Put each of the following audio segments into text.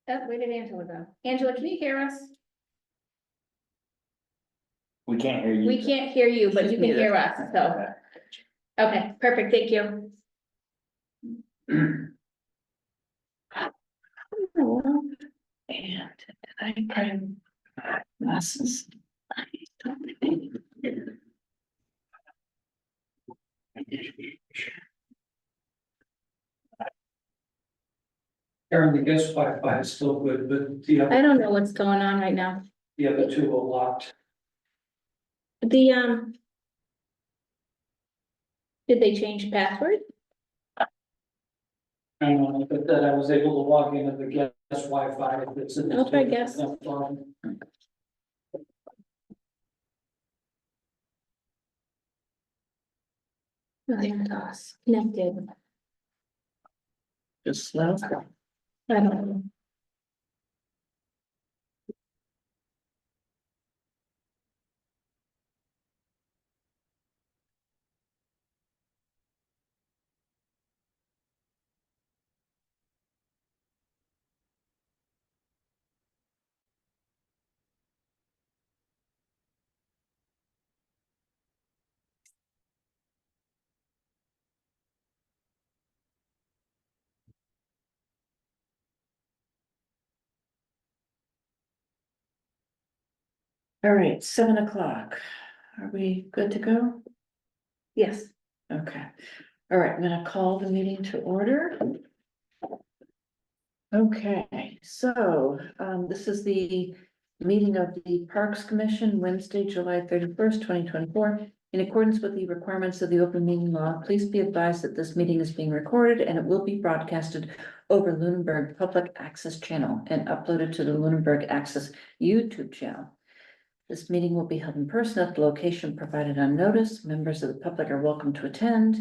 Where did Angela go? Angela, can you hear us? We can't hear you. We can't hear you, but She's you can muted. hear us, so, okay, perfect, thank you. And I print glasses. Aaron, the guest Wi-Fi is still good, but I don't know what's going on right now. the other two are locked. The, did they change password? I don't know, but then I was able to log into the guest Wi-Fi. If it's in the Okay, two, guess. no problem. Connected, Just slow. I don't know. All right, 7 o'clock. Are we good to go? Yes. Okay. All right, I'm gonna call the meeting to order. Okay, so this is the meeting of the Parks Commission, Wednesday, July 31st, 2024. In accordance with the requirements of the open meeting law, please be advised that this meeting is being recorded and it will be broadcasted over Lunenburg Public Access Channel and uploaded to the Lunenburg Access YouTube channel. This meeting will be held in person at the location provided on notice. Members of the public are welcome to attend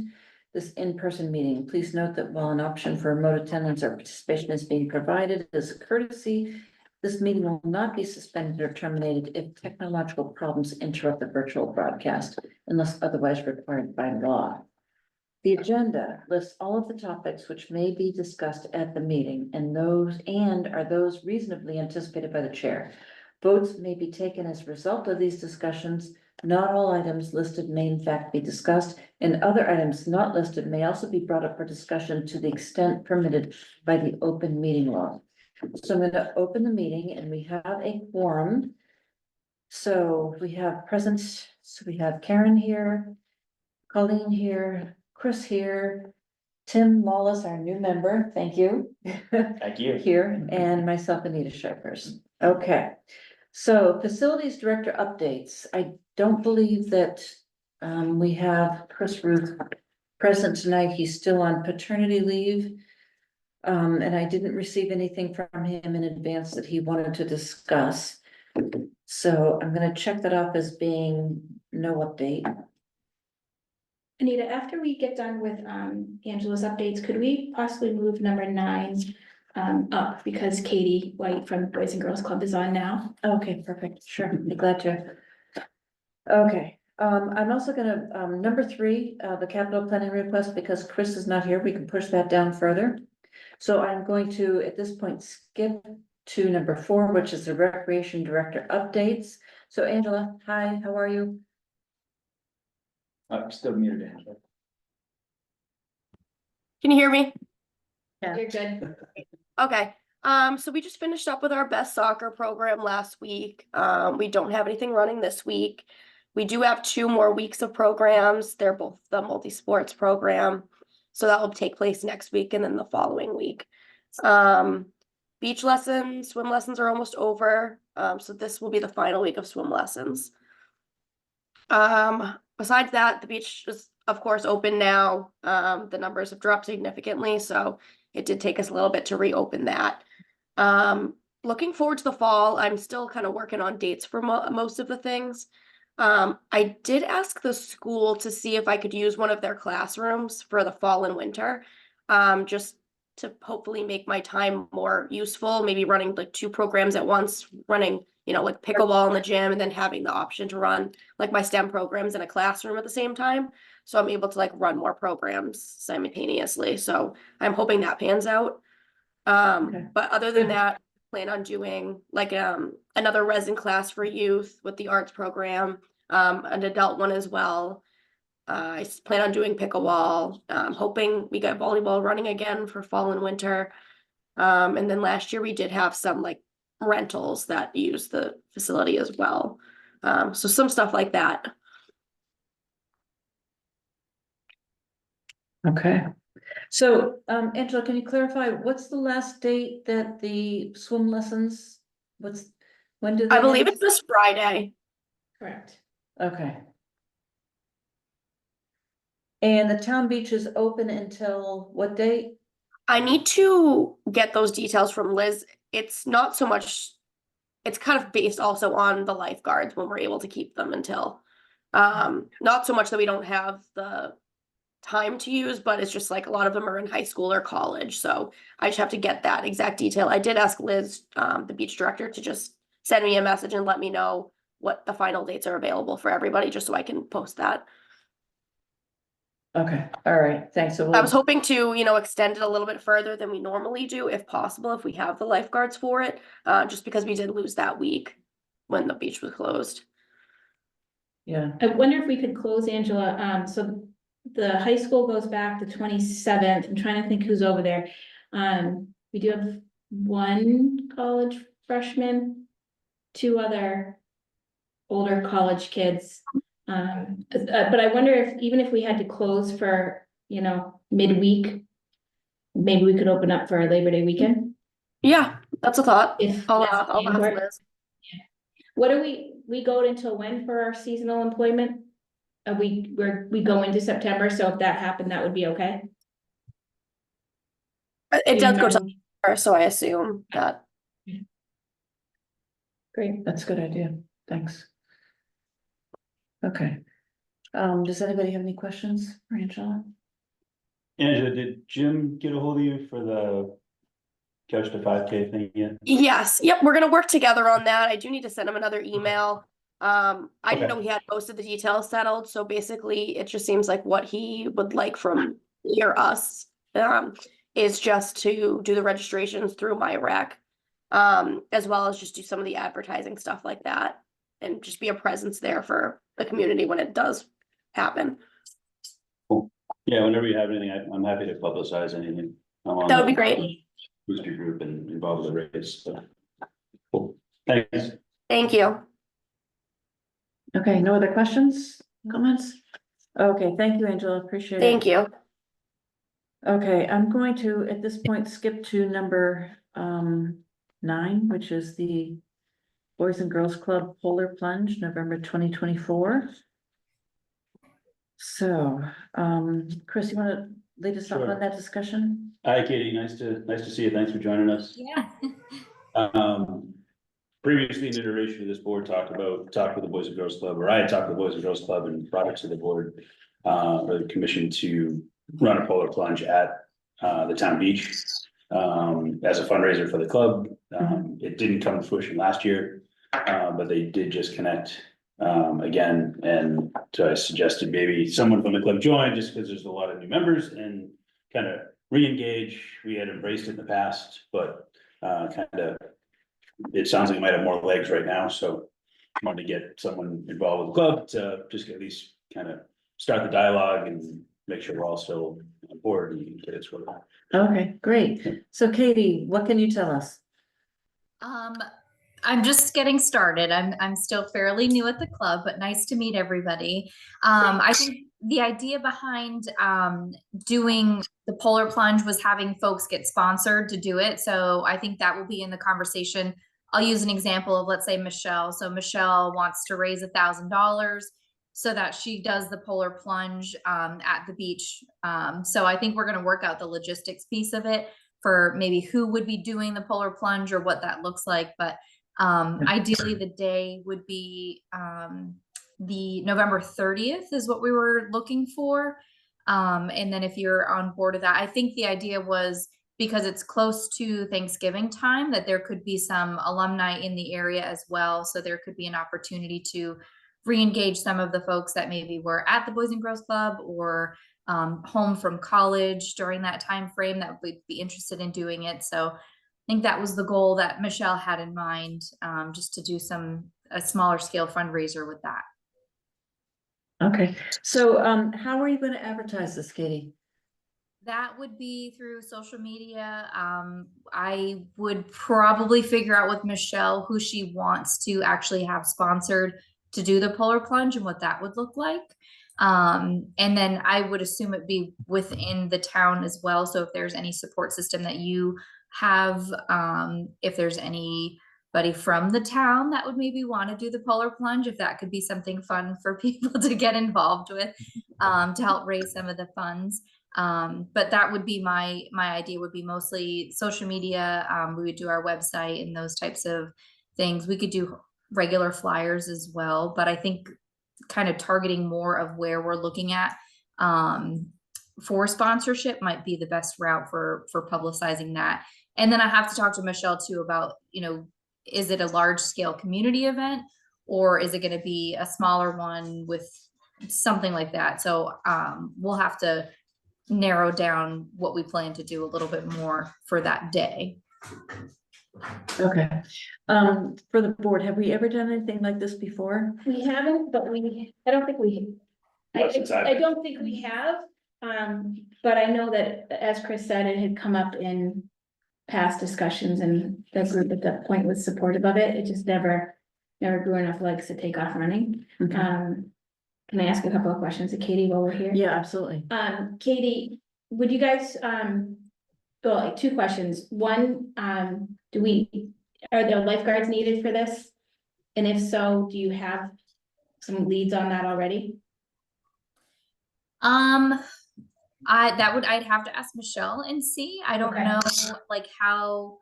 this in-person meeting. Please note that while an option for remote attendance or participation is being provided as a courtesy, this meeting will not be suspended or terminated if technological problems interrupt the virtual broadcast unless otherwise required by law. The agenda lists all of the topics which may be discussed at the meeting and are those reasonably anticipated by the chair. Votes may be taken as a result of these discussions. Not all items listed may in fact be discussed, and other items not listed may also be brought up for discussion to the extent permitted by the open meeting law. So I'm going to open the meeting and we have a quorum. So we have present, so we have Karen here, Colleen here, Chris here, Tim Lawless, our new member, thank you. Thank you. Here, and myself, Anita Shipers. Okay, so facilities director updates. I don't believe that we have Chris Ruth present tonight. He's still on paternity leave. And I didn't receive anything from him in advance that he wanted to discuss. So I'm gonna check that off as being no update. Anita, after we get done with Angela's updates, could we possibly move number 9 up because Katie White from Boys and Girls Club is on now? Okay, perfect, sure, be glad to. Okay, I'm also gonna, number 3, the capital planning request, because Chris is not here, we can push that down further. So I'm going to, at this point, skip to number 4, which is the recreation director updates. So Angela, hi, how are you? I'm still muted, Angela. Can you hear me? Yeah. You're good. Okay. So we just finished up with our best soccer program last week. We don't have anything running this week. We do have 2 more weeks of programs. They're both the multi-sports program. So that will take place next week and then the following week. Beach lessons, swim lessons are almost over. So this will be the final week of swim lessons. Besides that, the beach is of course open now. The numbers have dropped significantly, so it did take us a little bit to reopen that. Looking forward to the fall. I'm still kind of working on dates for most of the things. I did ask the school to see if I could use one of their classrooms for the fall and winter, just to hopefully make my time more useful, maybe running like 2 programs at once, running, you know, like pickleball in the gym and then having the option to run like my STEM programs in a classroom at the same time. So I'm able to like run more programs simultaneously. So I'm hoping that pans out. Okay. But other than that, plan on doing like another resin class for youth with the arts program, an adult one as well. Plan on doing pickleball, hoping we get volleyball running again for fall and winter. And then last year we did have some like rentals that use the facility as well. So some stuff like that. Okay. So, Angela, can you clarify, what's the last date that the swim lessons, when do they? I believe end? it's this Friday. Correct. Okay. And the town beach is open until what date? I need to get those details from Liz. It's not so much, it's kind of based also on the lifeguards when we're able to keep them until. Not so much that we don't have the time to use, but it's just like a lot of them are in high school or college. So I just have to get that exact detail. I did ask Liz, the beach director, to just send me a message and let me know what the final dates are available for everybody, just so I can post that. Okay, all right, thanks. So I was hoping to, extend it a little bit further than we normally do, if possible, if we have the lifeguards for it, just because we did lose that week when the beach was closed. Yeah, I wonder if we could close, Angela, so the high school goes back the 27th. I'm trying to think who's over there. We do have one college freshman, two other older college kids. But I wonder if, even if we had to close for, midweek, maybe we could open up for a Labor Day weekend. Yeah, that's a thought. If I'll that's ask okay. Liz. What do we go until when for our seasonal employment? We go into September, so if that happened, that would be okay. It Do you does go to remember? her, so I assume that. Great. that's a good idea. Thanks. Okay. Does anybody have any questions for Angela? Angela, did Jim get a hold of you for the Couch to 5K thing yet? Yes, yep, we're gonna work together on that. I do need to send him another email. I didn't Okay. know he had most of the details settled, so basically it just seems like what he would like from me or us is just to do the registrations through MyRec, as well as just do some of the advertising stuff like that, and just be a presence there for the community when it does happen. Yeah, whenever you have anything, I'm happy to publicize anything. I'm on That would be the great. Booster group and involved with the race, so. Cool, thanks. Thank you. Okay, no other questions, comments? Okay, thank you, Angela, appreciate it. Thank you. Okay, I'm going to, at this point, skip to number 9, which is the Boys and Girls Club Polar Plunge, November 2024. So, Chris, you want to lead us off Sure. on that discussion? Hi, Katie, nice to see you. Thanks for joining us. Yeah. Previously, an iteration of this board talked with the Boys and Girls Club, or I had talked to the Boys and Girls Club and brought it to the board, or the commission to run a polar plunge at the town beach as a fundraiser for the club. It didn't come to fruition last year, but they did just connect again, and so I suggested maybe someone from the club join, just because there's a lot of new members, and kind of re-engage. We had embraced it in the past, but kind of it sounds like it might have more legs right now, so I wanted to get someone involved with the club to just at least kind of start the dialogue and make sure we're all still on board and get it sorted out. Okay, great. So Katie, what can you tell us? I'm just getting started. I'm still fairly new at the club, but nice to meet everybody. I think the idea behind doing the polar plunge was having folks get sponsored to do it. So I think that will be in the conversation. I'll use an example of, let's say, Michelle. So Michelle wants to raise $1,000 so that she does the polar plunge at the beach. So I think we're going to work out the logistics piece of it for maybe who would be doing the polar plunge or what that looks like. But ideally the day would be the November 30th is what we were looking for. And then if you're on board with that, I think the idea was, because it's close to Thanksgiving time, that there could be some alumni in the area as well. So there could be an opportunity to re-engage some of the folks that maybe were at the Boys and Girls Club or home from college during that time frame that would be interested in doing it. So think that was the goal that Michelle had in mind, just to do a smaller scale fundraiser with that. Okay, so, how are you gonna advertise this, Katie? That would be through social media. I would probably figure out with Michelle who she wants to actually have sponsored to do the polar plunge and what that would look like. And then I would assume it'd be within the town as well. So if there's any support system that you have, if there's anybody from the town that would maybe want to do the polar plunge, if that could be something fun for people to get involved with, to help raise some of the funds. But that would be my idea, would be mostly social media. We would do our website and those types of things. We could do regular flyers as well, but I think kind of targeting more of where we're looking at for sponsorship might be the best route for publicizing that. And then I have to talk to Michelle too about, is it a large scale community event, or is it going to be a smaller one with something like that? So we'll have to narrow down what we plan to do a little bit more for that day. Okay, for the board, have we ever done anything like this before? We haven't, but I don't think we, Not since I've I been. don't think we have. But I know that, as Chris said, it had come up in past discussions, and the group at that point was supportive of it. It just never grew enough legs to take off running. Okay. Can I ask a couple of questions of Katie while we're here? Yeah, absolutely. Katie, would you guys, well, 2 questions. One, are there lifeguards needed for this? And if so, do you have some leads on that already? I'd have to ask Michelle and see. I don't Okay. know like how.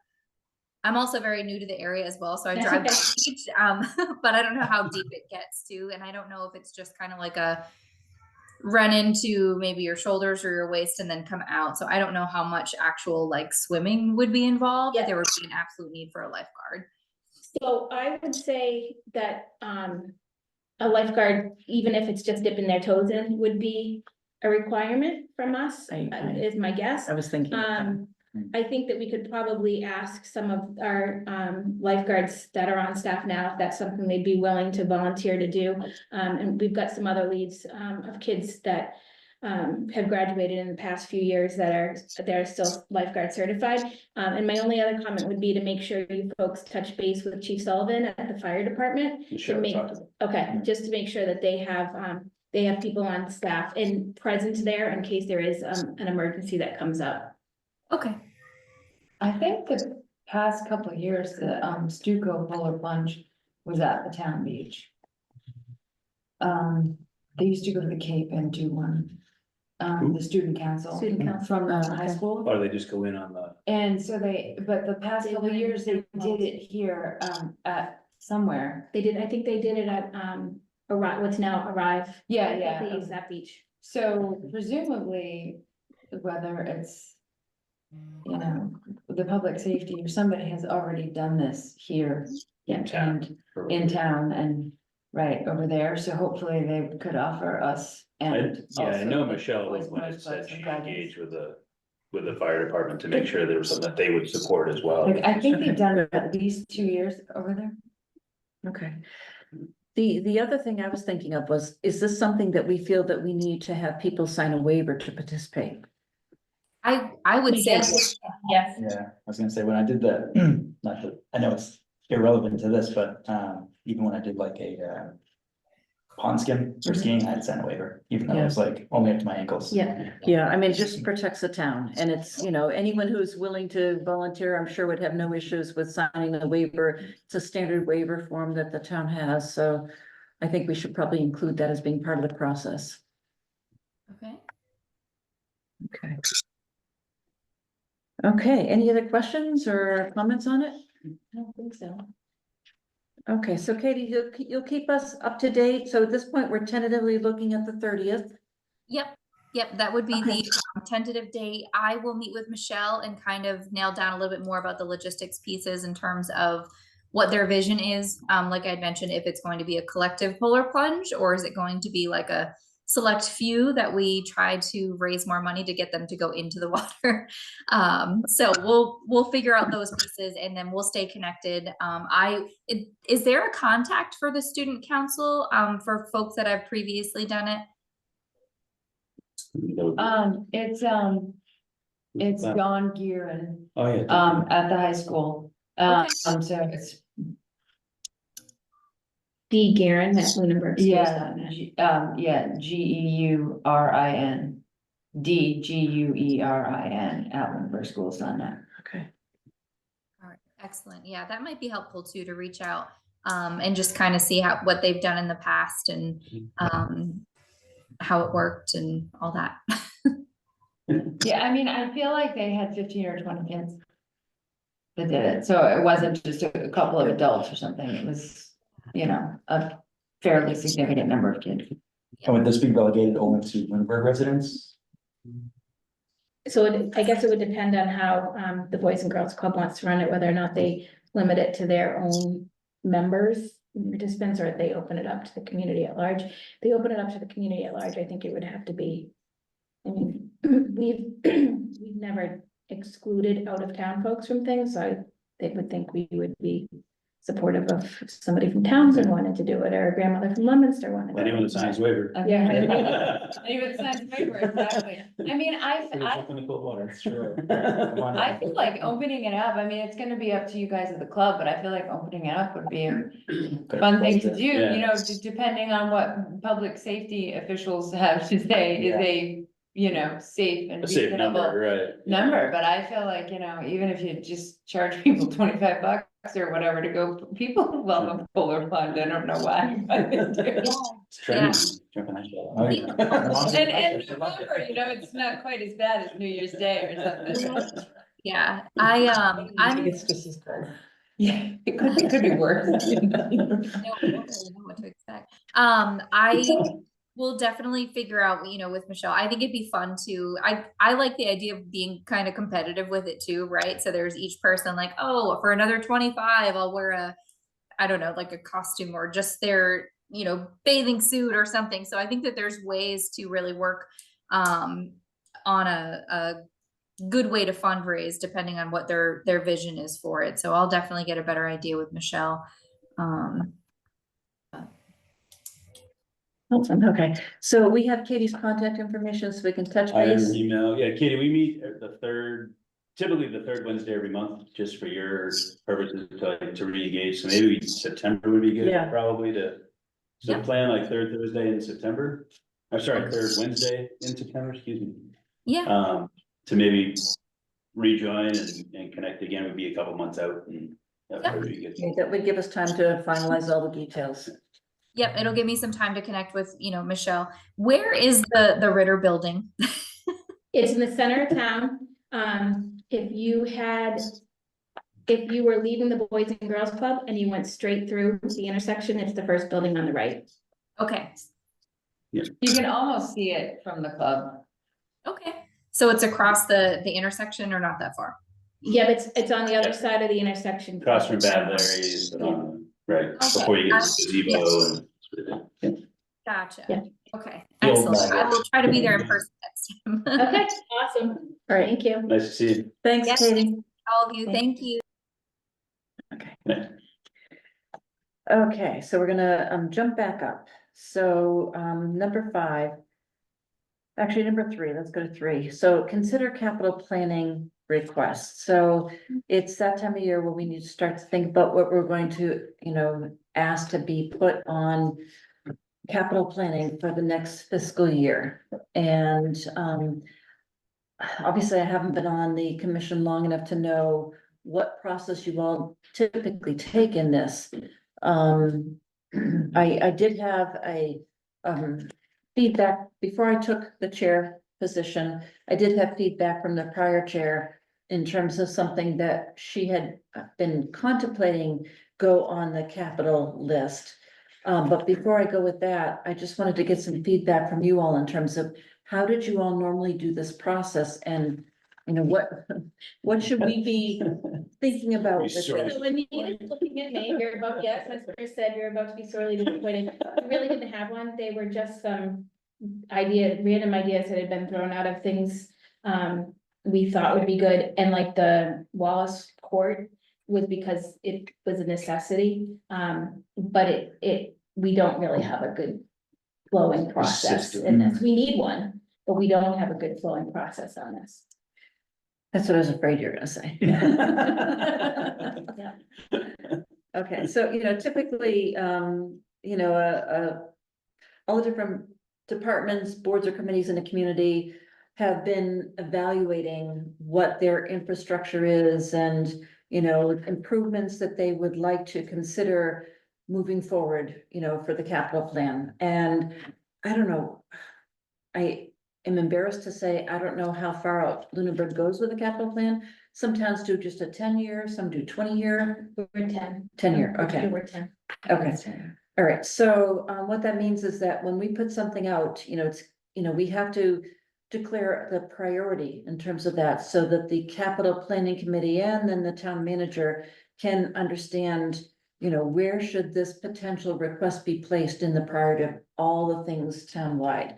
I'm also very new to the area as well, so I That's drive okay. by the beach, but I don't know how deep it gets to, and I don't know if it's just kind of like a run into maybe your shoulders or your waist and then come out. So I don't know how much actual like swimming would be involved. Yeah. There would be an absolute need for a lifeguard. So I would say that, a lifeguard, even if it's just dipping their toes in, would be a requirement from us, is my guess. I was thinking. of that. I think that we could probably ask some of our lifeguards that are on staff now if that's something they'd be willing to volunteer to do. And we've got some other leads of kids that have graduated in the past few years that are still lifeguard certified. And my only other comment would be to make sure you folks touch base with Chief Sullivan at the fire department. Michelle make- talked about. Okay, just to make sure that they have people on staff and present there in case there is an emergency that comes up. Okay. I think the past couple of years, the Stuco Polar Plunge was at the town beach. They used to go to the Cape and do one, the student council. Student council. From the high Okay. school. Or they just go in on the, And so but the past couple of years, they did it here, at somewhere. I think they did it at what's now Arrive. Yeah, I think yeah. They use that beach. So presumably, whether it's, the public safety or somebody has already done this here in town. and in town and right over there. So hopefully they could offer us and. I know also Michelle Boys when and it Girls said Clubs she and guidance. engaged with the fire department to make sure there was something that they would support as well. Like, I think they've done it at least 2 years over there. Okay. The other thing I was thinking of was, is this something that we feel that we need to have people sign a waiver to participate? I would say, Yes. Yes. Yeah, I was gonna say, when I did the, not that, I know it's irrelevant to this, but, even when I did like a, pond skim for skiing, I had to sign a waiver, even though it was like only up to my ankles. Yeah. Yeah, I mean, it just protects the town, and it's, anyone who's willing to volunteer, I'm sure would have no issues with signing the waiver. It's a standard waiver form that the town has, so I think we should probably include that as being part of the process. okay. Okay. Okay, any other questions or comments on it? I don't think so. Okay, so Katie, you'll keep us up to date. So at this point, we're tentatively looking at the 30th. Yep, that would be Okay. the tentative date. I will meet with Michelle and kind of nail down a little bit more about the logistics pieces in terms of what their vision is. Like I mentioned, if it's going to be a collective polar plunge, or is it going to be like a select few that we try to raise more money to get them to go into the water. So we'll figure out those pieces and then we'll stay connected. Is there a contact for the student council, for folks that have previously done it? It's Don Gearin, Oh, yeah. at the high school. Okay. So it's, D. Garen at Lunenburg. yeah, Geurin. DGUERIN at LimberSchools.net. Okay. All right, excellent. Yeah, that might be helpful too, to reach out and just kind of see what they've done in the past and how it worked and all that. Yeah, I mean, I feel like they had 15 or 20 kids that did it, so it wasn't just a couple of adults or something, it was, a fairly significant number of kids. And would this be relegated only to Lunenburg residents? So I guess it would depend on how the Boys and Girls Club wants to run it, whether or not they limit it to their own members, participants, or if they open it up to the community at large. If they open it up to the community at large, I think it would have to be. I mean, we've never excluded out of town folks from things, so they would think we would be supportive of somebody from Townsend wanted to do it, or a grandmother from Leominster wanted to. Anyone that signs waiver. Yeah. Anyone signs paper, exactly. I mean, I In the cold water. Sure. I feel like opening it up, I mean, it's gonna be up to you guys at the club, but I feel like opening it up would be a fun thing to do, Yeah. depending on what public safety officials have to say is a, safe and A safe number, reasonable right? number, but I feel like, even if you just charge people $25 or whatever to go, people love a polar plunge, I don't know why. It's trendy. Jumping that shit. Oh, yeah. And remember, it's not quite as bad as New Year's Day or something. Yeah, I'm It's just as good. Yeah, it could be worse. I don't really know what to expect. I will definitely figure out, with Michelle. I think it'd be fun to. I like the idea of being kind of competitive with it too, right? So there's each person like, oh, for another 25, I'll wear I don't know, like a costume or just their, bathing suit or something. So I think that there's ways to really work on a good way to fundraise depending on what their vision is for it. So I'll definitely get a better idea with Michelle. Awesome, okay, so we have Katie's contact information, so we can touch I have base. an email. Yeah, Katie, we meet typically the third Wednesday every month, just for your purposes to re-engage. So maybe September would be good, Yeah. probably Yeah. plan like third Thursday in September. I'm sorry, third Wednesday in September, excuse me. Yeah, To maybe rejoin and connect again would be a couple months out and that would be good. Okay, that would give us time to finalize all the details. yep. It'll give me some time to connect with, Michelle. Where is the Ritter building? It's in the center of town. If you were leaving the Boys and Girls Club and you went straight through the intersection, it's the first building on the right. Okay. You can almost see it from the club. Okay. So it's across the intersection or not that far? Yeah, but it's on the other side of the intersection. Across from Bad Larry's, but right, Okay. before you get to the gazebo and. Gotcha. Yeah. Okay. The old Excellent. I Marriott. will try to be there in person next time. Okay, awesome. All right, Thank you. Nice to see you. thanks, Yes. Katie. All of you. Thank you. Yeah. Okay, so we're gonna jump back up. So number 5. Actually, number 3, let's go to 3. So consider capital planning requests. So it's that time of year where we need to start to think about what we're going to, ask to be put on capital planning for the next fiscal year. And obviously, I haven't been on the commission long enough to know what process you all typically take in this. I did have a feedback before I took the chair position. I did have feedback from the prior chair in terms of something that she had been contemplating go on the capital list. But before I go with that, I just wanted to get some feedback from you all in terms of how did you all normally do this process, and what should we be thinking about with Sorry. this? So Anita's looking at me, you're about, yes, as Chris said, you're about to be sorely disappointed. We really didn't have one. They were just some random ideas that had been thrown out of things, we thought would be good, and like the Wallace Court was because it was a necessity, but we don't really have a good flowing process in this. We need one, but we don't have a good flowing process on this. That's what I was afraid you were gonna say. Yeah. Okay, so, typically, all the different departments, boards or committees in the community have been evaluating what their infrastructure is and, improvements that they would like to consider moving forward, for the capital plan. And I don't know, I am embarrassed to say, I don't know how far out Lunenburg goes with the capital plan. Some towns do just a 10-year, some do 20-year. We're 10. 10-year, okay. We're 10. Okay, all right, so what that means is that when we put something out, we have to declare the priority in terms of that, so that the capital planning committee and then the town manager can understand, where should this potential request be placed in the priority of all the things townwide.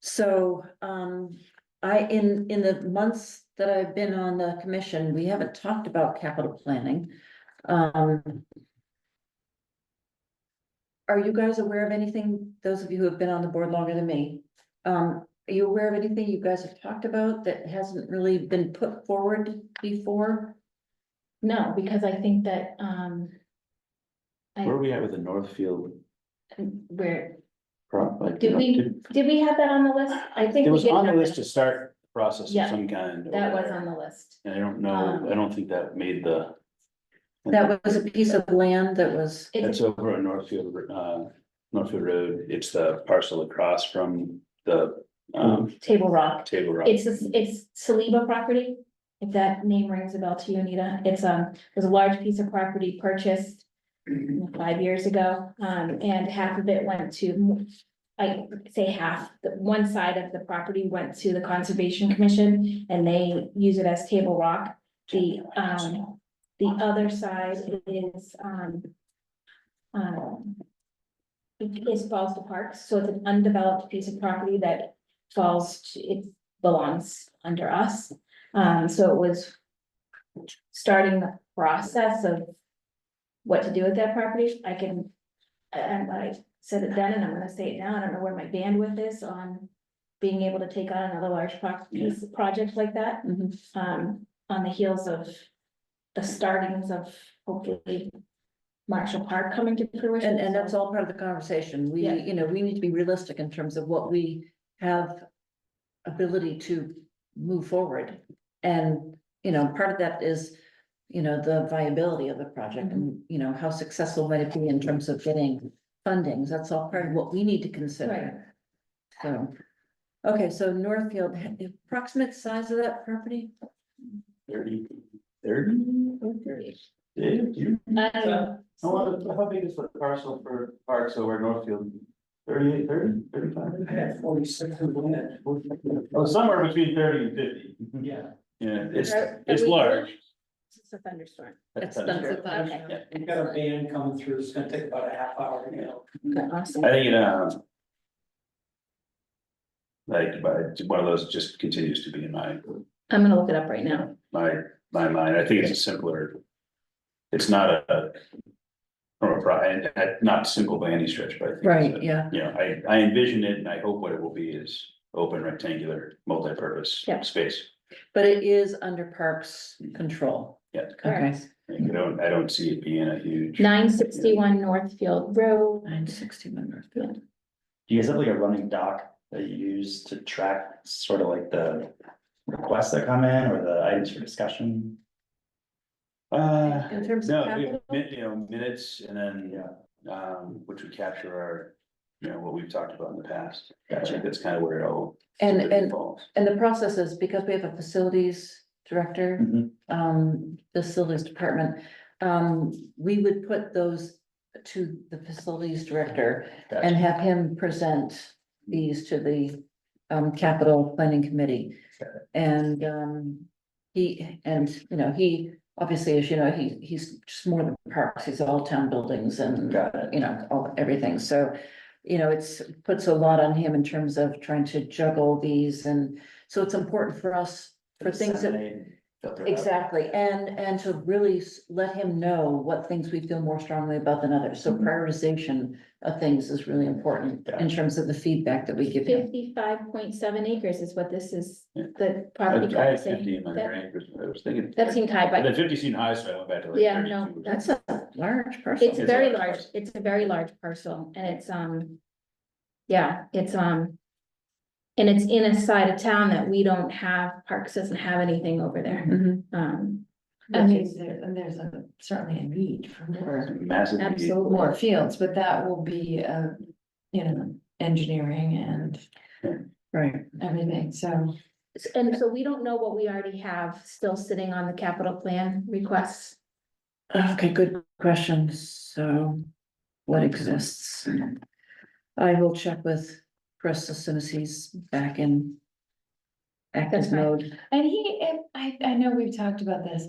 So, in the months that I've been on the commission, we haven't talked about capital planning. Are you guys aware of anything, those of you who have been on the board longer than me? Are you aware of anything you guys have talked about that hasn't really been put forward before? No, because I think that, Where are we at with the Northfield? we're, Like, did we have that on the list? I think It we was did on the have list to that. start the process Yeah, of some kind. That over was there. on the list. And I don't know, I don't think that made the. That was a piece of land that was, It's over on Northfield Road. It's the parcel across from the Table Rock. Table Rock. It's Saliba property, if that name rings a bell to you, Anita. It's, there's a large piece of property purchased 5 years ago, and half of it went to, I say half, the one side of the property went to the Conservation Commission, and they use it as Table Rock. The other side is falls to parks, so it's an undeveloped piece of property that it belongs under us. So it was starting the process of what to do with that property. And I said it then, and I'm gonna say it now, I don't know where my bandwidth is on being able to take on another large project like that. On the heels of the startings of hopefully Marshall Park coming to fruition. and that's all part of the conversation. We, Yeah. we need to be realistic in terms of what we have ability to move forward. And, part of that is, the viability of the project and, how successful might it be in terms of getting fundings. That's all part of what we need to consider. So, okay, so Northfield, approximate size of that property? 30. Yeah, I don't know. How big is the parcel for parks over Northfield? 38, 30, 35? I had 46 in the net. Oh, somewhere between 30 and 50. Yeah. Yeah, Are it's we- large. It's a thunderstorm. It's That's- thunder. Okay. We've got a van coming through, it's gonna take about a half hour, Awesome. I think it, like, but one of those just continues to be in my I'm gonna look it up right now. mind. I think it's a simpler. It's not not simple by any stretch, but I think. Right, it's a- yeah. You know, I envision it and I hope what it will be is open rectangular, multi-purpose Yeah. space. But it is under Parks control. Yeah. Okay. Correct. I don't see it being a huge. 961 Northfield Road. 961 Northfield. Do you guys have like a running doc that you use to track sort of like the requests that come in or the items for discussion? In terms of No, we have, capital? minutes and then, which would capture our, what we've talked about in the past. I think that's kind of where it all. And- involves. And the process is because we have a facilities director, Mhm. facilities department, we would put those to the facilities director and Gotcha. have him present these to the capital planning committee. Got it. And he obviously, as you know, he's just more than parks, he's all town buildings and Got it. everything. So, you know, puts a lot on him in terms of trying to juggle these, and so it's important for us, for things that. Disseminate, filter it out. Exactly, and to really let him know what things we feel more strongly about than others, so Mhm. prioritization of things is really important in terms of the feedback that we give him. 55.7 acres is what this is, Yeah. the I property. I had tax saying. 50 in my That- brain, I was thinking. That seemed high, But but 50 seemed high, so I went back to like Yeah, no, 32. That's a large parcel. it's a very large large, parcel. it's a very large parcel, and it's, yeah, it's, and it's in a side of town that we don't have, Parks doesn't have anything over there, Mhm. I which mean, is- there's certainly a need for Massive. Absolutely. more fields, but that will be, you know, engineering and Right, everything, so. And so we don't know what we already have still sitting on the capital plan requests. okay, good question, so what exists? I will check with Chris as soon as he's back in That's active fine. mode. And I know we've talked about this.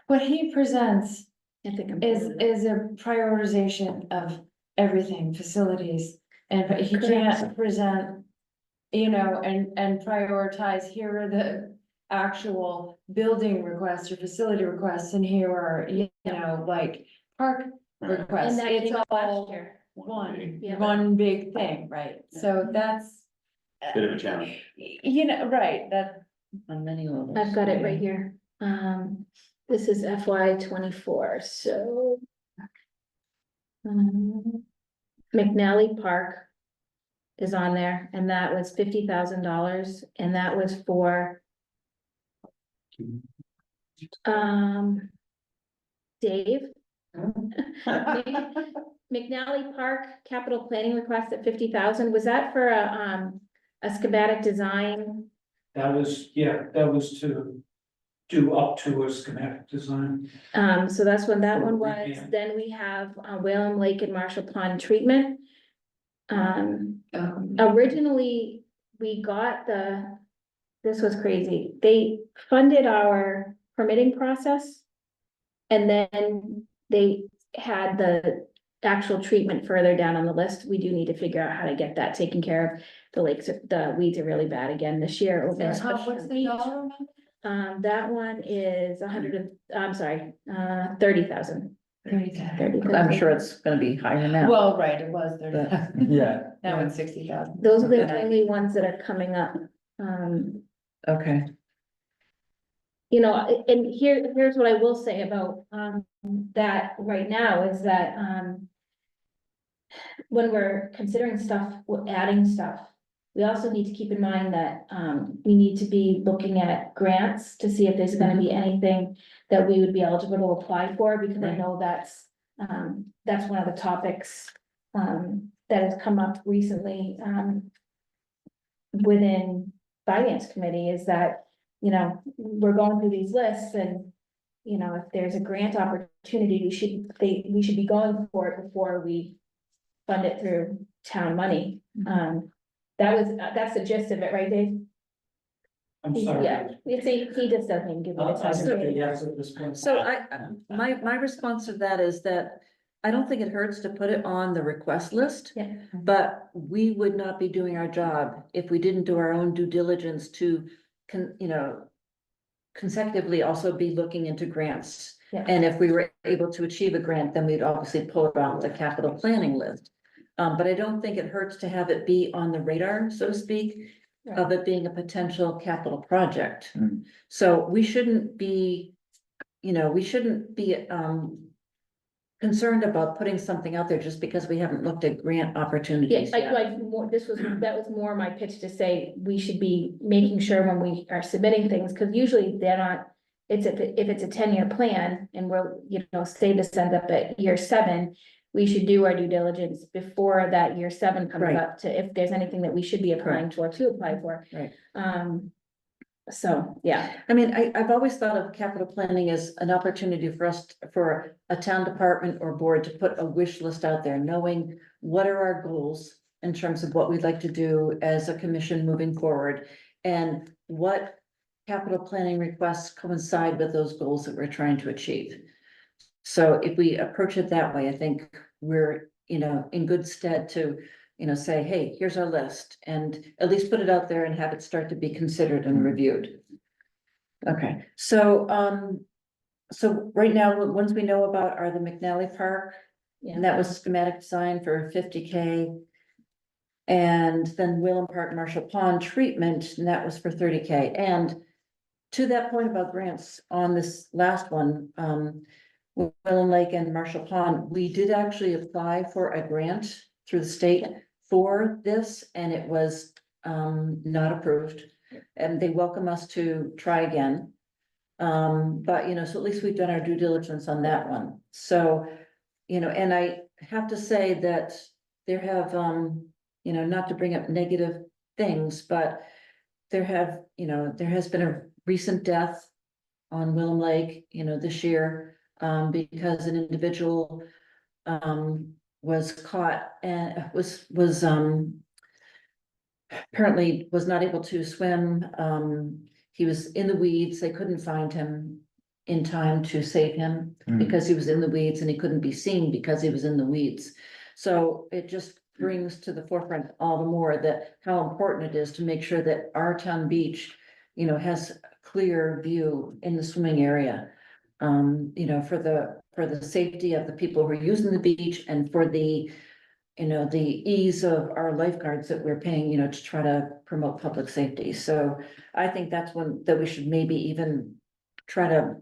What he presents It's a is component. a prioritization of everything, facilities, and but he Correct. can't present. You know, and prioritize, here are the actual building requests or facility requests, and here are, you know, like, park requests. And that It's came up all last year. Yeah. one big thing, right? So that's. Bit of a challenge. You know, right, that, On many levels. I've got it right here. This is FY 24, so. McNally Park is on there, and that was $50,000, and that was for. Dave. McNally Park capital planning request at 50,000, was that for a schematic design? That was, yeah, that was to do up to a schematic design. So that's when that one was, Yeah. then we have Whalen Lake and Marshall Pond treatment. Originally, we got this was crazy, they funded our permitting process. And then they had the actual treatment further down on the list, we do need to figure out how to get that taken care of. The lakes, the weeds are really bad again this year. over and at how, what's the dollar amount? That one is 30,000. 30,000. I'm sure it's gonna be higher now. Well, right, it was 30,000. Yeah. Now it's 60,000. Those are the Okay. only ones that are coming up. Okay, You know, and here's what I will say about, that right now is that, when we're considering stuff, we're adding stuff. We also need to keep in mind that, we need to be looking at grants to see if there's gonna be anything that we would be eligible to apply for, because I Right. know that's one of the topics, that has come up recently, within finance committee, is that, you know, we're going through these lists, and, you know, if there's a grant opportunity, we should be going for it before we fund it through town money. That's the gist of it, right, Dave? I'm sorry. Yeah, you see, he just doesn't even give me the I'll time. say yes at this point. so my response to that is that I don't think it hurts to put it on the request list. Yeah. But we would not be doing our job if we didn't do our own due diligence to, consecutively also be looking into grants. Yeah. And if we were able to achieve a grant, then we'd obviously pull it off the capital planning list. But I don't think it hurts to have it be on the radar, so to speak, of it being a potential capital project. Mm. So we shouldn't be, concerned about putting something out there just because we haven't looked at grant Yeah, opportunities yet. that was more my pitch to say, we should be making sure when we are submitting things, because usually they're not. If it's a 10-year plan and we're, say this ends up at year 7, we should do our due diligence before that year 7 comes Right. up, to if there's anything that we should be applying for, to apply for. Right. So, yeah, I mean, I've always thought of capital planning as an opportunity for us, for a town department or board to put a wish list out there, knowing what are our goals in terms of what we'd like to do as a commission moving forward, and what capital planning requests coincide with those goals that we're trying to achieve. So if we approach it that way, I think we're you know, in good stead to, you know, say, hey, here's our list, and at least put it out there and have it start to be considered and reviewed. Okay, so right now, the ones we know about are the McNally Park, Yeah. and that was schematic design for 50K. And then Whalen Park Marshall Pond treatment, and that was for 30K. And to that point about grants on this last one, Whalen Lake and Marshall Pond, we did actually apply for a grant through the state for this, and it was not approved. And they welcome us to try again. But you know, so at least we've done our due diligence on that one. So, you know, and I have to say that there have, you know, not to bring up negative things, but there have, you know, there has been a recent death on Willem Lake, you know, this year, because an individual was caught and was apparently was not able to swim. He was in the weeds. They couldn't find him in time to save him because he was in the weeds, and he couldn't be seen because he was in the weeds. So it just brings to the forefront all the more that how important it is to make sure that our town beach, you know, has a clear view in the swimming area. You know, for the safety of the people who are using the beach, and for the, you know, the ease of our lifeguards that we're paying, you know, to try to promote public safety. So I think that's one that we should maybe even try to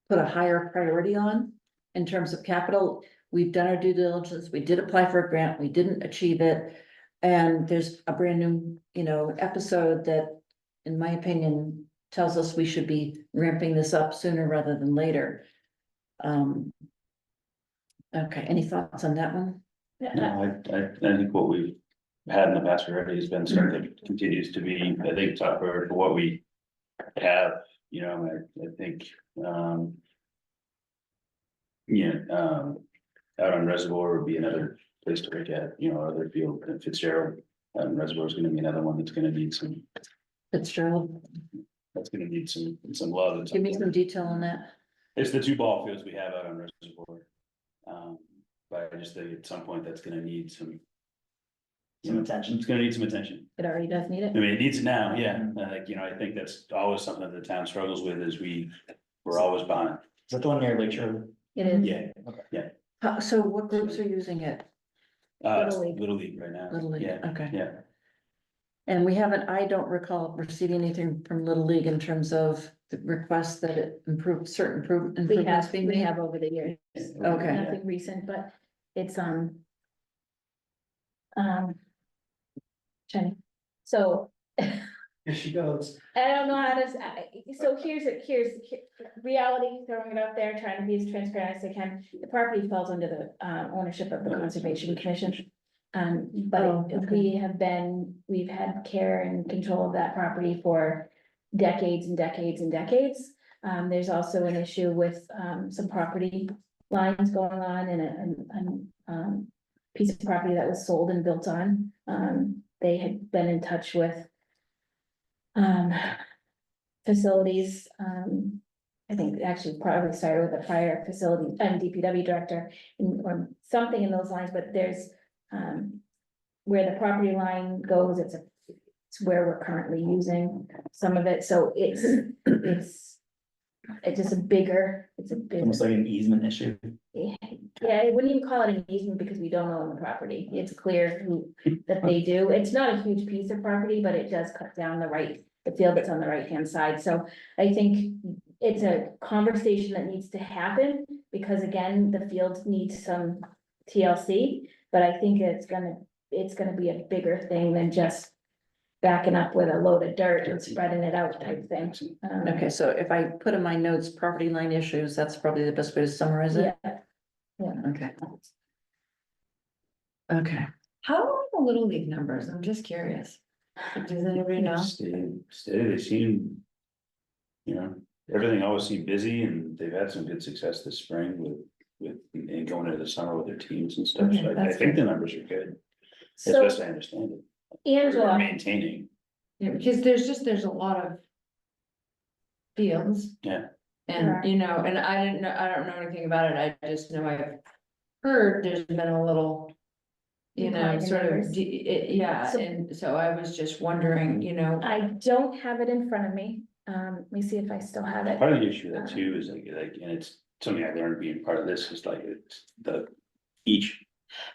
put a higher priority on in terms of capital. We've done our due diligence. We did apply for a grant. We didn't achieve it. And there's a brand new, you know, episode that, in my opinion, tells us we should be ramping this up sooner rather than later. Okay, any thoughts on that one? No, I think what we've had in the past already has been something that continues to be, I think, tougher for what we have, you know, I think, out on Reservoir would be another place to look at, you know, other field, Fitzgerald, Reservoir is gonna be another one that's gonna need some, Fitzgerald, that's gonna need some love. at some give me point. some detail on that. It's the two ball fields we have out on Reservoir. But I just think at some point that's gonna need some attention. It's gonna need some attention. It already does need I it. mean, it needs it now, yeah. Like, you know, I think that's always something the town struggles with is we're always behind. Is that the one near Lake Shore? It is. Yeah, So what groups are using it? it's Little League. Little League right now. Little League, Yeah, okay. yeah. And we haven't, I don't recall receiving anything from Little League in terms of the request that it improve certain improvements being We made. have over the years. Okay. Nothing recent, but it's, Jenny, so Here she goes. I don't know how to, so here's reality, throwing it out there, trying to be as transparent as I can. The property falls under the, ownership of the Conservation Commission. But Oh, okay. we've had care and control of that property for decades and decades and decades. There's also an issue with, some property lines going on in a piece of property that was sold and built on. They had been in touch with facilities, I think actually probably started with a prior facility and DPW director or something in those lines, but there's where the property line goes, it's where we're currently using some of it, so it's just a bigger, it's a big. Almost like an easement issue. Yeah, I wouldn't even call it an easement because we don't own the property. It's clear that they do. It's not a huge piece of property, but it does cut down the field that's on the right-hand side. So I think it's a conversation that needs to happen because again, the field needs some TLC. But I think it's gonna be a bigger thing than just backing up with a load of dirt and spreading it out type thing. Okay, so if I put in my notes, property line issues, that's probably the best way to summarize it. Yeah, Okay. Okay, How are the Little League numbers? I'm just curious. Does anybody know? Steady, they seem, you know, everything always seemed busy and they've had some good success this spring and going into the summer with their teams and stuff. Okay, So I that's think good. the numbers are good, as so best I understand it. They're Angela, maintaining, Yeah, because there's a lot of fields. Yeah. And, you know, and I don't know anything about it. I just know I've heard there's been a little you know, Decline in sort of, numbers. yeah, So- and so I was just wondering, you know. I don't have it in front of me. Let me see if I still have it. Part of the issue with that too is like, and it's something I learned being part of this is like, it's each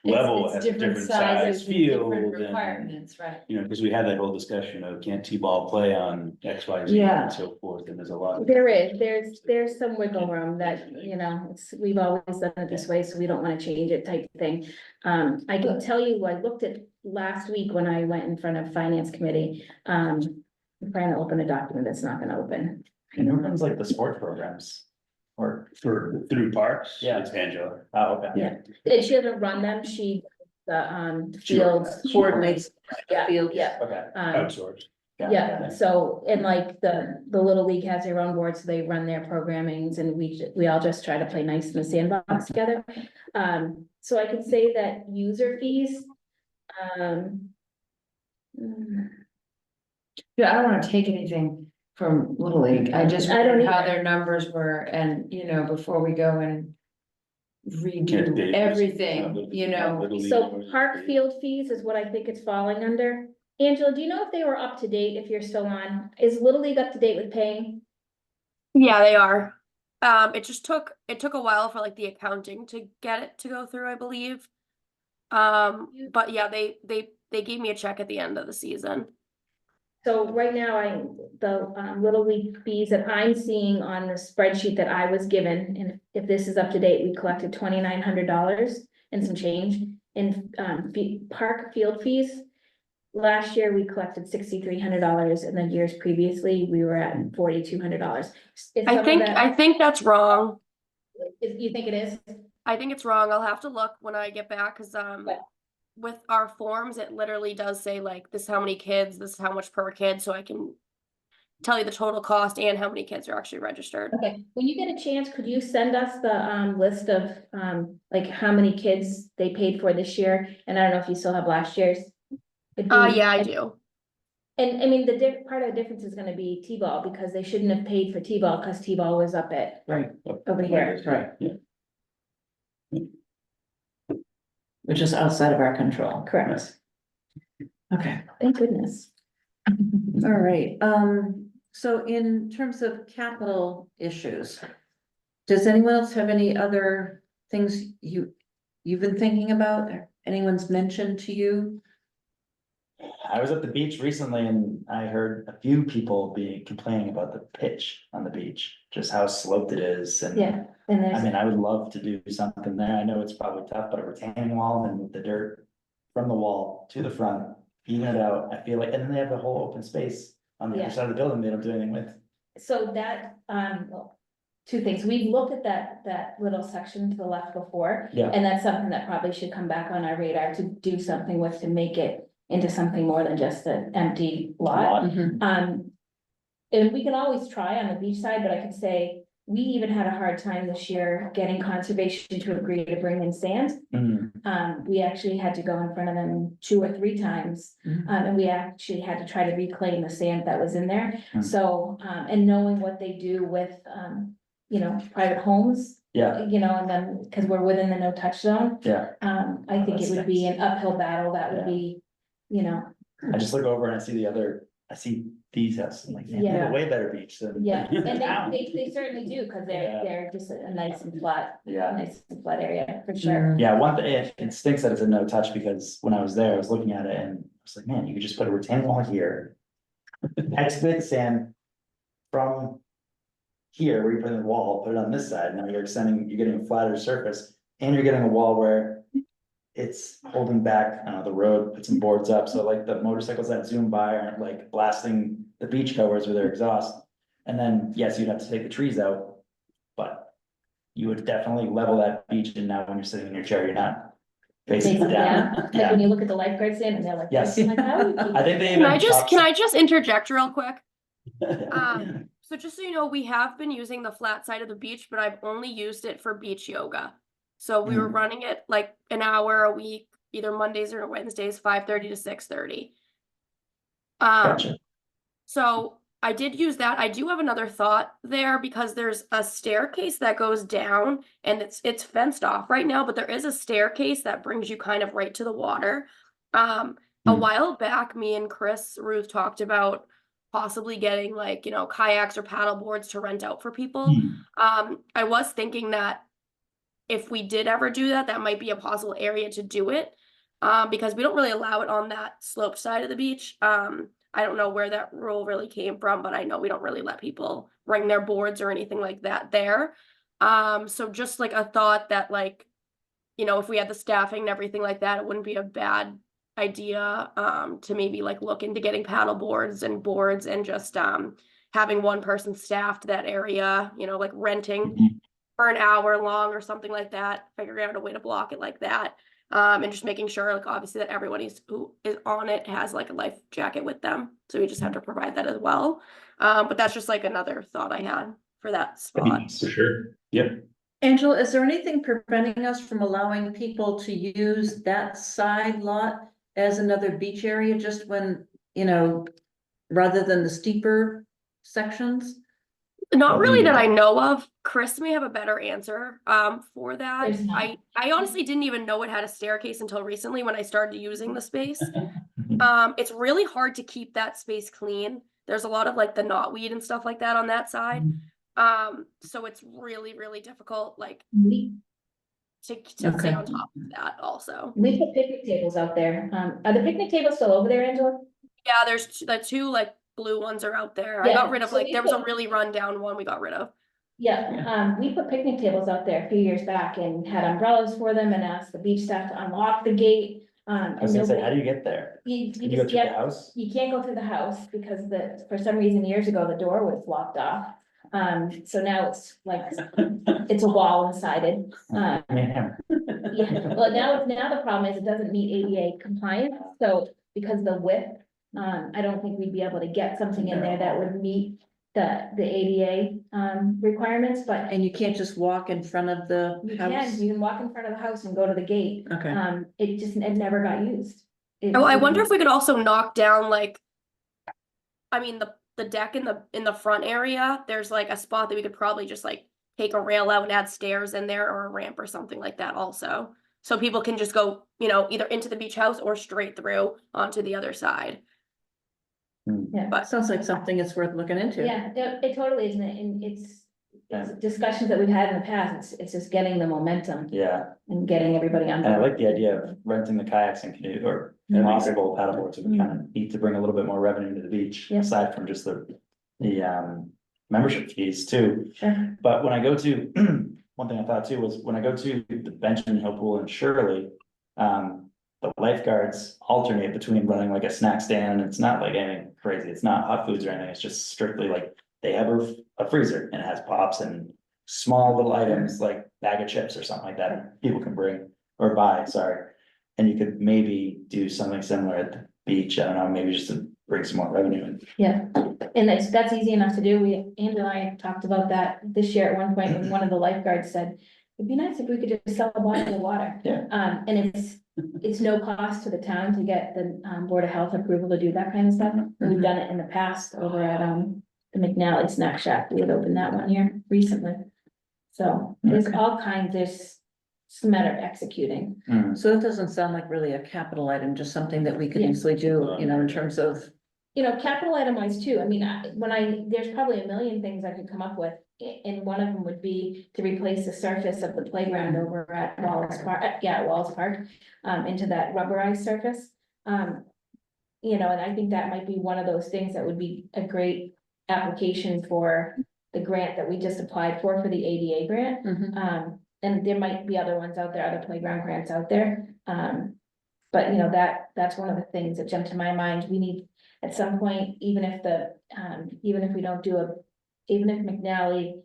level It's has a different size sizes and field different and, requirements, right? you know, because we had that whole discussion of can't T-ball play on X, Y, Z Yeah. and so forth, and there's a lot. There's some wiggle room that, you know, we've always done it this way, so we don't wanna change it type thing. I can tell you, I looked at last week when I went in front of finance committee, I'm trying to open a document that's not gonna open. And who runs like the sports programs? Or, Through parks, Yeah. it's Angela. oh, okay. Yeah. And she doesn't run them, the fields. Coordinates Yeah, fields. yeah. Okay. Outsourced. Yeah, so, and like the Little League has their own board, so they run their programmings and we all just try to play nice in the sandbox together. So I could say that user fees, Yeah, I don't wanna take anything from Little League, I just I don't wondered how either. their numbers were, and, you know, before we go and Yeah, redo Dave, everything, you know. Little League so was- park field fees is what I think it's falling under. Angela, do you know if they were up to date, if you're still on? Is Little League up to date with paying? Yeah, they are. It took a while for like the accounting to get it to go through, I believe. But yeah, they gave me a check at the end of the season. So right now, the Little League fees that I'm seeing on the spreadsheet that I was given, and if this is up to date, we collected $2,900 and some change in park field fees. Last year, we collected $6,300, and the years previously, we were at $4,200. I think that's wrong. You think it is? I think it's wrong. I'll have to look when I get back, cause But- with our forms, it literally does say like, this is how many kids, this is how much per kid, so I can tell you the total cost and how many kids are actually registered. Okay, when you get a chance, could you send us the list of like how many kids they paid for this year? And I don't know if you still have last year's. It'd be- Yeah, I do. And I mean, part of the difference is gonna be T-ball, because they shouldn't have paid for T-ball, because T-ball was up at Right, over here. right. Yeah. Which is outside of our control. Correct. Okay. Thank goodness. All right, so in terms of capital issues, does anyone else have any other things you've been thinking about, or anyone's mentioned to you? I was at the beach recently and I heard a few people complaining about the pitch on the beach, just how sloped it is and. Yeah, and I there's, mean, I would love to do something there. I know it's probably tough, but a retaining wall and move the dirt from the wall to the front, even it out, I feel like, and then they have the whole open space on the Yeah. other side of the building they don't do anything with. so that, well, two things. We've looked at that little section to the left before. Yeah. And that's something that probably should come back on our radar to do something with, to make it into something more than just an empty lot. Mhm. And we can always try on the beach side, but I could say, we even had a hard time this year getting conservation to agree to bring in sand. Mhm. We actually had to go in front of them 2 or 3 times. Mhm. And we actually had to try to reclaim the sand that was in there. Hmm. So, and knowing what they do with, you know, private homes, Yeah, you know, and then, because we're within the no touch zone. yeah. I think it would be an uphill battle. That would Yeah. be, you know, I just look over and I see these houses, I'm like, man, they have Yeah. a way better beach than. yeah, and town. they certainly do, because Yeah. they're just a nice and flat, Yeah. nice and flat area, for sure. Yeah, one thing, it stinks that it's a no touch because when I was there, I was looking at it and I was like, man, you could just put a retaining wall here. Excavate the sand from here where you put in the wall, put it on this side, now you're getting a flatter surface. And you're getting a wall where it's holding back, the road, put some boards up, so like the motorcycles that zoom by aren't like blasting the beach goers with their exhaust. And then, yes, you'd have to take the trees out, but you would definitely level that beach, and now when you're sitting in your chair, you're not facing Facing down. down, like Yeah, when you look at the lifeguard stand and they're like. Yes. I'm like, how do you keep I think they Can even. I just interject real quick? Yeah. So just so you know, we have been using the flat side of the beach, but I've only used it for beach yoga. So we were running it like an hour a week, either Mondays or Wednesdays, 5:30 to 6:30. Gotcha. So I did use that. I do have another thought there because there's a staircase that goes down and it's fenced off right now, but there is a staircase that brings you kind of right to the water. A Hmm. while back, me and Ruth talked about possibly getting like, kayaks or paddle boards to rent out for people. I was thinking that if we did ever do that, that might be a possible area to do it. Because we don't really allow it on that sloped side of the beach. I don't know where that rule really came from, but I know we don't really let people bring their boards or anything like that there. So just like a thought that like, if we had the staffing and everything like that, it wouldn't be a bad idea to maybe like look into getting paddle boards and just having one person staffed that area, like renting for an hour long or something like that, figuring out a way to block it like that. And just making sure, like, obviously that everyone who is on it has like a life jacket with them. So we just have to provide that as well. But that's just like another thought I had for that spot. For sure. Yep. Angela, is there anything preventing us from allowing people to use that side lot as another beach area just when, rather than the steeper sections? Not really that I know of. Chris may have a better answer for that. There's not. I honestly didn't even know it had a staircase until recently when I started using the space. It's really hard to keep that space clean. There's a lot of like the knotweed and stuff like that on that side. So it's really, really difficult like We to stay on top of that also. put picnic tables out there. Are the picnic tables still over there, Angela? Yeah, there's the two like blue ones are out there. I Yeah, got rid of so like we there was a put- really rundown one we got rid of. Yeah, we put picnic tables out there a few years back and had umbrellas for them and asked the beach staff to unlock the gate. I was gonna say, how do you get there? You Can you go just through the get, house? you can't go through the house because for some reason years ago, the door was locked off. So now it's like, it's a wall inside it. I mean, hammer. Yeah, well, now the problem is it doesn't meet ADA compliance, so because the width, I don't think we'd be able to get something in there that would meet the ADA, requirements, but And you can't just walk in front of the you house? can walk in front of the house and go to the gate. Okay. It never got used. Oh, I wonder if we could also knock down like, I mean, the deck in the front area, there's like a spot that we could probably just like take a rail out and add stairs in there or a ramp or something like that also. So people can just go, either into the beach house or straight through onto the other side. Yeah. But Sounds like something that's worth looking into. Yeah, it totally isn't, and it's discussions that we've had in the past, it's just getting the momentum Yeah, and getting everybody on and I board. like the idea of renting the kayaks and canoe or possible paddleboards, we kind of need to bring a little bit more revenue to the beach, Yeah. aside from just the membership fees too. Sure. But when I go to, one thing I thought too was when I go to the Benjamin Hill Pool in Shirley, the lifeguards alternate between running like a snack stand, and it's not like anything crazy, it's not hot foods or anything, it's just strictly like, they have a freezer and it has pops and small little items like bag of chips or something like that people can bring or buy, sorry. And you could maybe do something similar at the beach, I don't know, maybe just to bring some more revenue in. Yeah, and that's easy enough to do. Andrew and I talked about that this year at one point, when one of the lifeguards said, it'd be nice if we could just sell a bottle of water. Yeah. And it's no cost to the town to get the, Board of Health approval to do that kind of stuff. We've done it in the past over at, the McNally Snack Shack. We had opened that one year recently. So there's all kinds, there's just a matter of executing. So it doesn't sound like really a capital item, just something that we could Yeah. easily do, in terms of. Capital item wise too, I mean, there's probably a million things I could come up with. And one of them would be to replace the surface of the playground over at Wallace Park, Wallace Park, into that rubberized surface. And I think that might be one of those things that would be a great application for the grant that we just applied for the ADA grant. And there might be other ones out there, other playground grants out there. But that's one of the things that jumped to my mind. We need, at some point, even if we don't do even if McNally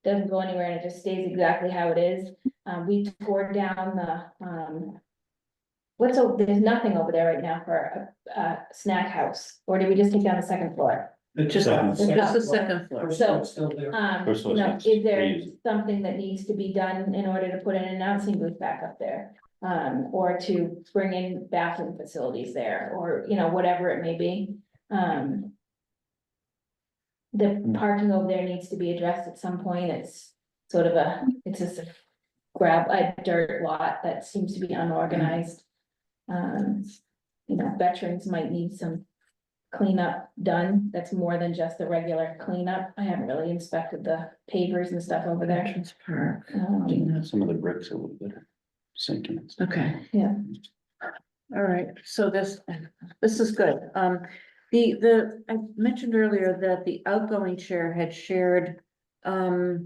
doesn't go anywhere and it just stays exactly how it is, we tore down there's nothing over there right now for a snack house, or did we just take down the second floor? Just the second floor. So, It's still there. First floor's next. is there Reuse. something that needs to be done in order to put an announcing booth back up there? Or to bring in bathroom facilities there, or, whatever it may be. the parking over there needs to be addressed at some point. It's sort of it's just a dirt lot that seems to be unorganized. You know, veterans might need some cleanup done. That's more than just the regular cleanup. I haven't really inspected the pavers and stuff over there. Veterans Park. Some of the bricks a little bit sinking. Okay. Yeah. All right, so this is good. I mentioned earlier that the outgoing chair had shared, something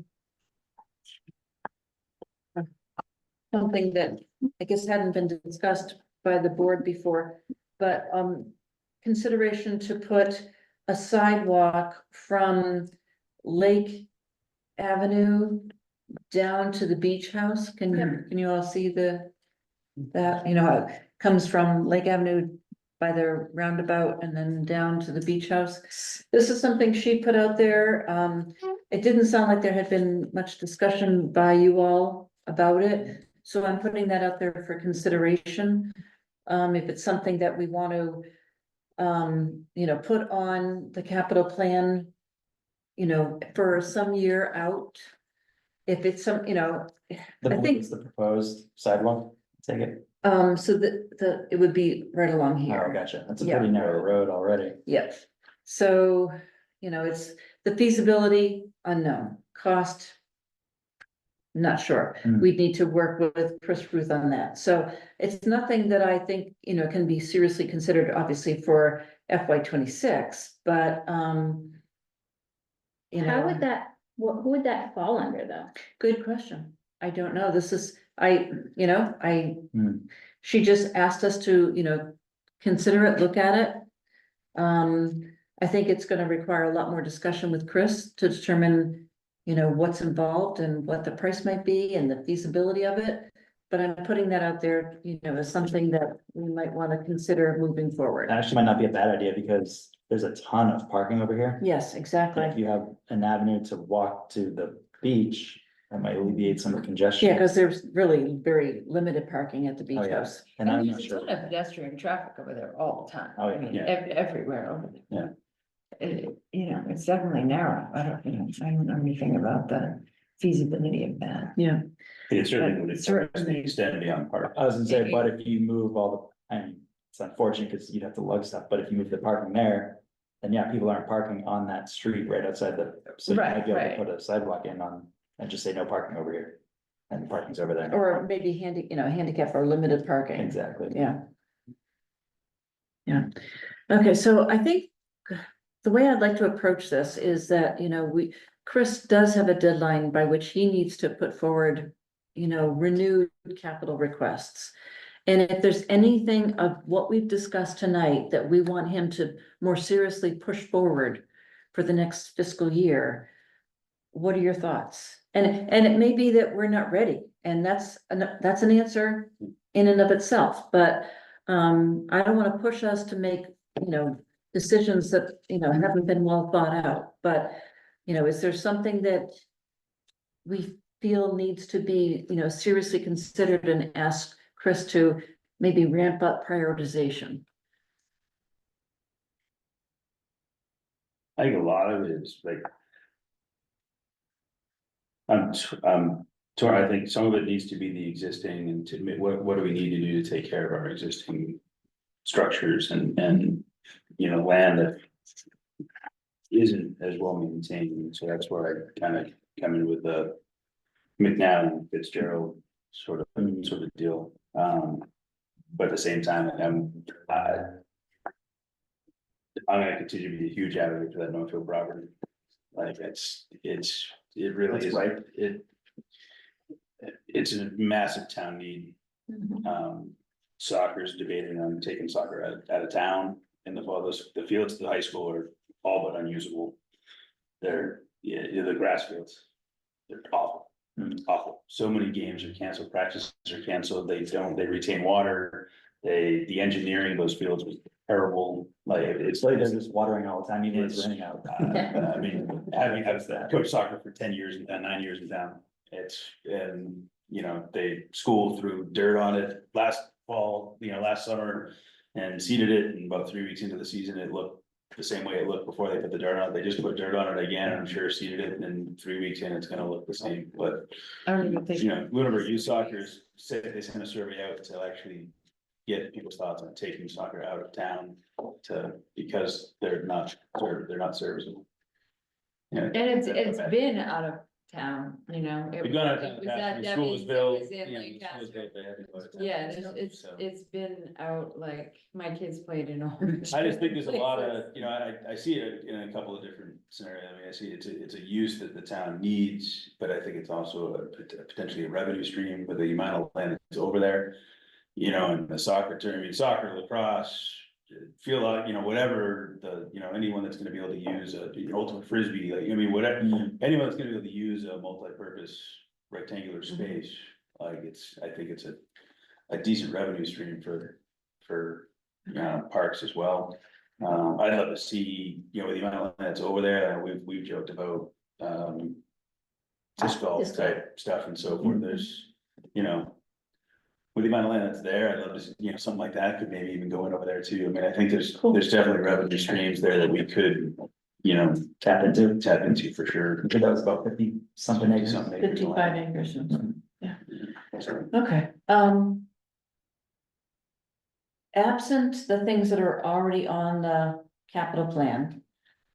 that I guess hadn't been discussed by the board before, but, consideration to put a sidewalk from Lake Avenue down to the beach house. Can you all see that, you know, it comes from Lake Avenue by the roundabout and then down to the beach house. This is something she put out there. It didn't sound like there had been much discussion by you all about it. So I'm putting that out there for consideration. If it's something that we want to, you know, put on the capital plan, you know, for some year out. If it's some, you know, I think, What's the proposed sidewalk, take it, so it would be right along oh, here. gotcha, that's a Yeah. pretty narrow road already. Yep. So, you know, it's the feasibility unknown, cost. Not sure. Hmm. We'd need to work with Chris Ruth on that. So it's nothing that I think, you know, can be seriously considered, obviously, for FY 26, but, you know. How would that, who would that fall under though? Good question. I don't know. This is, you know, Hmm. she just asked us to, you know, consider it, look at it. I think it's gonna require a lot more discussion with Chris to determine, you know, what's involved and what the price might be and the feasibility of it. But I'm putting that out there, you know, as something that we might wanna consider moving forward. That actually might not be a bad idea because there's a ton of parking over here. Yes, And if exactly. you have an avenue to walk to the beach, that might alleviate some of the congestion. Yeah, because there's really very limited parking at the beach Oh, yeah. house. And I'm And not there's a sure. ton of pedestrian traffic over there all the time. Oh, yeah. I mean, Yeah. everywhere over there. Yeah. You know, it's definitely narrow. I don't know anything about the feasibility of that. Yeah. It certainly But would certainly- extend beyond park. I was gonna say, but if you move all the, I mean, it's unfortunate because you'd have to lug stuff, but if you move the parking there. Then yeah, people aren't parking on that street right outside so you might be able to Right. put a sidewalk in on, and just say no parking over here. And parking's over there. Or maybe handicap or limited parking. Exactly. Yeah. Yeah, okay, so I think the way I'd like to approach this is that, you know, Chris does have a deadline by which he needs to put forward, you know, renewed capital requests. And if there's anything of what we've discussed tonight that we want him to more seriously push forward for the next fiscal year, what are your thoughts? And it may be that we're not ready, and that's an answer in and of itself, but I don't wanna push us to make, you know, decisions that, you know, haven't been well thought out, but, you know, is there something that we feel needs to be, you know, seriously considered and ask Chris to maybe ramp up prioritization? I think a lot of it is like. I'm torn. I think some of it needs to be the existing and to admit, what do we need to do to take care of our existing structures and, you know, land that isn't as well maintained. So that's where I kind of come in with the McNally Fitzgerald sort of deal. But at the same time, I'm gonna continue to be a huge advocate for that Northfield property. Like it really That's is, right. it's a massive town need. Soccer's debating on taking soccer out of town in the fall. The fields at the high school are all but unusable. They're, the grass fields, they're awful. Awful. So many games are canceled, practices are canceled, they retain water. The engineering of those fields was terrible, like It's like they're just watering all the time, even when it's It's- raining out. I mean, I've coached soccer for 10 years, 9 years in town. And, you know, they school threw dirt on it last fall, last summer. And seeded it, and about 3 weeks into the season, it looked the same way it looked before they put the dirt on it. They just put dirt on it again, and I'm sure seeded it, and in 3 weeks in, it's gonna look the same, but. I don't even think. You know, Lunenburg Youth Soccer's said they sent a survey out to actually get people's thoughts on taking soccer out of town because they're not serviceable. Yeah. And it's been out of town, you know. We've gone out of it town, was at the school was Debbie's, it built. was in you know, the school was Lancaster. built, they had to go out of town. Yeah, So, it's been out, like, my kids played in Orange. I just think there's a lot of, you know, I see it in a couple of different scenarios. I mean, I see it's a use that the town needs, but I think it's also potentially a revenue stream with the amount of land that's over there. You know, and the soccer term, I mean, soccer, lacrosse, feel like, you know, whatever anyone that's gonna be able to use ultimate frisbee, like, I mean, whatever, anyone that's gonna be able to use a multi-purpose rectangular space, like I think it's a decent revenue stream for parks as well. I'd love to see, you know, with the amount of land that's over there, we've joked about, disc golf Disc golf. type stuff and so forth, there's, you know, with the amount of land that's there, I'd love to, see, you know, something like that could maybe even go in over there too. I mean, I think there's definitely revenue streams there that we could, you know, tap into for sure. I think that was about 50 something acres. 55 acres. Yeah. So, Okay, absent the things that are already on the capital plan,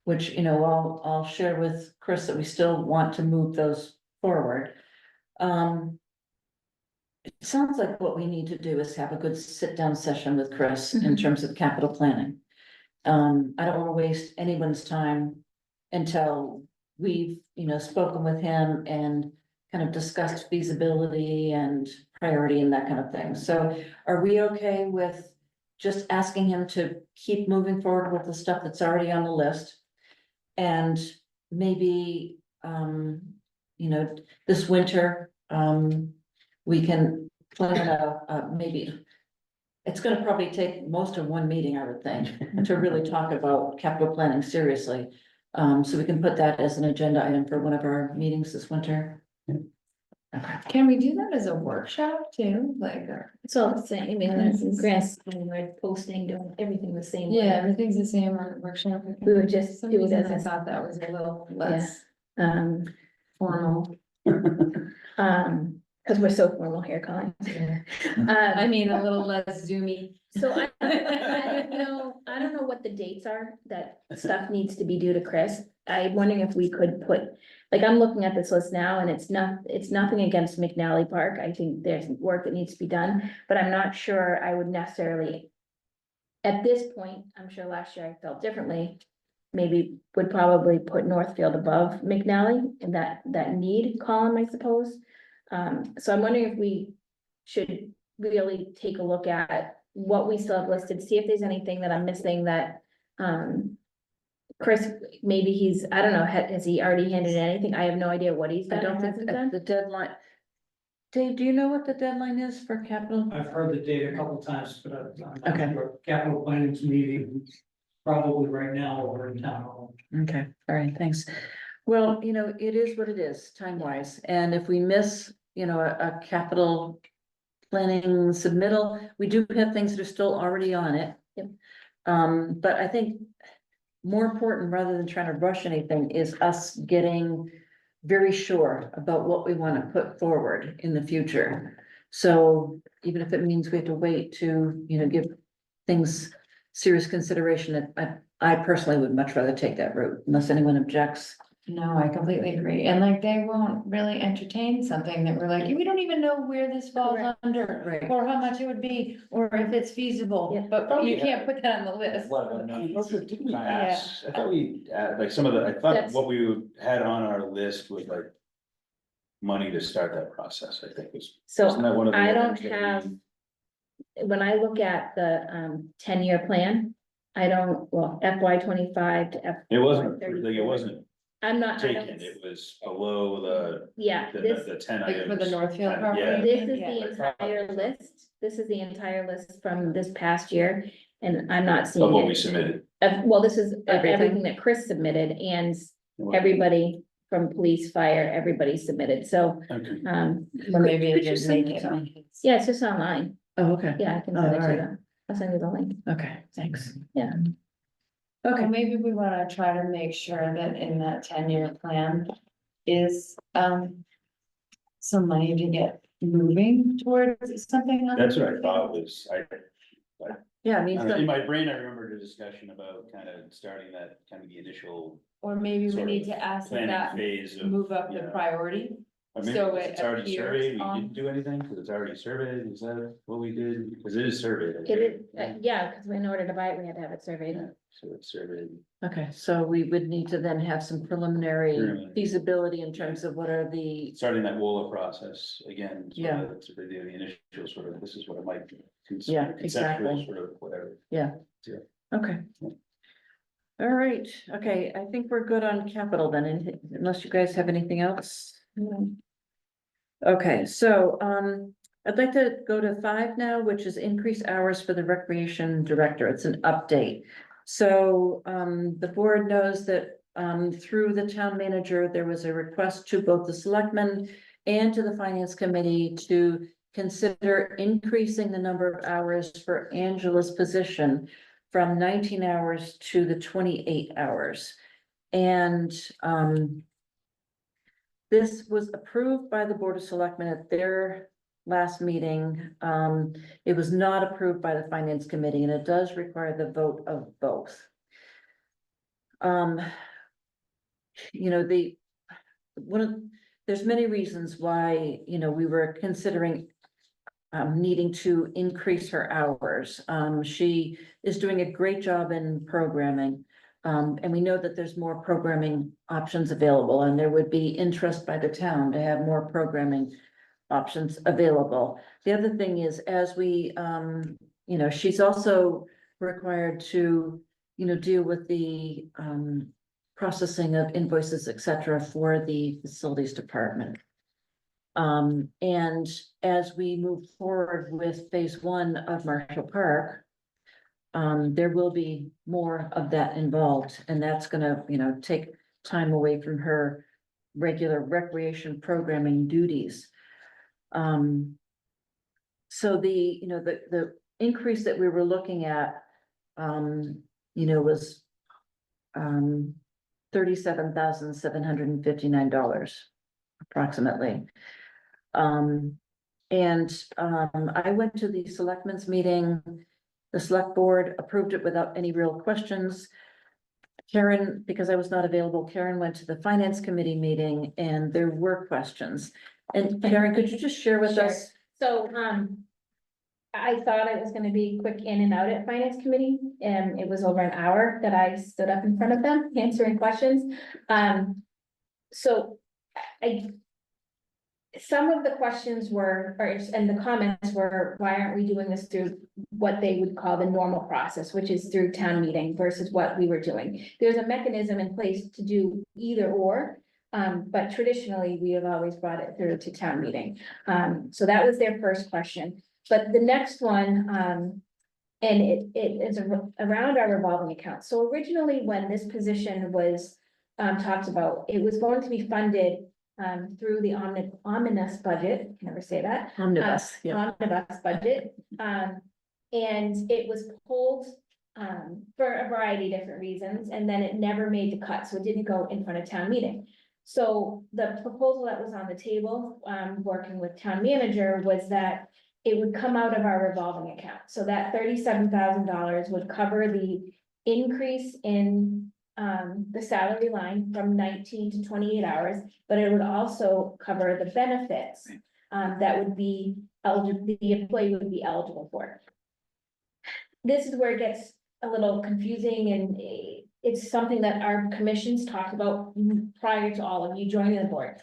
which, you know, I'll share with Chris that we still want to move those forward. It sounds like what we need to do is have a good sit-down session with Chris in terms of capital planning. I don't want to waste anyone's time until we've, you know, spoken with him and kind of discussed feasibility and priority and that kind of thing. So are we okay with just asking him to keep moving forward with the stuff that's already on the list? And maybe, you know, this winter, we can plan maybe, it's gonna probably take most of one meeting, I would think, to really talk about capital planning seriously. So we can put that as an agenda item for one of our meetings this winter. Okay. Can we do that as a workshop too, like, It's all the same, I mean, that's grants, we're posting, doing everything the same. way. yeah, everything's the same on the workshop. We would just Some do it reason as I a- thought that was a little less Um, formal. Cause we're so formal here, Colin. I mean, a little less zoomy. So I don't know what the dates are that stuff needs to be due to Chris. I'm wondering if we could put, like, I'm looking at this list now and it's nothing against McNally Park. I think there's work that needs to be done, but I'm not sure I would necessarily. At this point, I'm sure last year I felt differently, maybe would probably put Northfield above McNally in that need column, I suppose. So I'm wondering if we should really take a look at what we still have listed, see if there's anything that I'm missing that, Chris, maybe I don't know, has he already handed in anything? I have no idea what he's I done or don't think hasn't that done. the deadline. Dave, do you know what the deadline is for capital? I've heard the date a couple times, but I'm not Okay. sure. Capital planning's meeting probably right now over in town hall. Okay, all right, thanks. Well, you know, it is what it is, time wise, and if we miss, you know, a capital planning submittal, we do have things that are still already on it. Yep. But I think more important, rather than trying to rush anything, is us getting very sure about what we want to put forward in the future. So even if it means we have to wait to, you know, give things serious consideration, I personally would much rather take that route, unless anyone objects. No, I completely agree. And like, they won't really entertain something that we're like, we don't even know where this falls Correct. under. Right. Or how much it would be, or if it's feasible, Yeah. but you can't put that on the list. Didn't we ask, I thought we, like some of the, I thought That's- what we had on our list was like. Money to start that process, I think was. Wasn't So that one of the I don't items that we- have, when I look at the 10-year plan, I don't, well, FY 25 to F. It wasn't, like, it wasn't I'm not, I taken, don't, it was below yeah, this, the 10 Like for items. the Northfield Yeah. property? this is Yeah. the entire list. This is the entire list from this past year, and I'm not seeing Of what we it. submitted. Well, this is Everything. everything that Chris submitted and everybody from police, fire, everybody submitted, so, Okay. Or maybe Could it you didn't send make it it to on. me? yeah, it's just online. Oh, okay, Yeah, I can Oh, send it to alright. them. I'll send you the link. okay, thanks. Yeah. Okay, maybe we wanna try to make sure that in that 10-year plan is, some money to get moving towards something. like That's what I thought was, yeah, I mean, in my brain, I remembered a discussion about kind of starting that, kind of the initial Or maybe we sort need of to ask planning that, phase of. move up the yeah. priority. Or maybe so because it it's already appears surveyed, we on- didn't do anything, because it's already surveyed, is that what we did? Because it is surveyed. I It think. is, yeah, because in order to buy it, we had to have it surveyed. Yeah, so it's surveyed. okay, so we would need to then have some preliminary Preliminary. feasibility in terms of what are the, Starting that WOLA process again. Yeah. To review the initial sort of, this is what it might be. Yeah, Conceptual, exactly. Sort of whatever. okay. Yeah. All right, okay, I think we're good on capital then, unless you guys have anything else. Okay, so, I'd like to go to 5 now, which is increase hours for the recreation director. It's an update. So, the board knows that, through the town manager, there was a request to both the selectmen and to the finance committee to consider increasing the number of hours for Angela's position from 19 hours to the 28 hours. And, this was approved by the Board of Selectmen at their last meeting. It was not approved by the Finance Committee, and it does require the vote of both. You know, there's many reasons why, you know, we were considering needing to increase her hours. She is doing a great job in programming. And we know that there's more programming options available, and there would be interest by the town to have more programming options available. The other thing is, as we, you know, she's also required to, you know, deal with the, processing of invoices, et cetera, for the facilities department. And as we move forward with phase 1 of Marshall Park, there will be more of that involved, and that's gonna, you know, take time away from her regular recreation programming duties. So the, you know, the increase that we were looking at, you know, was $37,759 approximately. And I went to the selectmen's meeting. The select board approved it without any real questions. Karen, because I was not available, Karen went to the finance committee meeting and there were questions. And Karen, could you just share with Sure. us? So, I thought it was gonna be quick in and out at finance committee, and it was over an hour that I stood up in front of them answering questions. So some of the questions were, and the comments were, why aren't we doing this through what they would call the normal process, which is through town meeting versus what we were doing? There's a mechanism in place to do either or, but traditionally, we have always brought it through to town meeting. So that was their first question. But the next one, and it is around our revolving account. So originally, when this position was talked about, it was going to be funded through the omnibus budget, never say that. Omnibus, yeah. Omnibus budget. And it was pulled for a variety of different reasons, and then it never made the cut, so it didn't go in front of town meeting. So the proposal that was on the table, working with town manager, was that it would come out of our revolving account. So that $37,000 would cover the increase in the salary line from 19 to 28 hours, but it would also cover the benefits that would be eligible, the employee would be eligible for. This is where it gets a little confusing, and it's something that our commissions talked about prior to all of you joining the board.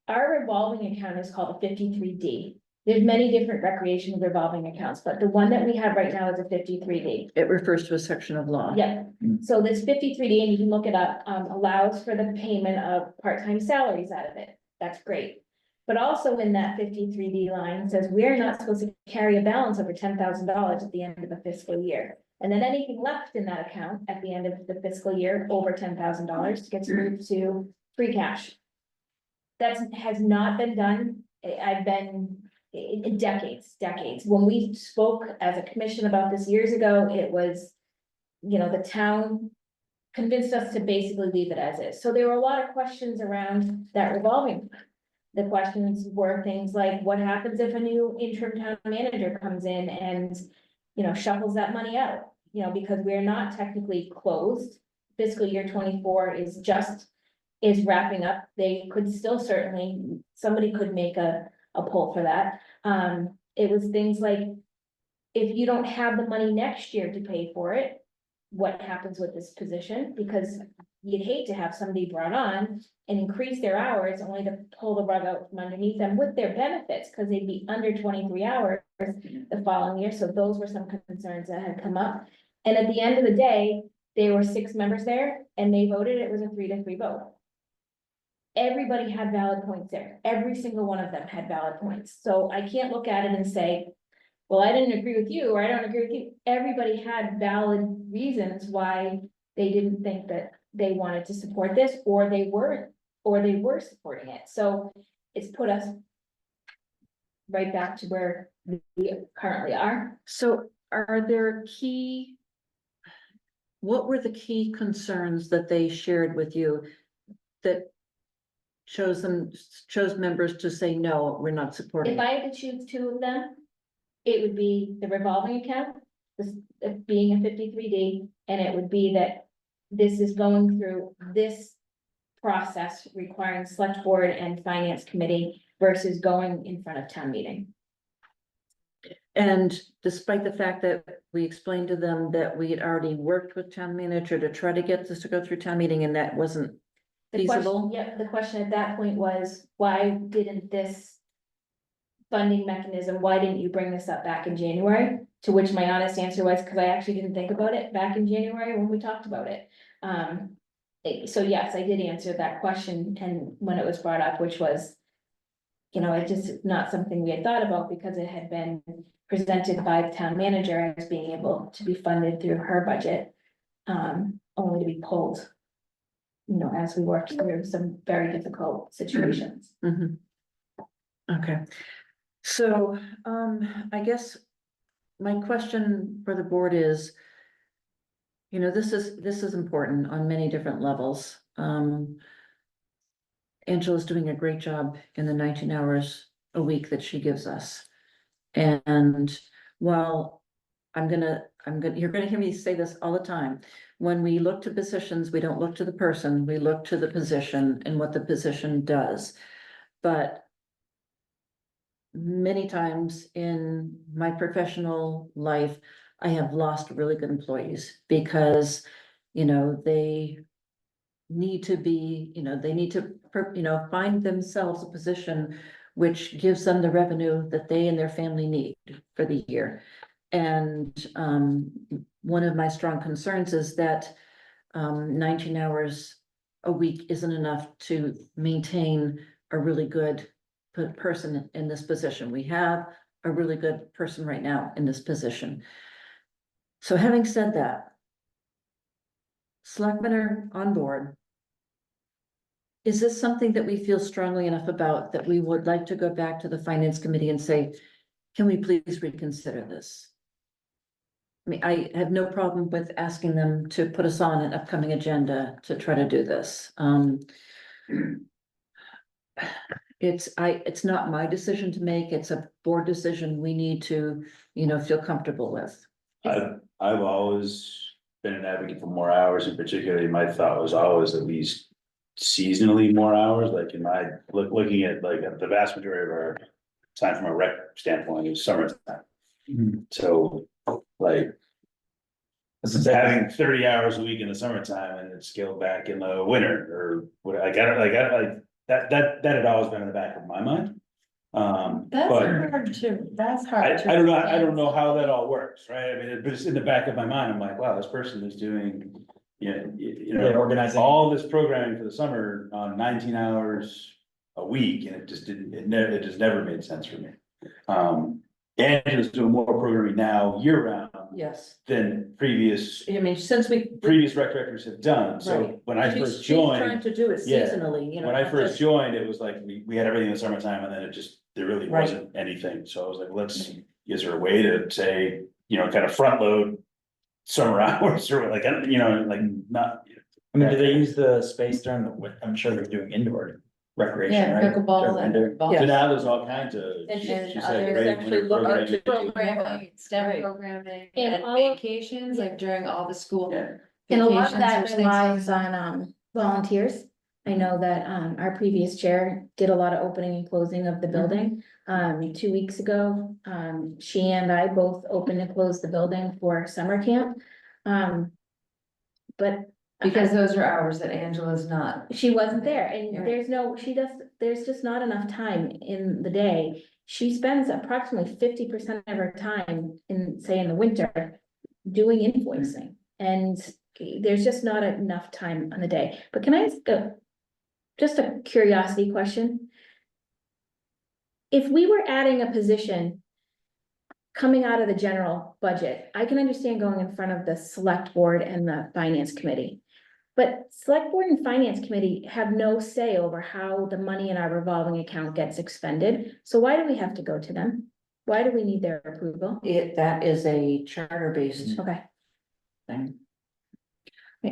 Our revolving account is called a 53D. There's many different recreation revolving accounts, but the one that we have right now is a 53D. It refers to a section of law. Yeah, so this 53D, and you can look it up, allows for the payment of part-time salaries out of it. That's great. But also in that 53D line says we're not supposed to carry a balance over $10,000 at the end of the fiscal year. And then anything left in that account at the end of the fiscal year over $10,000 gets moved to free cash. That has not been done. I've been in decades. When we spoke as a commission about this years ago, it was, you know, the town convinced us to basically leave it as is. So there were a lot of questions around that revolving. fund. The questions were things like, what happens if a new interim town manager comes in and, shuffles that money out? Because we're not technically closed. Fiscal year 24 is wrapping up. They could still certainly, somebody could make a poll for that. It was things like, if you don't have the money next year to pay for it, what happens with this position? Because you'd hate to have somebody brought on and increase their hours only to pull the rug out from underneath them with their benefits, because they'd be under 23 hours the following year. So those were some concerns that had come up. And at the end of the day, there were 6 members there and they voted, it was a 3-3 vote. Everybody had valid points there. Every single one of them had valid points. So I can't look at it and say, well, I didn't agree with you, or I don't agree with you. Everybody had valid reasons why they didn't think that they wanted to support this, or they weren't, or they were supporting it. So it's put us right back to where we currently are. So are there what were the key concerns that they shared with you that chose members to say, no, we're not supporting If it? I had to choose 2 of them, it would be the revolving account, this being a 53D, and it would be that this is going through this process requiring select board and finance committee versus going in front of town meeting. And despite the fact that we explained to them that we had already worked with town manager to try to get this to go through town meeting, and that wasn't The question, feasible? the question at that point was, why didn't this funding mechanism, why didn't you bring this up back in January? To which my honest answer was, because I actually didn't think about it back in January when we talked about it. So yes, I did answer that question, and when it was brought up, which was, it's just not something we had thought about because it had been presented by the town manager as being able to be funded through her budget, only to be pulled, as we worked through some very difficult situations. Mhm. Okay, so, I guess my question for the board is, this is important on many different levels. Angela's doing a great job in the 19 hours a week that she gives us. And while you're gonna hear me say this all the time. When we look to positions, we don't look to the person, we look to the position and what the position does. But many times in my professional life, I have lost really good employees because, they need to be, they need to, find themselves a position which gives them the revenue that they and their family need for the year. And one of my strong concerns is that 19 hours a week isn't enough to maintain a really good person in this position. We have a really good person right now in this position. So having said that, selectmen are on board. Is this something that we feel strongly enough about that we would like to go back to the finance committee and say, can we please reconsider this? I mean, I have no problem with asking them to put us on an upcoming agenda to try to do this. It's not my decision to make, it's a board decision we need to, feel comfortable with. I've always been an advocate for more hours, and particularly my thought was always at least seasonally more hours, like in my, looking at like the vast majority of our time from a rec standpoint is summertime. So like having 30 hours a week in the summertime and it's scaled back in the winter or what, I got it, that had always been in the back of my mind. That's But hard to, that's I hard to. don't know how that all works, right? I mean, but it's in the back of my mind. I'm like, wow, this person is doing, They're organizing. all this programming for the summer on 19 hours a week, and it just never made sense for me. Angela's doing more programming now year round Yes, than previous I mean, since we. rec directors have done. So Right. when I She's- first she's trying joined, to do it Yeah. seasonally, when I not first just- joined, it was like, we had everything in the summertime and then there really Right. wasn't anything. So I was like, is there a way to say, kind of front load summer hours or like, like not, I mean, do they use the space during the, I'm sure they're doing indoor recreation, Yeah, right? pickleball During and winter. ball. So now there's all kinds of. And she and said others great actually winter look programming. to do Programming, STEM Right. programming, And and all of- vacations, like during all the school. Yeah. And a lot of vacations, that there's things relies going on volunteers. I know that our previous chair did a lot of opening and closing of the building. 2 weeks ago, she and I both opened and closed the building for summer camp. But Because those are hours that Angela's not. she wasn't there, and Right. there's just not enough time in the day. She spends approximately 50% of her time in, say, in the winter, doing invoicing, and there's just not enough time on the day. But can I ask just a curiosity question? If we were adding a position coming out of the general budget, I can understand going in front of the select board and the finance committee. But select board and finance committee have no say over how the money in our revolving account gets expended. So why do we have to go to them? Why do we need their approval? That is a charter-based Okay, thing.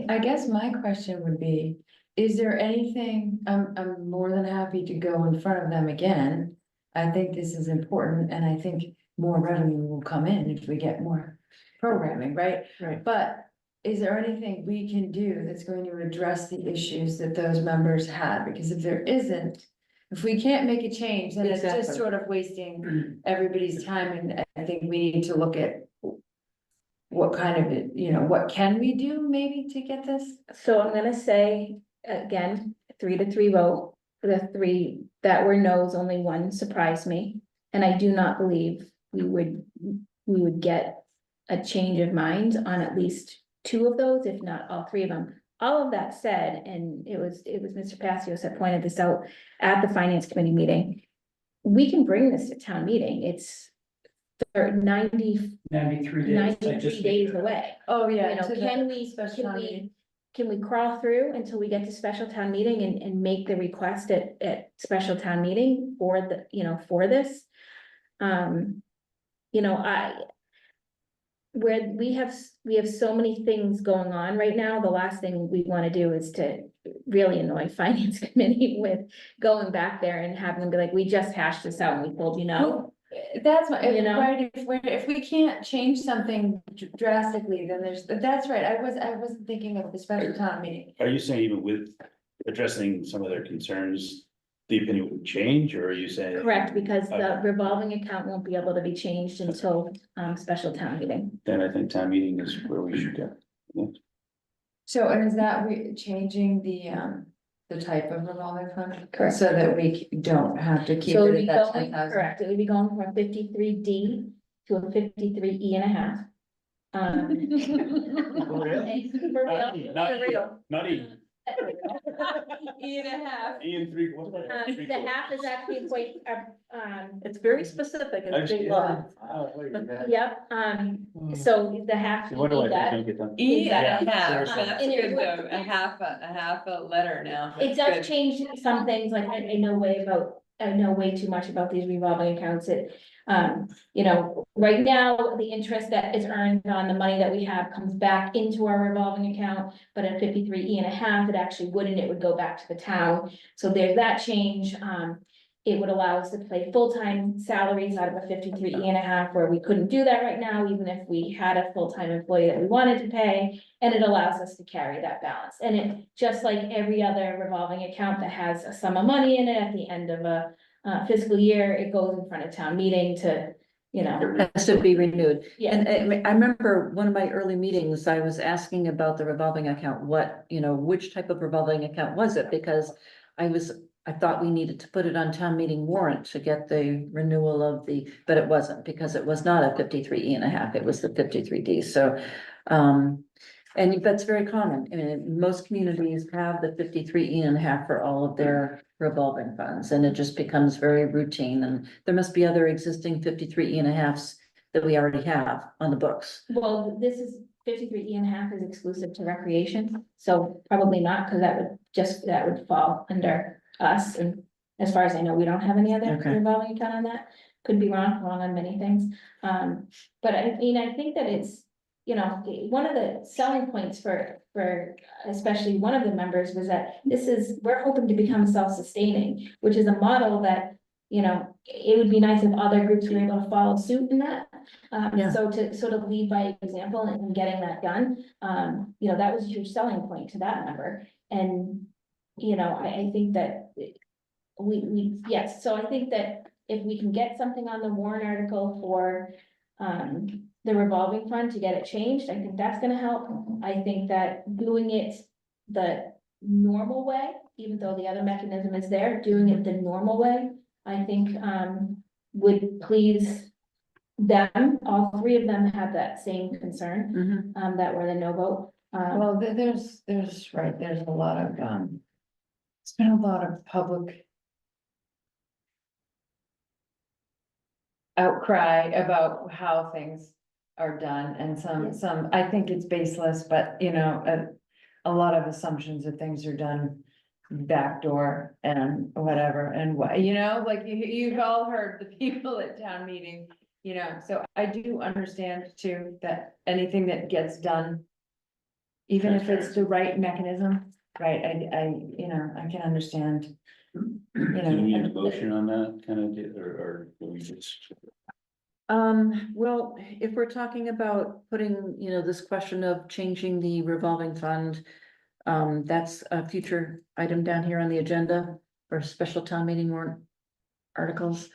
I guess my question would be, is there anything, I'm more than happy to go in front of them again. I think this is important, and I think more revenue will come in if we get more programming, right? Right. But is there anything we can do that's going to address the issues that those members had? Because if there isn't, if we can't make a change, then it's just Exactly. sort of wasting everybody's time, and I think we need to look at what kind of, what can we do maybe to get this? so I'm gonna say, again, 3-3 vote. For the 3 that were no's, only 1 surprised me. And I do not believe we would get a change of mind on at least 2 of those, if not all 3 of them. All of that said, and it was Mr. Passios that pointed this out at the finance committee meeting. We can bring this to town meeting. It's 93 93 days. I just days figured. away. Oh, You know, can we crawl through until we get to special town meeting and make the request at special town meeting for for this? Where we have so many things going on right now, the last thing we wanna do is to really annoy finance committee with going back there and having them be like, we just hashed this out and we told you no. That's my, You know? right, if we can't change something drastically, then that's right, I wasn't thinking of the special town meeting. Are you saying even with addressing some of their concerns, the opinion would change, or are you saying? Correct, because the revolving account won't be able to be changed until special town meeting. Then I think town meeting is where we should go. So, and is that changing the type of revolving fund? Correct. So that we don't have to keep So it would it be at that going, 10,000? correct, it would be going from a 53D to a 53E.5. For real, Not- for real. Not even. E.5. Ian three. what's that? Three The quarters. half is actually quite, It's very specific, it's Actually, big yeah. law. Oh, wait, man. yep, so the half. You wonder why that- things don't get done. E and a Exactly. half, Seriously. that's And it good would- though, a half a letter now. It That's does change some things, like I know way too much about these revolving accounts. Right now, the interest that is earned on the money that we have comes back into our revolving account. But at 53E.5, it actually wouldn't, it would go back to the town. So there's that change. It would allow us to pay full-time salaries out of a 53E.5, where we couldn't do that right now, even if we had a full-time employee that we wanted to pay. And it allows us to carry that balance. And it, just like every other revolving account that has a sum of money in it at the end of a fiscal year, it goes in front of town meeting to, Has to be renewed. yeah. And I remember one of my early meetings, I was asking about the revolving account, which type of revolving account was it? Because I thought we needed to put it on town meeting warrant to get the renewal of but it wasn't, because it was not a 53E.5, it was the 53D, so. And that's very common, I mean, most communities have the 53E.5 for all of their revolving funds, and it just becomes very routine, and there must be other existing 53E.5s that we already have on the books. Well, this is 53E.5 is exclusive to recreation, so probably not, because that would fall under us, and as far as I know, we don't have any other Okay. revolving account on that. Could be wrong on many things, but I mean, I think that it's, one of the selling points for for especially one of the members was that we're hoping to become self-sustaining, which is a model that, you know, it would be nice if other groups were able to follow suit in that. Yeah. So to sort of lead by example and getting that done, you know, that was a huge selling point to that member. And, you know, I think that yes, so I think that if we can get something on the warrant article for, the revolving fund to get it changed, I think that's gonna help. I think that doing it the normal way, even though the other mechanism is there, doing it the normal way, I think, would please them. All three of them have that same concern, Mhm. that were the no vote. Well, there's a lot of, it's been a lot of public outcry about how things are done and some, I think it's baseless, but you know, a lot of assumptions that things are done backdoor and whatever, and what, you know, like you've all heard the people at town meeting, you know, so I do understand too, that anything that gets done, even if it's the right mechanism, right, you know, I can understand. You Do you need a know, motion on that kind of, or we just? Well, if we're talking about putting, you know, this question of changing the revolving fund, that's a future item down here on the agenda for special town meeting warrant articles.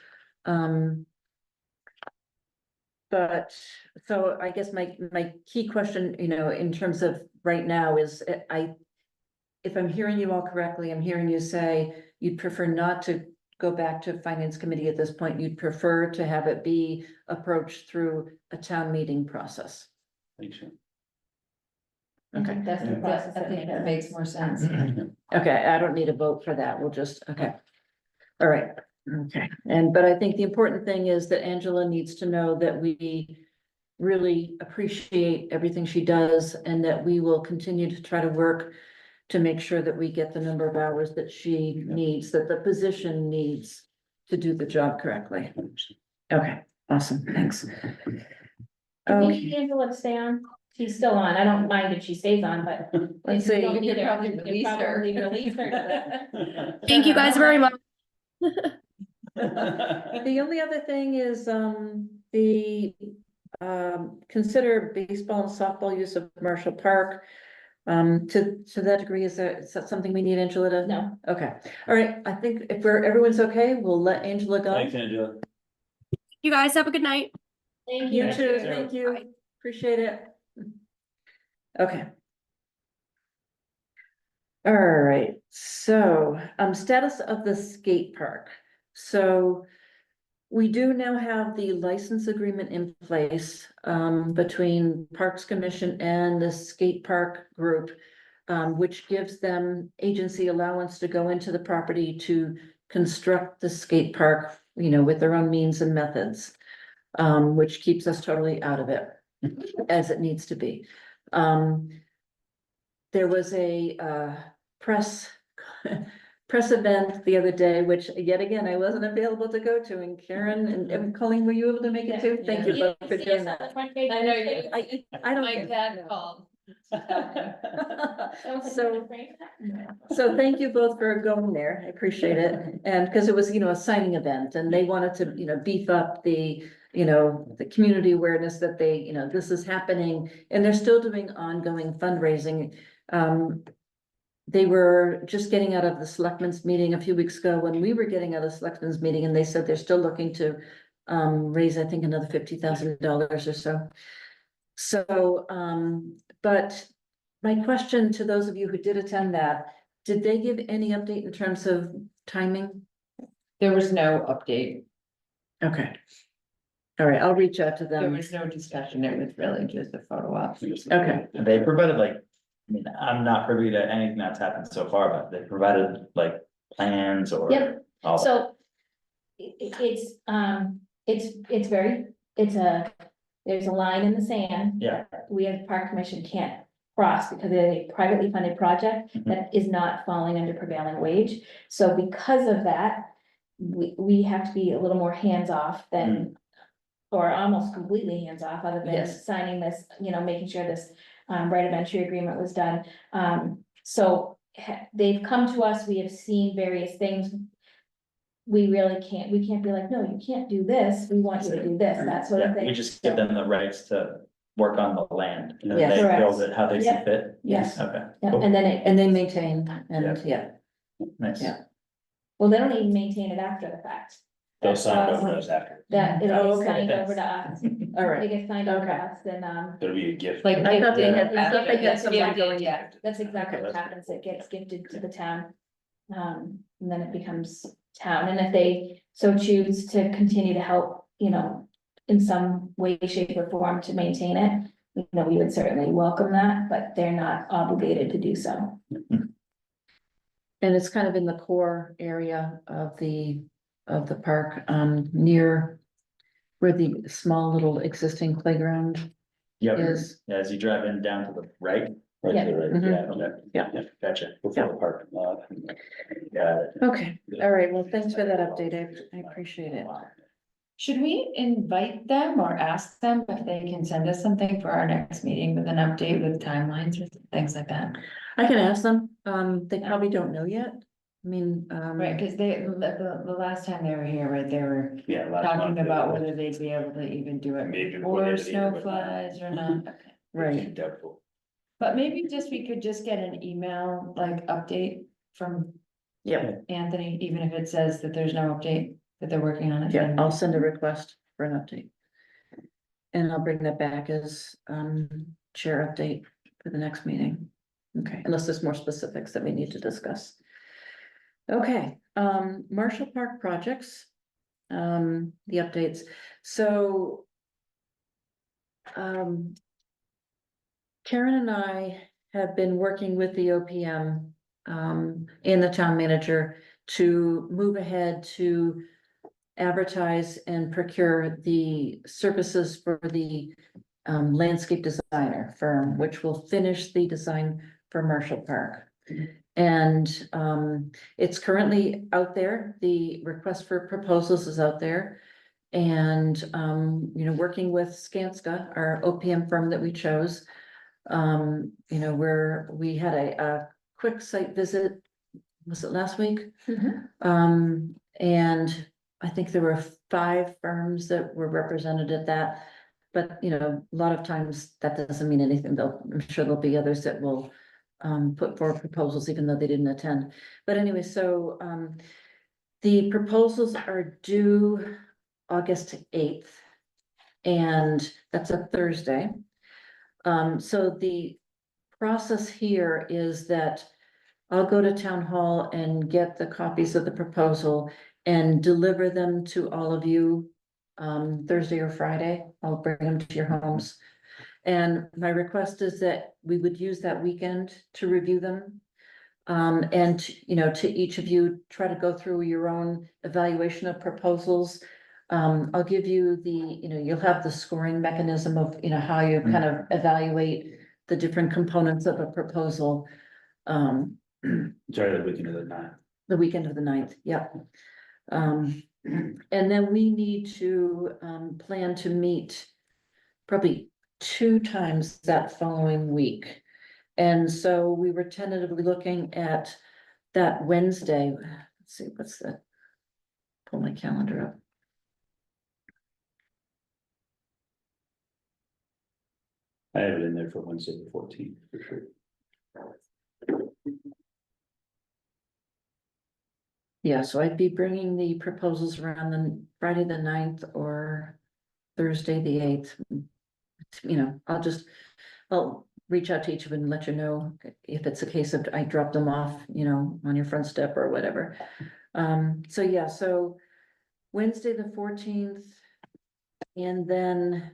But, so I guess my key question, you know, in terms of right now is, if I'm hearing you all correctly, I'm hearing you say you'd prefer not to go back to finance committee at this point. You'd prefer to have it be approached through a town meeting process. Think so. Okay. That's the Yeah. process I that think that makes more sense. Okay, I don't need a vote for that. We'll just, okay. All right, okay. But I think the important thing is that Angela needs to know that we really appreciate everything she does and that we will continue to try to work to make sure that we get the number of hours that she needs, that the position needs to do the job correctly. Okay, awesome, thanks. Do we Okay, need Angela to stay on? She's still on. I don't mind if she stays on, but. Let's if we see. don't You need could her, probably we could release her. probably release her. Thank you guys very much. the only other thing is, consider baseball and softball use of Marshall Park. To that degree, is that something we need Angela to? No, Okay, all right, I think if everyone's okay, we'll let Angela go. Thanks, Angela. You guys have a good night. thank You you. too, Sarah. thank you, appreciate it. Okay. All right, so, status of the skate park. So we do now have the license agreement in place, between Parks Commission and the skate park group, which gives them agency allowance to go into the property to construct the skate park, you know, with their own means and methods, which keeps us totally out of it, as it needs to be. There was a, press event the other day, which yet again, I wasn't available to go to, and Karen and Colleen, were you able to make it too? Thank you both for doing that. I know you- I don't. My dad called. So thank you both for going there. I appreciate it. And because it was, you know, a signing event and they wanted to, you know, beef up the, you know, the community awareness that they, you know, this is happening and they're still doing ongoing fundraising. They were just getting out of the selectmen's meeting a few weeks ago when we were getting out of the selectmen's meeting and they said they're still looking to raise, I think, another $50,000 or so. So, but my question to those of you who did attend that, did they give any update in terms of timing? There was no update. Okay. All right, I'll reach out to There them. was no discussion. It was really just a photo op. Okay. They provided like, I mean, I'm not privy to anything that's happened so far, but they provided like plans or. Yep. all that. So it's very, there's a line in the sand. Yeah. that we as Park Commission can't cross because it's a privately funded project Mhm. that is not falling under prevailing wage. So because of that, we have to be a little more hands-off than, or almost completely hands-off, other than Yes. signing this, you know, making sure this right of entry agreement was done. So they've come to us, we have seen various things. We can't be like, no, you can't do this, we want you to do this, that sort of Yeah, thing. we just give them the rights to work on the land, and then Yeah. they Correct. build it how they see Yeah. fit. Yes. Okay, Yeah, and then it, And they maintain, and yeah, nice. Yeah. well, they don't even maintain it after the fact. They'll That's sign awesome. over us after. That Oh, it'll okay, get signed thanks. over to us, all it right. gets signed over to Okay. us, and, It'll be a gift. Like, I thought they had, I thought they had something Yeah, going. yeah. that's exactly Okay, what that's happens, it gets gifted to the town. And then it becomes town, and if they so choose to continue to help, you know, in some way, shape, or form to maintain it, you know, we would certainly welcome that, but they're not obligated to do so. And it's kind of in the core area of the park, near where the small little existing playground Yep, is. yeah, as you drive in down to the right. Right Yeah. to the right, Mhm. yeah, okay. Yeah. Yeah, gotcha. Before Yeah. the parking lot. Got it. Okay, all right, well, thanks for that update, I appreciate it. Should we invite them or ask them if they can send us something for our next meeting with an update with timelines or things like that? I can ask them, they probably don't know yet, I mean, Right, because the last time they were here, right, they were Yeah. last talking month, about they- whether they'd be able to even do it Maybe before the before end of the year, snow but not. flies or not. Okay. right, Doubtful. But maybe we could just get an email, like, update from yeah, Anthony, even if it says that there's no update, that they're working on it. yeah, then- I'll send a request for an update. And I'll bring that back as, chair update for the next meeting. Okay, unless there's more specifics that we need to discuss. Okay, Marshall Park projects, the updates, so. Karen and I have been working with the OPM, and the town manager to move ahead to advertise and procure the services for the landscape designer firm, which will finish the design for Marshall Park. And it's currently out there, the request for proposals is out there. And you know, working with Skanska, our OPM firm that we chose. You know, where we had a quick site visit, was it last week? And I think there were 5 firms that were represented at that. But, you know, a lot of times that doesn't mean anything, though. I'm sure there'll be others that will put forward proposals even though they didn't attend. But anyway, so the proposals are due August 8th. And that's a Thursday. So the process here is that I'll go to town hall and get the copies of the proposal and deliver them to all of you. Thursday or Friday, I'll bring them to your homes. And my request is that we would use that weekend to review them. And, you know, to each of you, try to go through your own evaluation of proposals. I'll give you you know, you'll have the scoring mechanism of, you know, how you kind of evaluate the different components of a proposal. Sorry, the weekend of the 9th. The weekend of the 9th, yep. And then we need to plan to meet probably 2 times that following week. And so we were tentatively looking at that Wednesday. Let's see, what's that? Pull my calendar up. I have it in there for Wednesday the 14th, for sure. Yeah, so I'd be bringing the proposals around the Friday the 9th or Thursday the 8th. You know, I'll reach out to each of them and let you know if it's a case of I drop them off, you know, on your front step or whatever. So yeah, so Wednesday the 14th. And then,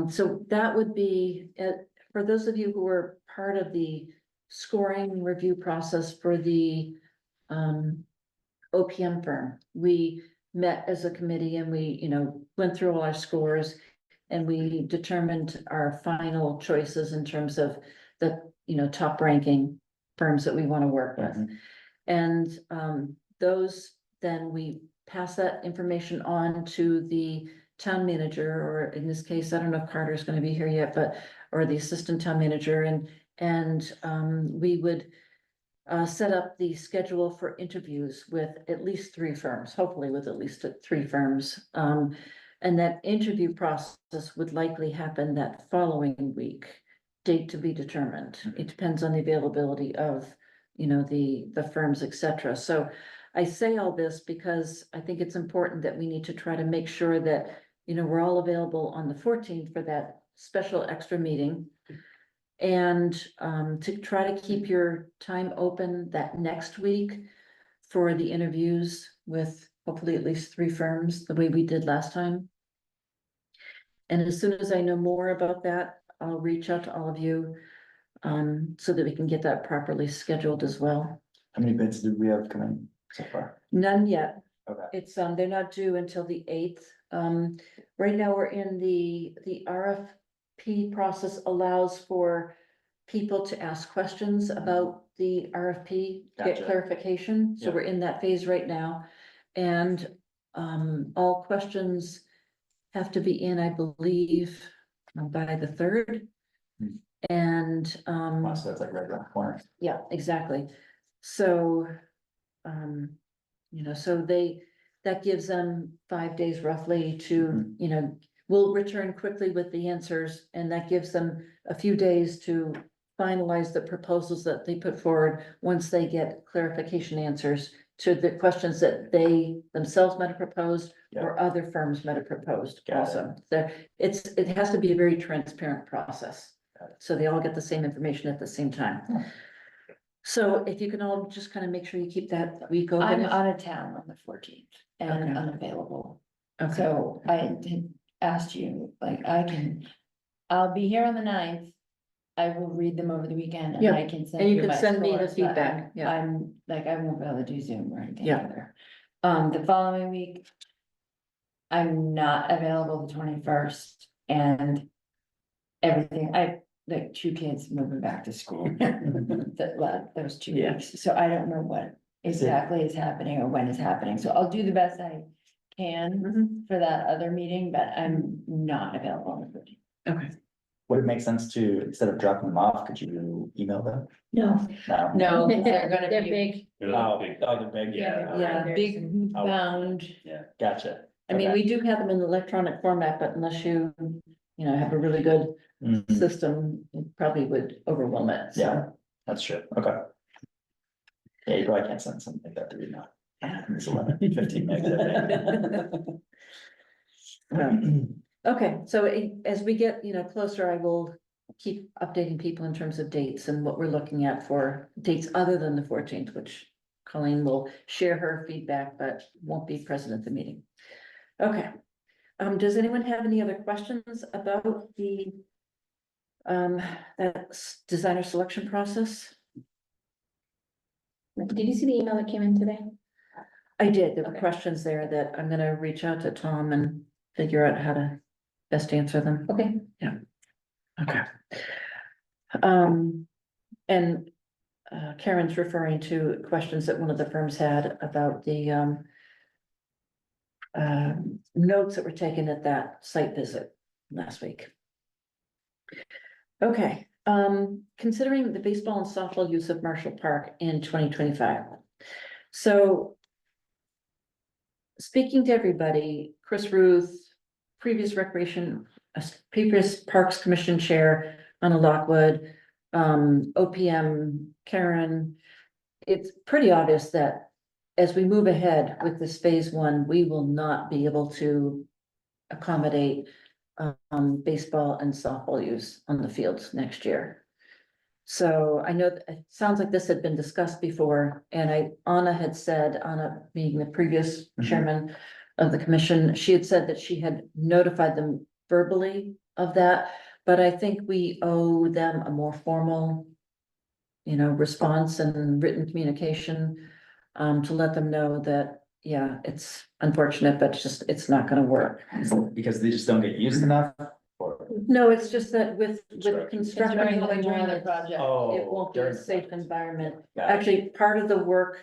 so that would be, for those of you who were part of the scoring review process for the OPM firm, we met as a committee and we, you know, went through all our scores and we determined our final choices in terms of the, you know, top ranking firms that we want to work with. And those, then we pass that information on to the town manager, or in this case, I don't know if Carter's gonna be here yet, but or the assistant town manager, and we would set up the schedule for interviews with at least 3 firms, hopefully with at least 3 firms. And that interview process would likely happen that following week, date to be determined. It depends on the availability of, the firms, et cetera. So I say all this because I think it's important that we need to try to make sure that, we're all available on the 14th for that special extra meeting. And to try to keep your time open that next week for the interviews with hopefully at least 3 firms, the way we did last time. And as soon as I know more about that, I'll reach out to all of you so that we can get that properly scheduled as well. How many bids do we have coming so far? None yet. Okay. It's, they're not due until the 8th. Right now, we're in the RFP process allows for people to ask questions about the RFP, get Gotcha. clarification. So Yeah. we're in that phase right now. And all questions have to be in, I believe, by the 3rd. Hmm. And Wow, so that's like right around the corner. yeah, exactly. So, so that gives them 5 days roughly to, we'll return quickly with the answers, and that gives them a few days to finalize the proposals that they put forward once they get clarification answers to the questions that they themselves might have proposed or other firms might have proposed Got it. also. It has to be a very transparent process. Got it. So they all get the same information at the same time. So if you can all just kind of make sure you keep that week open. I'm out of town on the 14th and Okay. unavailable. Okay. So I had asked you, I'll be here on the 9th. I will read them over the weekend and Yeah, I can send and you you can my send me the scores, but feedback, yeah. I'm I won't be able to do Zoom or anything Yeah. either. The following week. I'm not available the 21st and everything, I have like 2 kids moving back to school. Those 2 Yeah. weeks, so I don't know what exactly is happening or when is happening, so I'll do the best I can Mhm. for that other meeting, but I'm not available on the 14th. Okay. Would it make sense to, instead of dropping them off, could you email them? No. No. No, 'cause they're gonna They're be, big. Oh, they're big, yeah. yeah, Binders big and- bound. Gotcha. I mean, Okay. we do have them in electronic format, but unless you, have a really good Mhm. system, it probably would overwhelm it, so. Yeah. That's true, okay. Yeah, you probably can't send something like that to me now. It's 11, 15 megs, I think. Okay, so as we get, closer, I will keep updating people in terms of dates and what we're looking at for dates other than the 14th, which Colleen will share her feedback, but won't be present at the meeting. Okay, does anyone have any other questions about the designer selection process? Did you see the email that came in today? I did, there were Okay. questions there that I'm gonna reach out to Tom and figure out how to best answer them. Okay. Okay. And Karen's referring to questions that one of the firms had about the notes that were taken at that site visit last week. Okay, considering the baseball and softball use of Marshall Park in 2025. So speaking to everybody, Chris Ruth, previous Parks Commission Chair, Anna Lockwood, OPM, Karen. It's pretty obvious that as we move ahead with this phase 1, we will not be able to accommodate baseball and softball use on the fields next year. So I know that it sounds like this had been discussed before, and Anna being the previous chairman of the commission, she had said that she had notified them verbally of that, but I think we owe them a more formal, response and written communication, to let them know that, yeah, it's unfortunate, but it's not gonna work. Because they just don't get used enough, or? No, it's just that with Construction. construction. During the going on, other it project. won't be a during the safe project. environment. Got it. Actually, part of the work,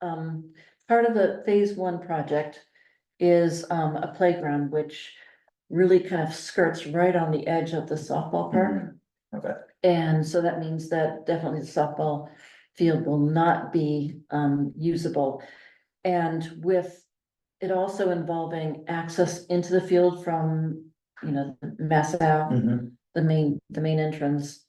part of the phase 1 project is a playground which really kind of skirts right on the edge of the softball park. Okay. And so that means that definitely the softball field will not be usable. And with it also involving access into the field from, you know, Mass Ave, Mhm. the main entrance.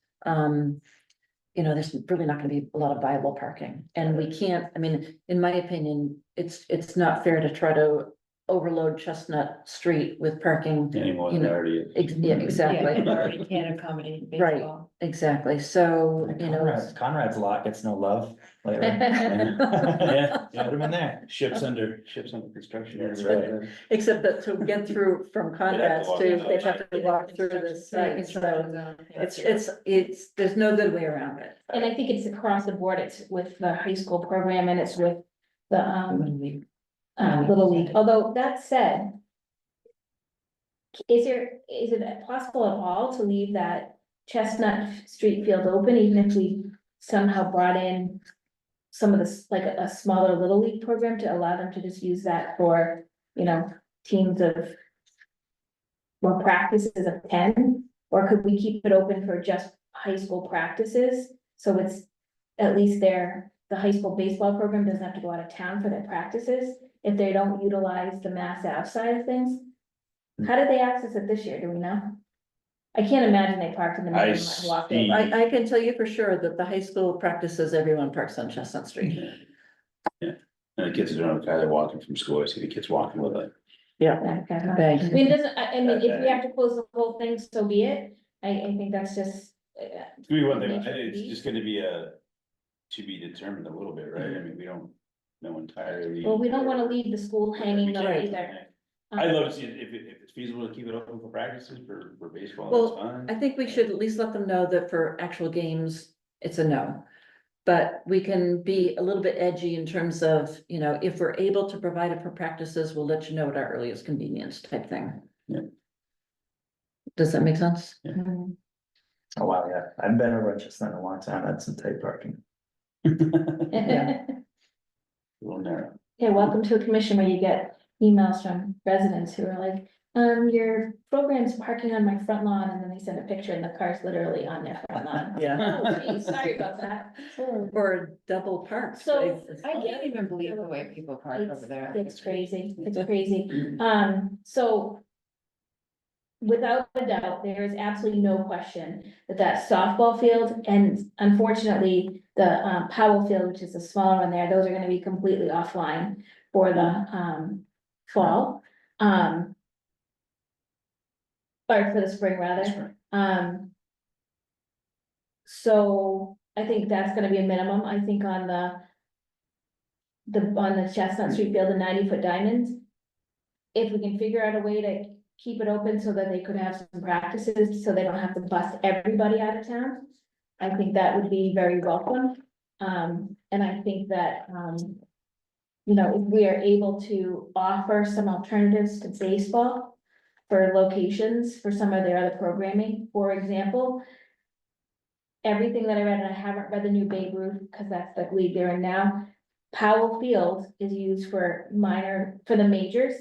You know, there's really not gonna be a lot of viable parking, and we can't, I mean, in my opinion, it's not fair to try to overload Chestnut Street with parking. Any more You than know, already is. Yeah, exactly. Yeah, already can't accommodate Right. baseball. Exactly, so, you know. Conrad's lot gets no love lately. Yeah, Put him in there. Ships under construction. That's right. Except that to get through from Conrad's walk to, through they have to walk through this site, so it's, there's no good way around it. And I think it's across the board, it's with the high school program and it's with the, Little League, although that said. Is it possible at all to leave that Chestnut Street field open, even if we somehow brought in. Some of this, like a smaller Little League program to allow them to just use that for, you know, teams of. More practices of 10, or could we keep it open for just high school practices? So it's at least the high school baseball program doesn't have to go out of town for their practices if they don't utilize the Mass Ave side of things. How did they access it this year? Do we know? I can't imagine they parked in the middle and walked in. see. I can tell you for sure that the high school practices, everyone parks on Chestnut Street. Yeah, and the kids are on the car, they're walking from school, I see the kids walking with it. Yeah. Okay. I Bags. mean, it doesn't, I mean, if we have to close the whole thing, so be it. I think that's just. It's gonna be one thing, I Nature think it's beast. just gonna be to be determined a little bit, right? I mean, we don't know entirely. Well, we don't wanna leave the school hanging though Right. either. I'd love to see if it's feasible to keep it open for practices for baseball, Well, that's fine. I think we should at least let them know that for actual games, it's a no. But we can be a little bit edgy in terms of, you know, if we're able to provide it for practices, we'll let you know at our earliest convenience type thing. Yeah. Does that make sense? Mhm. Oh, wow, yeah. I've been over at Chestnut in a long time. That's some tight parking. Yeah. Little narrow. Yeah, welcome to a commission where you get emails from residents who are like, your program's parking on my front lawn, and then they send a picture and the car's literally on their front lawn. Yeah. Oh, geez, sorry about that. Or double parks. So, I can't even believe the way people park over there. It's crazy, it's crazy. So. Without a doubt, there is absolutely no question that softball field and unfortunately, the Powell field, which is the smaller one there, those are gonna be completely offline for the fall. Or for the spring rather. So I think that's gonna be a minimum, I think on on the Chestnut Street field, the 90-foot diamonds. If we can figure out a way to keep it open so that they could have some practices, so they don't have to bust everybody out of town. I think that would be very welcome. And I think that, you know, if we are able to offer some alternatives to baseball for locations for some of their other programming, for example, everything that I read, and I haven't read the new Babe Ruth, because that's the league they're in now. Powell Field is used for the majors.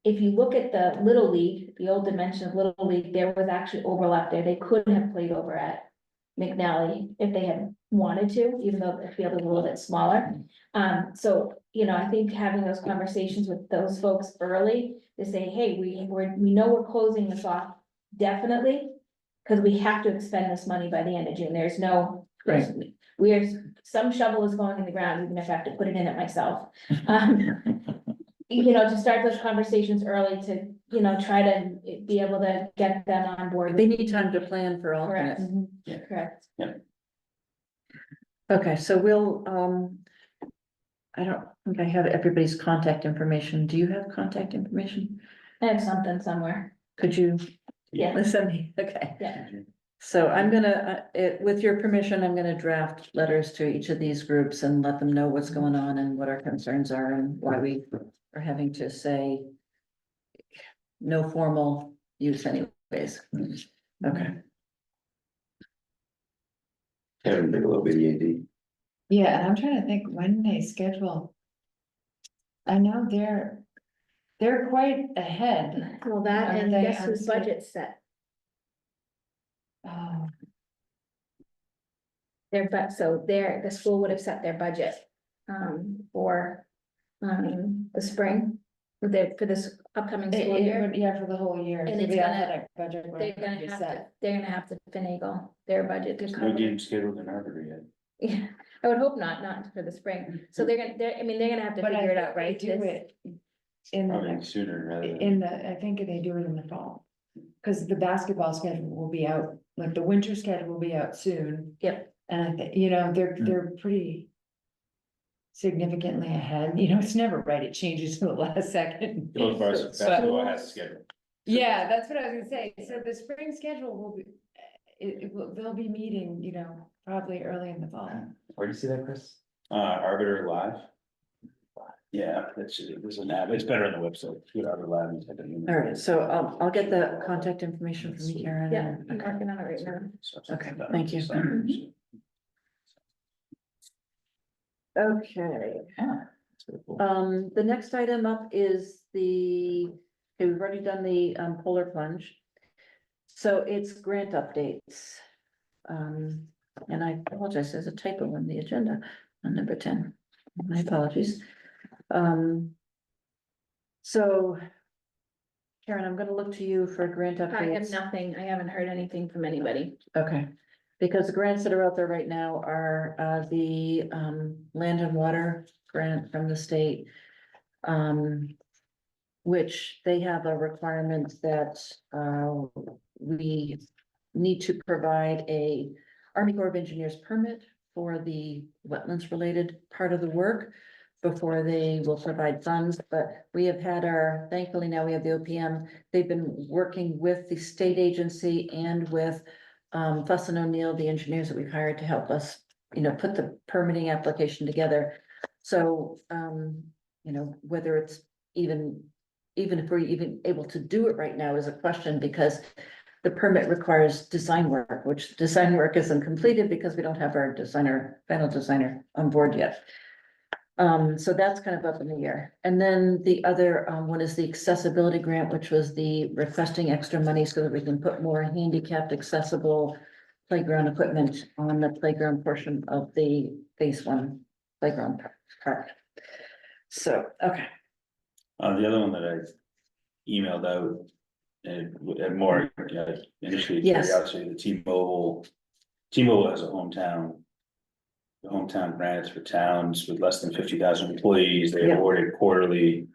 If you look at the Little League, the old dimension of Little League, there was actually overlap there. They could have played over at McNally if they had wanted to, even though the field is a little bit smaller. So, you know, I think having those conversations with those folks early to say, hey, we know we're closing this off definitely. Cause we have to expend this money by the end of June. There's no. Some shovel is going in the ground, even if I have to put it in it myself. You know, to start those conversations early to, you know, try to be able to get them on board. They need time to plan for Correct. alternates. Yeah. Correct. Okay, so we'll, I don't think I have everybody's contact information. Do you have contact information? I have something somewhere. Could you? Yeah. Listen, me, okay. Yeah. So I'm gonna, with your permission, I'm gonna draft letters to each of these groups and let them know what's going on and what our concerns are and why we are having to say no formal use anyways. Okay. Kevin Bigelow, BDAD. Yeah, and I'm trying to think when they schedule. I know they're quite ahead. Well, that Are and they guess on whose schedule? budget's set? Oh, the school would have set their budget, for, the spring. For this upcoming school year. yeah, for the whole year. And so it's the gonna- athletic budget will They're gonna be have set. to, finagle their budget to There's cover. no game scheduled in Harvard yet. Yeah, I would hope not for the spring. So they're gonna have to But I figure it out, think they right? do This- it in Probably the, sooner rather than. I think they do it in the fall. Cause the basketball schedule will be out, like the winter schedule will be out soon. Yep. And I think, they're pretty significantly ahead, it's never right, it changes to the last second. Both bars, But- basketball has a schedule. Yeah, that's what I was gonna say, so the spring schedule will be, they'll be meeting, probably early in the fall. Where do you see that, Chris? Arbiter Live. Yeah, there's an app, it's better on the website, good Arbiter Live. and type it in. All right, so I'll get the contact information from you, Karen. Yeah, I'm working on it right now. Okay, thank you. Okay, That's pretty cool. the next item up is okay, we've already done the polar plunge. So it's grant updates. And I apologize, there's a typo in the agenda on number 10. My apologies. So Karen, I'm gonna look to you for grant I have updates. nothing. I haven't heard anything from anybody. Okay, because the grants that are out there right now are the land and water grant from the state. Which they have a requirement that we need to provide a Army Corps of Engineers permit for the wetlands related part of the work before they will provide funds, but we have had thankfully now we have the OPM. They've been working with the state agency and with Fuss and O'Neill, the engineers that we've hired to help us, put the permitting application together. So, whether it's even if we're even able to do it right now is a question, because the permit requires design work, which design work isn't completed because we don't have our final designer on board yet. So that's kind of up in the air. And then the other one is the accessibility grant, which was the requesting extra money so that we can put more handicapped accessible playground equipment on the playground portion of the phase 1 playground park. So, okay. The other one that I emailed out, and more initially Yes. curiosity, the T-Mobile has a hometown. The hometown grants for towns with less than 50,000 employees, they Yeah. awarded quarterly.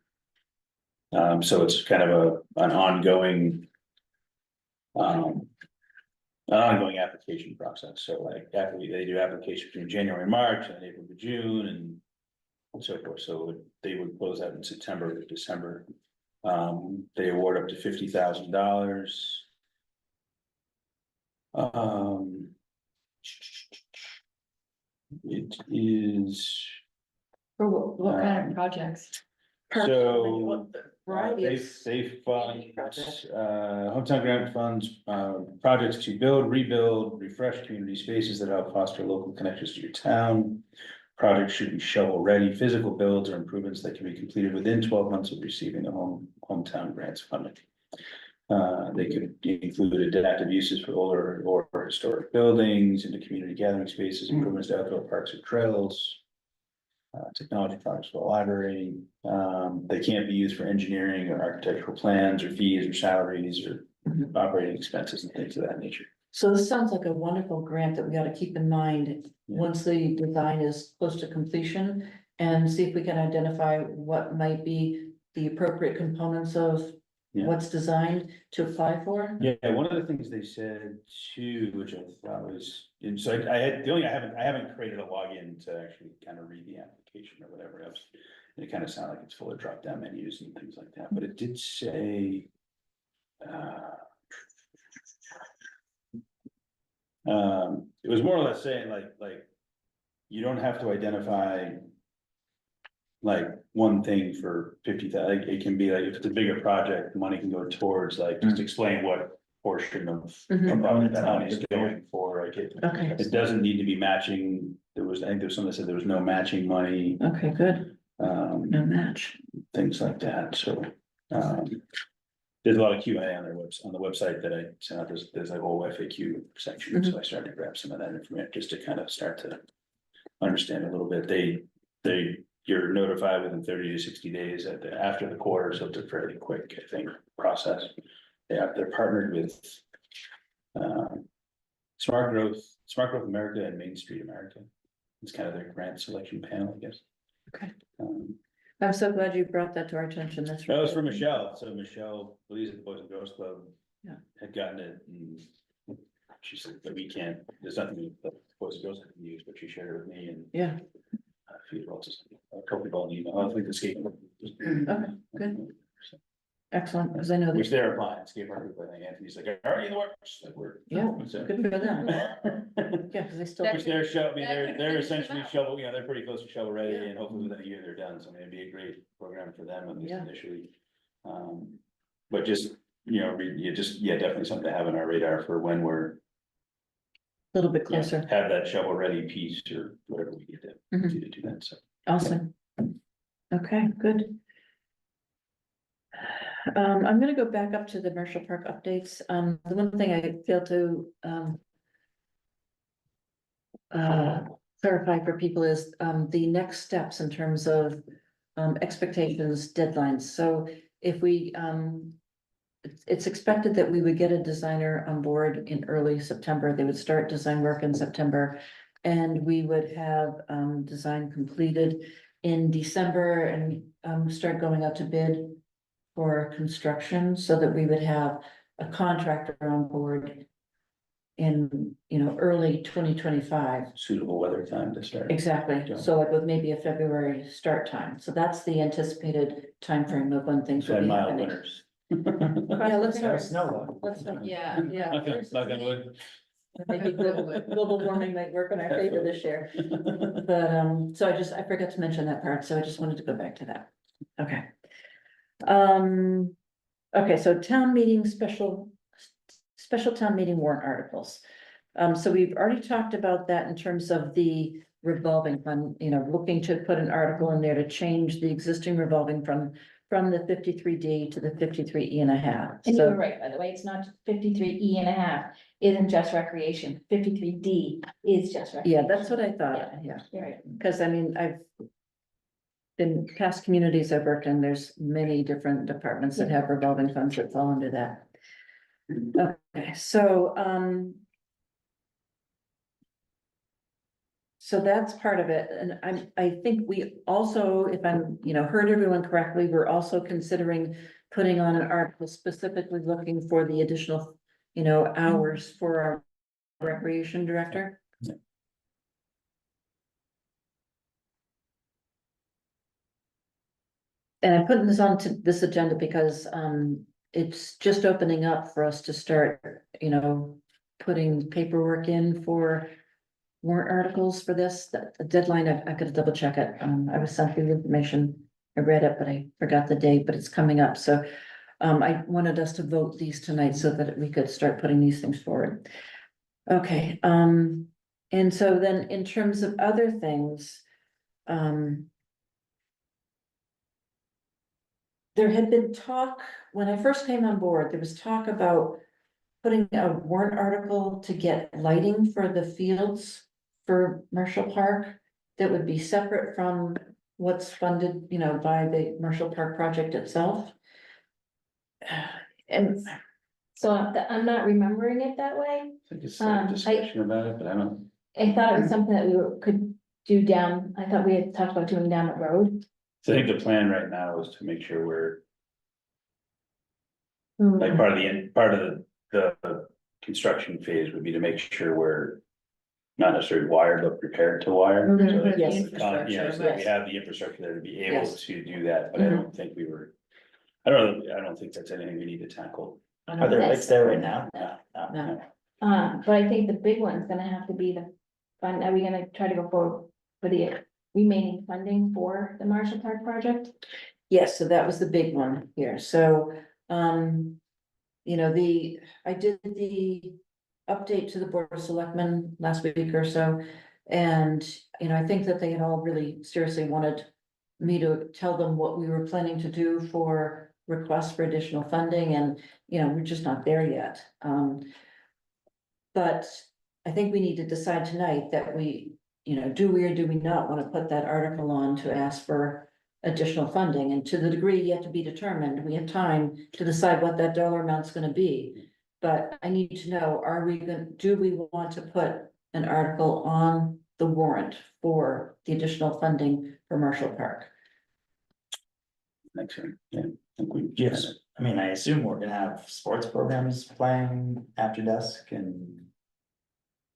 So it's kind of an ongoing. An ongoing application process, so like after they do application between January and March and April to June and so forth, so they would close out in September or December. They award up to $50,000. It is, For what kind Um, of projects? so Variety of. they fund, projects. hometown grant funds, projects to build, rebuild, refresh community spaces that help foster local connections to your town. Projects should be shovel-ready, physical builds or improvements that can be completed within 12 months of receiving the hometown grants funding. They could include adaptive uses for older or historic buildings, into community gathering spaces, improvements to outdoor parks or trails. Technology projects for the library, they can't be used for engineering or architectural plans or fees or salaries or Mhm. operating expenses and things of that nature. So this sounds like a wonderful grant that we ought to keep in mind Yeah. once the design is close to completion. And see if we can identify what might be the appropriate components of Yeah. what's designed to apply for. Yeah, one of the things they said too, which I thought was, and so I haven't created a login to actually kind of read the application or whatever else. And it kind of sounded like it's full of drop down menus and things like that, but it did say. It was more or less saying like, you don't have to identify. Like one thing for 50,000, like it can be like, if it's a bigger project, the money can go towards like, just explain what portion of. Mhm. Of project that money is going for, like Okay, it doesn't need to be matching, I think there was someone that said there was no matching money, okay, good. No match. things like that, so. there's a lot of Q and A on their on the website that I sent out, there's like a whole FAQ section, so I started to grab some of that information, just to kind of start to understand a little bit, you're notified within 30 to 60 days after the quarter, so it's a fairly quick, I think, process. They're partnered with Smart Growth America and Main Street America. It's kind of their grant selection panel, I guess. Okay. Um, I'm so glad you brought that to our attention, that's. That was for really- Michelle, so Michelle, Louise at the Boys and Girls Club. Yeah. Had gotten it, and she said that we can't, there's nothing that Boys and Girls can use, but she shared it with me and. Yeah, A few people, just a couple people, I think the skate. Okay, good. excellent, because I know Which that, they're applying, skate park, I think Anthony's like, already in the works, like we're. Yeah, so- good for them. Yeah, because they still. Which they're shovel, I mean, That could they're finish them essentially out. shovel, they're pretty close to shovel ready, Yeah. and hopefully within a year they're done, so I mean, it'd be a great program for them, at least Yeah. initially. But just, definitely something to have on our radar for when we're. A little bit Yeah, closer, have that shovel ready piece or whatever we get to Mhm. do to do that, so. awesome. Okay, good. I'm gonna go back up to the Marshall Park updates, the one thing I failed to, clarify for people is, the next steps in terms of, expectations, deadlines, so if we, it's expected that we would get a designer on board in early September. They would start design work in September. And we would have design completed in December and start going out to bid for construction so that we would have a contractor on board in, early 2025. Suitable weather time to start. Exactly, Yeah. so like with maybe a February start time. So that's the anticipated timeframe of when things will 10 be mile happening. winters. Yeah, let's Have start. snow Let's start. Yeah, yeah. Knock on wood. Maybe global warming might work in our favor this year, but, so I forgot to mention that part, so I just wanted to go back to that. Okay. Okay, so town meeting special town meeting warrant articles. So we've already talked about that in terms of the revolving fund, looking to put an article in there to change the existing revolving fund from the 53D to the 53E.5. And you were So, right, by the way, it's not 53E.5, isn't just recreation, 53D is just recreation. yeah, that's what I thought, yeah. You're right. Cause I mean, I've. In past communities I've worked in, there's many different departments that have revolving funds that fall under that. Okay, so, so that's part of it, and I think we also, if I'm, heard everyone correctly, we're also considering putting on an article specifically looking for the additional, hours for our recreation director. And I'm putting this onto this agenda because, it's just opening up for us to start, putting paperwork in for warrant articles for this, the deadline, I could double check it. I was sent the information. I read it, but I forgot the date, but it's coming up, so. I wanted us to vote these tonight so that we could start putting these things forward. Okay, and so then in terms of other things, there had been talk, when I first came on board, there was talk about putting a warrant article to get lighting for the fields for Marshall Park that would be separate from what's funded, by the Marshall Park project itself. And So I'm not remembering it that way. I think it's some discussion about it, but I don't. I thought it was something that could do down, I thought we had talked about doing down the road. So I think the plan right now is to make sure we're, like, part of the construction phase would be to make sure we're. Not necessarily wired, but prepared to wire. Mhm, So that yes. we- Infrastructure, Yeah, so that we yes. have the infrastructure there to be able Yes. to do that, but I don't think we were. I don't think that's anything we need to tackle. Are there lights there right now? No. But I think the big one's gonna have to be the fund, are we gonna try to go forward for the remaining funding for the Marshall Park project? yes, so that was the big one here, so, I did the update to the Board of Selectmen last week or so. And, I think that they had all really seriously wanted me to tell them what we were planning to do for requests for additional funding and, you know, we're just not there yet. But I think we need to decide tonight that we, you know, do we or do we not want to put that article on to ask for additional funding? And to the degree yet to be determined, we have time to decide what that dollar amount's gonna be. But I need to know, do we want to put an article on the warrant for the additional funding for Marshall Park? Next year, yeah. I think we- Yes, I mean, I assume we're gonna have sports programs playing after dusk and.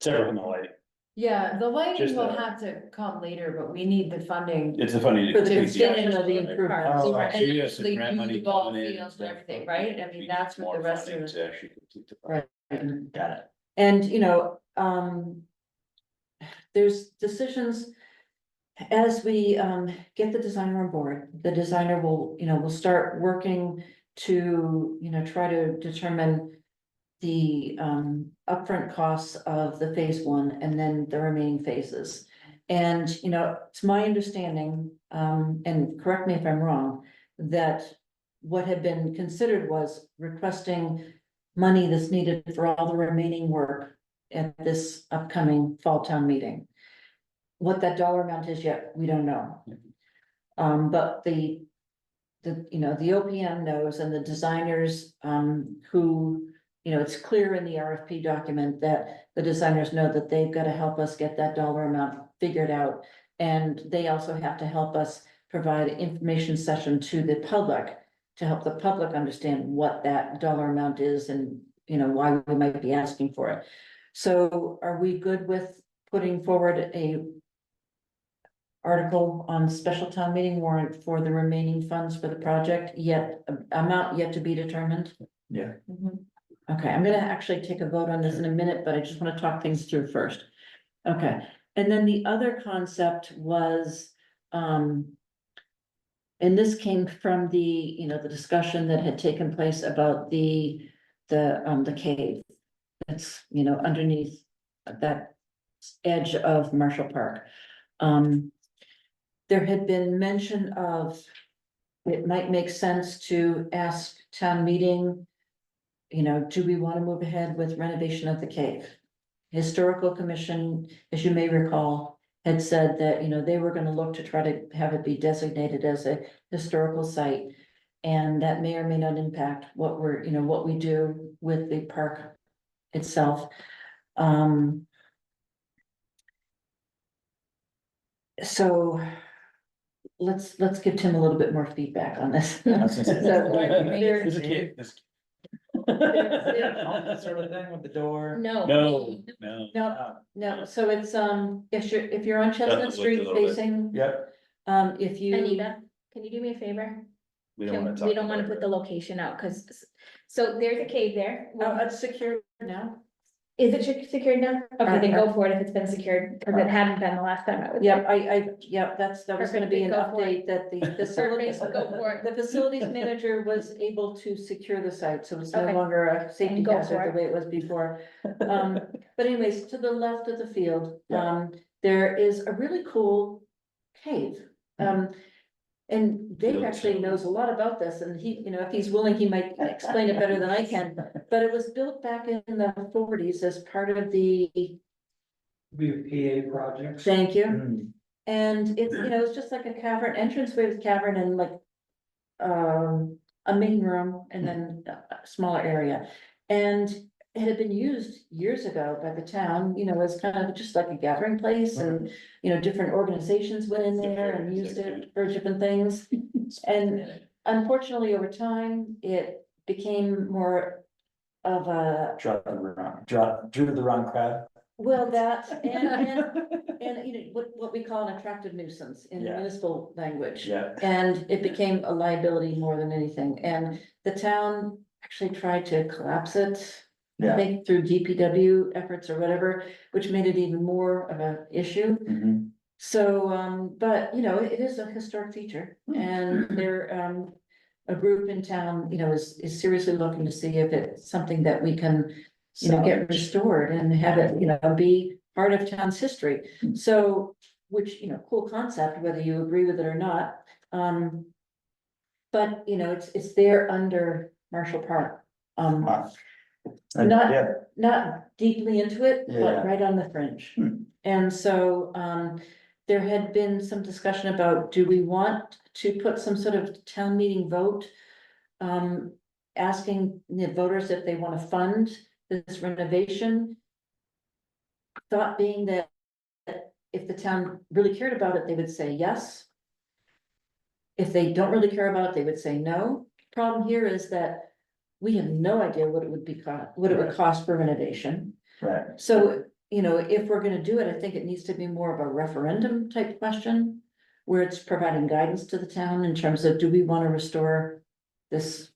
Separate from the lighting. Yeah, the lighting Just will the- have to come later, but we need the funding. It's the funny. For the beginning of the improvement. Oh, And So yes, the actually grant do money the ball coming in fields and stuff, everything, but right? I we mean, need that's what more the rest funding of to actually complete the project. Right. Got it. And, you know, there's decisions. As we get the designer on board, the designer will, you know, will start working to, you know, try to determine the upfront costs of the phase one and then the remaining phases. And, you know, it's my understanding, and correct me if I'm wrong, that what had been considered was requesting money that's needed for all the remaining work at this upcoming fall town meeting. What that dollar amount is yet, we don't know. But the, you know, the OPM knows and the designers, who, you know, it's clear in the RFP document that the designers know that they've got to help us get that dollar amount figured out. And they also have to help us provide an information session to the public to help the public understand what that dollar amount is and, you know, why we might be asking for it. So are we good with putting forward a article on special town meeting warrant for the remaining funds for the project, yet amount yet to be determined? Yeah. Okay, I'm gonna actually take a vote on this in a minute, but I just wanna talk things through first. Okay, and then the other concept was, and this came from the, you know, the discussion that had taken place about the cave. That's, you know, underneath that edge of Marshall Park. There had been mention of, it might make sense to ask town meeting, you know, do we want to move ahead with renovation of the cave? Historical Commission, as you may recall, had said that, you know, they were gonna look to try to have it be designated as a historical site. And that may or may not impact what we're, you know, what we do with the park itself. So let's give Tim a little bit more feedback on this. I was gonna say, So, There's a kid, this- Sort of thing with the door. No. No. No, no, so it's, if you're on Doesn't Chestnut look Street a little bit. facing, Yep, if you. Anita, can you do me a favor? We don't wanna talk. We don't wanna about put the it. location out, cause, so there's a cave there. It's secure now. Is it secured now? Okay, then go for it if it's been secured, cause it hadn't been the last time I was. Yep, there. yeah, that was gonna be an Perfect, go for update that the facilities, Perfect, go for it. the facilities manager was able to secure the site, so it's no Okay. longer a safety And go hazard for the it. way it was before. But anyways, to the left of the field, Yeah. there is a really cool cave. And Dave Field actually facility. knows a lot about this, and he, you know, if he's willing, he might explain it better than I can. But it was built back in the 40s as part of the, VPA projects. thank you. Mm, And it's, you know, it's just like a cavern, entranceway with cavern and like. A main room and then a smaller area. And it had been used years ago by the town, you know, as kind of just like a gathering place and, you know, different organizations went in there and used it for different things. And unfortunately, over time, it became more of a, drew the wrong crowd. well, that, and, you know, what we call an attractive nuisance in Yeah. municipal language. Yeah. And it became a liability more than anything, and the town actually tried to collapse it. I Yeah. think through DPW efforts or whatever, which made it even more of an issue. Mhm. So, but, you know, it is a historic feature, and they're, a group in town, you know, is seriously looking to see if it's something that we can, you know, get restored and have it, you know, be part of town's history. So, which, you know, cool concept, whether you agree with it or not. But, you know, it's there under Marshall Park. And, Not- yeah, Not deeply into it, Yeah. but right on the fringe. Hmm. And so, there had been some discussion about, do we want to put some sort of town meeting vote? Asking the voters if they wanna fund this renovation. Thought being that if the town really cared about it, they would say yes. If they don't really care about it, they would say no. Problem here is that we have no idea what it would be, what it would cost for renovation. right, So, you know, if we're gonna do it, I think it needs to be more of a referendum type question. Where it's providing guidance to the town in terms of, do we wanna restore this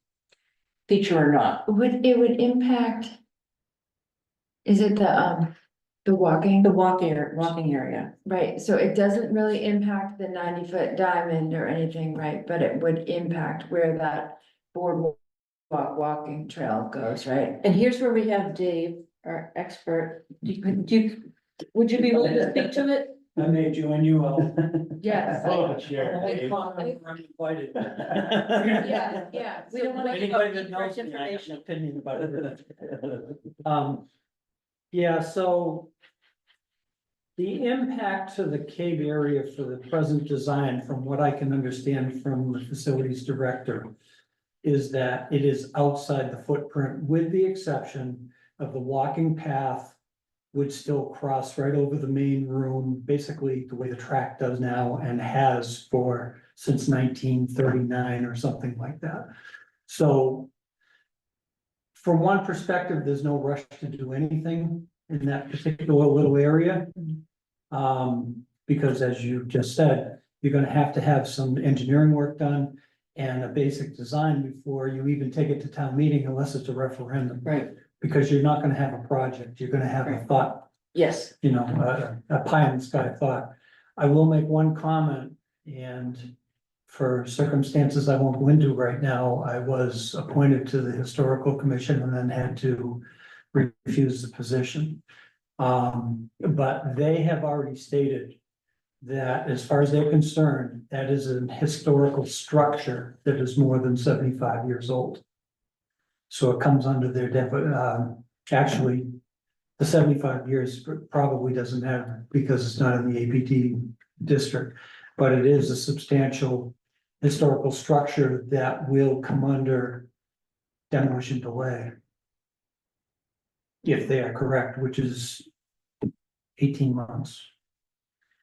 feature or not? It would impact. Is it the walking? The walking area. Right, so it doesn't really impact the 90-foot diamond or anything, right, but it would impact where that boardwalk walking trail goes, right? And here's where we have Dave, our expert. Would you be willing to speak to it? I may join you all. Yes. Oh, sure. I'm invited. Yeah. We don't wanna give Anybody out that knows incorrect me, I have an information. opinion about it. Yeah, so. The impact to the cave area for the present design, from what I can understand from the facilities director. Is that it is outside the footprint, with the exception of the walking path. Would still cross right over the main room, basically the way the track does now and has for since 1939 or something like that. So. From one perspective, there's no rush to do anything in that particular little area. Because as you just said, you're gonna have to have some engineering work done. And a basic design before you even take it to town meeting unless it's a referendum. Right, Because you're not gonna have a project, you're gonna have a Right. thought, yes, you know, a pie in the sky thought. I will make one comment, and for circumstances I won't go into right now, I was appointed to the historical commission and then had to refuse the position. But they have already stated that as far as they're concerned, that is an historical structure that is more than 75 years old. So it comes under their actually, the 75 years probably doesn't matter because it's not in the APT district. But it is a substantial historical structure that will come under demolition delay. If they are correct, which is 18 months.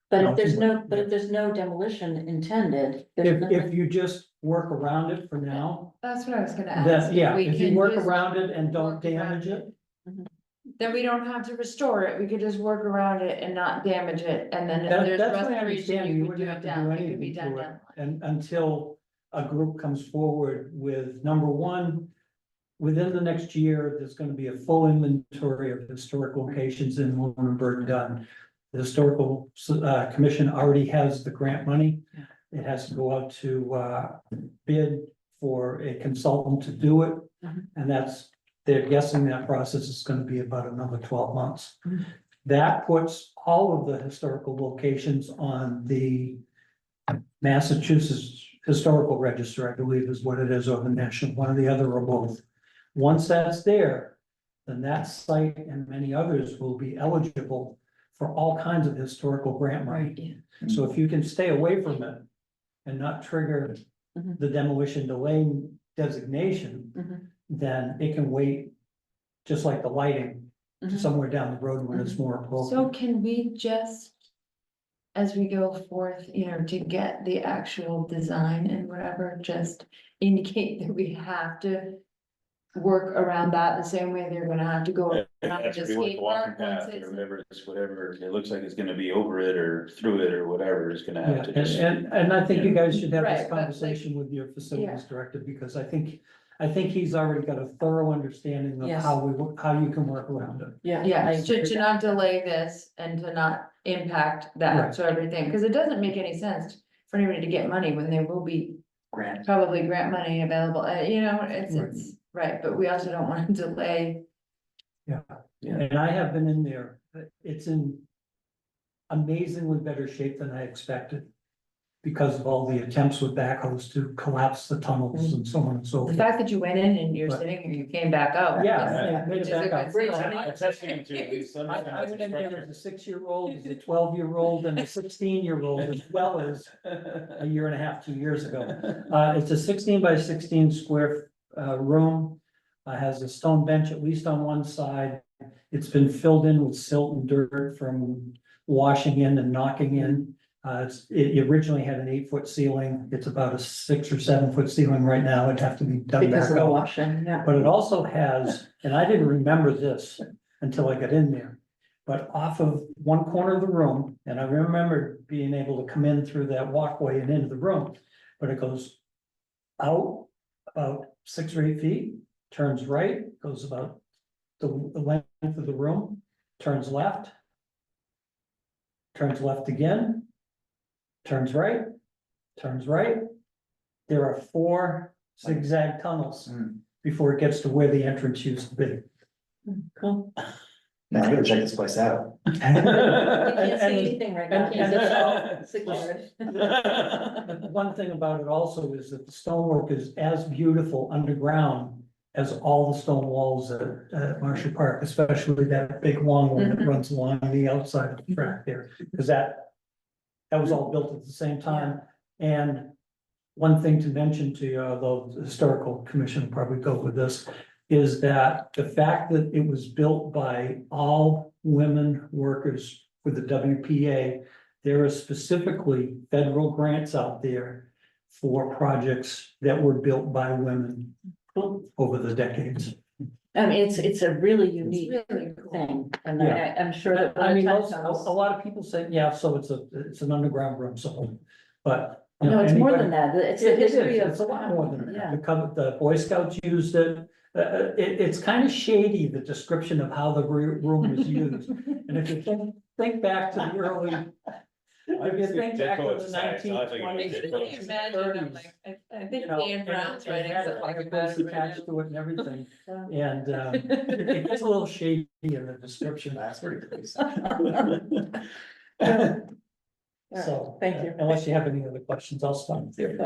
but if there's no demolition intended, there's If nothing. you just work around it for now, That's what I was gonna that, ask. yeah, we if you can work just around it and don't work around damage it. Then we don't have to restore it, we could just work around it and not damage it, and then if there's That's my restoration, understanding, you you could do wouldn't it have to do down, it could be anything done to it. down. And until a group comes forward with, number one. Within the next year, there's gonna be a full inventory of historic locations in Lunenburg done. The historical commission already has the grant money. It has to go out to bid for a consultant to do it. Mhm. And they're guessing that process is gonna be about another 12 months. Mhm. That puts all of the historical locations on the Massachusetts Historical Register, I believe is what it is, or the national, one or the other or both. Once that's there, then that site and many others will be eligible for all kinds of historical grant money. So if you can stay away from it and not trigger Mhm. the demolition delay designation, Mhm. then it can wait, just like the lighting, to Mhm. somewhere down the road when it's more So appropriate. can we just, as we go forth, you know, to get the actual design and whatever, just indicate that we have to work around that the same way they're gonna have to go It around has the to be like skate a walking park once path it's. or whatever it looks like it's gonna be over it or through it or whatever, it's gonna Yeah, have to and, just. and I think you guys should have Right, this but like- conversation with your facilities director, because I think he's already got a thorough understanding of Yes. how you can work around it. Yeah. Yeah, I agree. to not delay this and to not impact that, Right. so everything, because it doesn't make any sense for anybody to get money when there will be grant. probably grant money available, you know, it's, right, but we also don't want to delay. Yeah, Yeah. and I have been in there, it's in amazingly better shape than I expected. because of all the attempts with backhoes to collapse the tunnels and so on and so The forth. fact that you went in and you're But- sitting here, you came back out. Yeah, they made Which it is a back good up. sign. A testament to these. I went in there as a 6-year-old, as a 12-year-old, and a 16-year-old, as well as a year and a half, 2 years ago. It's a 16 by 16 square room. Has a stone bench at least on one side. It's been filled in with silt and dirt from washing in and knocking in. It originally had an 8-foot ceiling. It's about a 6 or 7-foot ceiling right now. It'd have to be done Because back of the up. washing, yeah. But it also has, and I didn't remember this until I got in there. But off of one corner of the room, and I remember being able to come in through that walkway and into the room, but it goes out about 6 or 8 feet, turns right, goes about the length of the room, turns left again, turns right. There are 4 zigzag tunnels Hmm. before it gets to where the entrance used to be. Cool. Now I gotta check this place out. You can't see And- anything right now. and- because and- it's all secured. The one thing about it also is that the stonework is as beautiful underground as all the stone walls at Marshall Park, especially that big long one that Mhm. runs along the outside of the track there, because that was all built at the same time. And one thing to mention to you, although the historical commission will probably go with this, is that the fact that it was built by all women workers with the WPA, there are specifically federal grants out there for projects that were built by women over the decades. I mean, it's a really unique really cool. thing, and Yeah. I'm sure that. I mean, by the most, time a comes- lot of people say, yeah, so it's an underground room, so, but. you know, No, it's more anybody- than that, it's the It is, history of. it's a lot more than Yeah. that, the Boy Scouts used it, it's kind of shady, the description of how the room was used. And if you think back to the early, if you think back to the 1920s. Can you imagine, I'm like, I think Dan Brown's writing something like that. Attached to it and everything, Yeah. and, it gets a little shady in the description. That's pretty crazy. So, Thank you. unless you have any other questions, I'll stop there.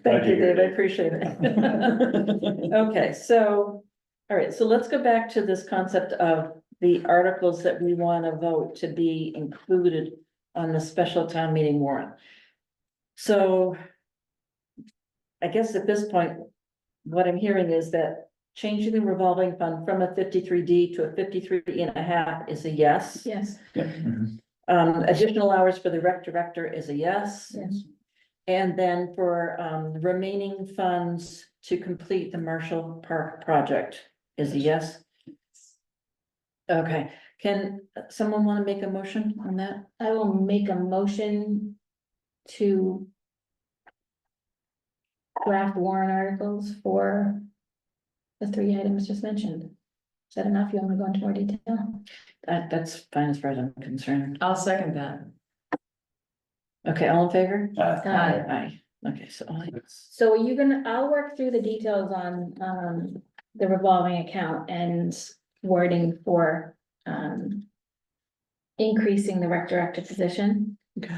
Thank you, Dave, I appreciate it. Okay, so, all right, so let's go back to this concept of the articles that we want to vote to be included on the special town meeting warrant. So I guess at this point, what I'm hearing is that changing the revolving fund from a 53D to a 53.5 is a yes. Yes, Additional hours for the rec director is a yes. yes. And then for the remaining funds to complete the Marshall Park project is a yes? Okay, can someone want to make a motion on that? I will make a motion to draft warrant articles for the 3 items just mentioned. Is that enough? You want me to go into more detail? That's fine as far as I'm concerned. I'll second that. Okay, all in favor? Aye. Aye. Okay, so So I'll work through the details on, the revolving account and wording for, increasing the rec director position. Okay.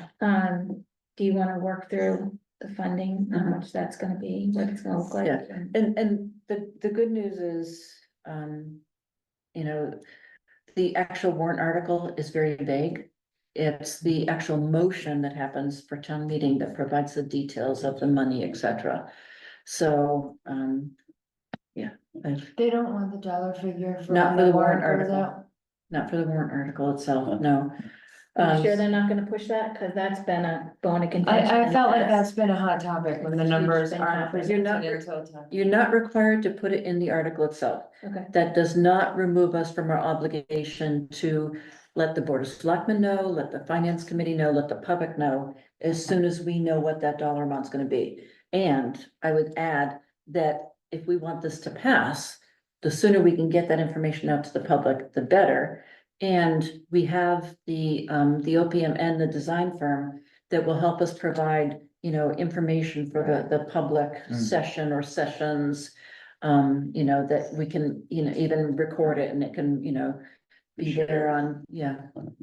Do you wanna work through the funding, how much that's gonna be, what it's gonna look like? Yeah. And the good news is, you know, the actual warrant article is very vague. It's the actual motion that happens for town meeting that provides the details of the money, et cetera. So, yeah, They don't want the dollar figure for. Not when for the the warrant warrant goes article. out? not for the warrant article itself, no. Are you sure they're not gonna push that? Cause that's been a bone of contention. I in felt the like past. that's been a hot topic when the Huge numbers thing aren't happened. You're not- presented until time. You're not required to put it in the article itself. Okay, That does not remove us from our obligation to let the Board of Selectmen know, let the Finance Committee know, let the public know as soon as we know what that dollar amount's gonna be. And I would add that if we want this to pass, the sooner we can get that information out to the public, the better. And we have the OPM and the design firm that will help us provide, you know, information for the public Mm. session or sessions. You know, that we can, you know, even record it and it can, you know, be there on, yeah.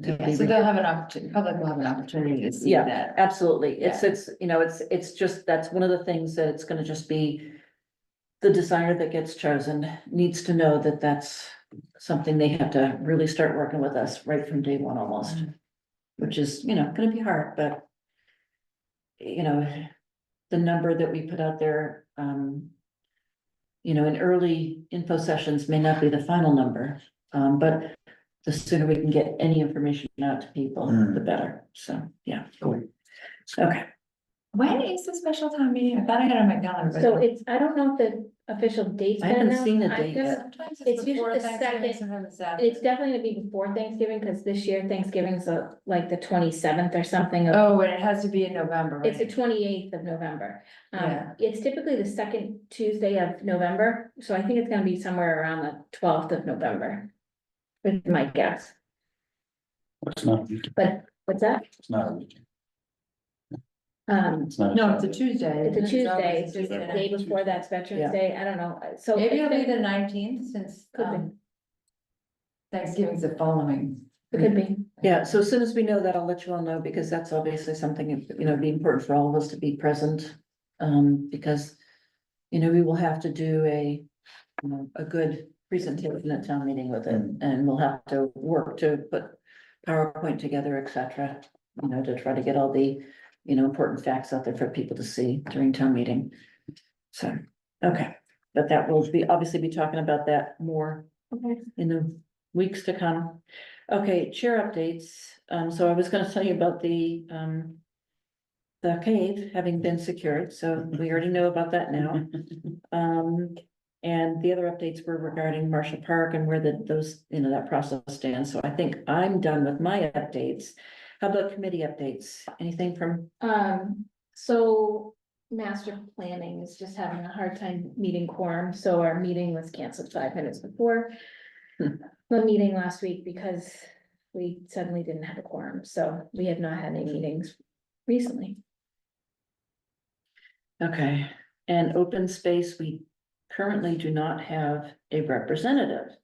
to Yeah, be so they'll have an opportunity, public will have an opportunity to see Yeah, that. absolutely. It's, you know, it's just, that's one of the things that it's gonna just be. The designer that gets chosen needs to know that that's something they have to really start working with us right from day one almost. Which is, you know, gonna be hard, but. You know, the number that we put out there, you know, in early info sessions may not be the final number, but the sooner we can get any information out to people, the better. So, yeah. Cool. Okay, When is the special town meeting? I thought I had it on my calendar, but. So it's, I don't know if the official date's I been haven't announced. seen a I'm date gonna- yet. Sometimes it's it's before usually the Thanksgiving, second- sometimes it's after. It's definitely gonna be before Thanksgiving, because this year Thanksgiving's like the 27th or something of. Oh, and it has to be in November, It's the right? 28th of November. Yeah. It's typically the second Tuesday of November, so I think it's gonna be somewhere around the 12th of November. Is my guess, It's not, a weekend. but what's that? It's not a weekend. Um, It's not. No, it's a Tuesday. it's a always Tuesday, it's just the Tuesday. day before that's Veterans Yeah. Day, I don't know, so. Maybe it's it'll be gonna- the 19th since, Could be. Thanksgiving's the following. It could be. yeah, so as soon as we know that, I'll let you all know, because that's obviously something, you know, be important for all of us to be present. Because, you know, we will have to do a, you know, a good presentation at town meeting with it, and we'll have to work to put PowerPoint together, et cetera. You know, to try to get all the, you know, important facts out there for people to see during town meeting. So, okay, but that will be, obviously be talking about that more Okay. in the weeks to come. Okay, chair updates. So I was gonna tell you about the cave having been secured, so we already know about that now. And the other updates were regarding Marshall Park and where those, you know, that process stands. So I think I'm done with my updates. How about committee updates? Anything from, So master planning is just having a hard time meeting quorum, so our meeting was canceled 5 minutes before. The meeting last week because we suddenly didn't have a quorum, so we have not had any meetings recently. okay, and open space, we currently do not have a representative.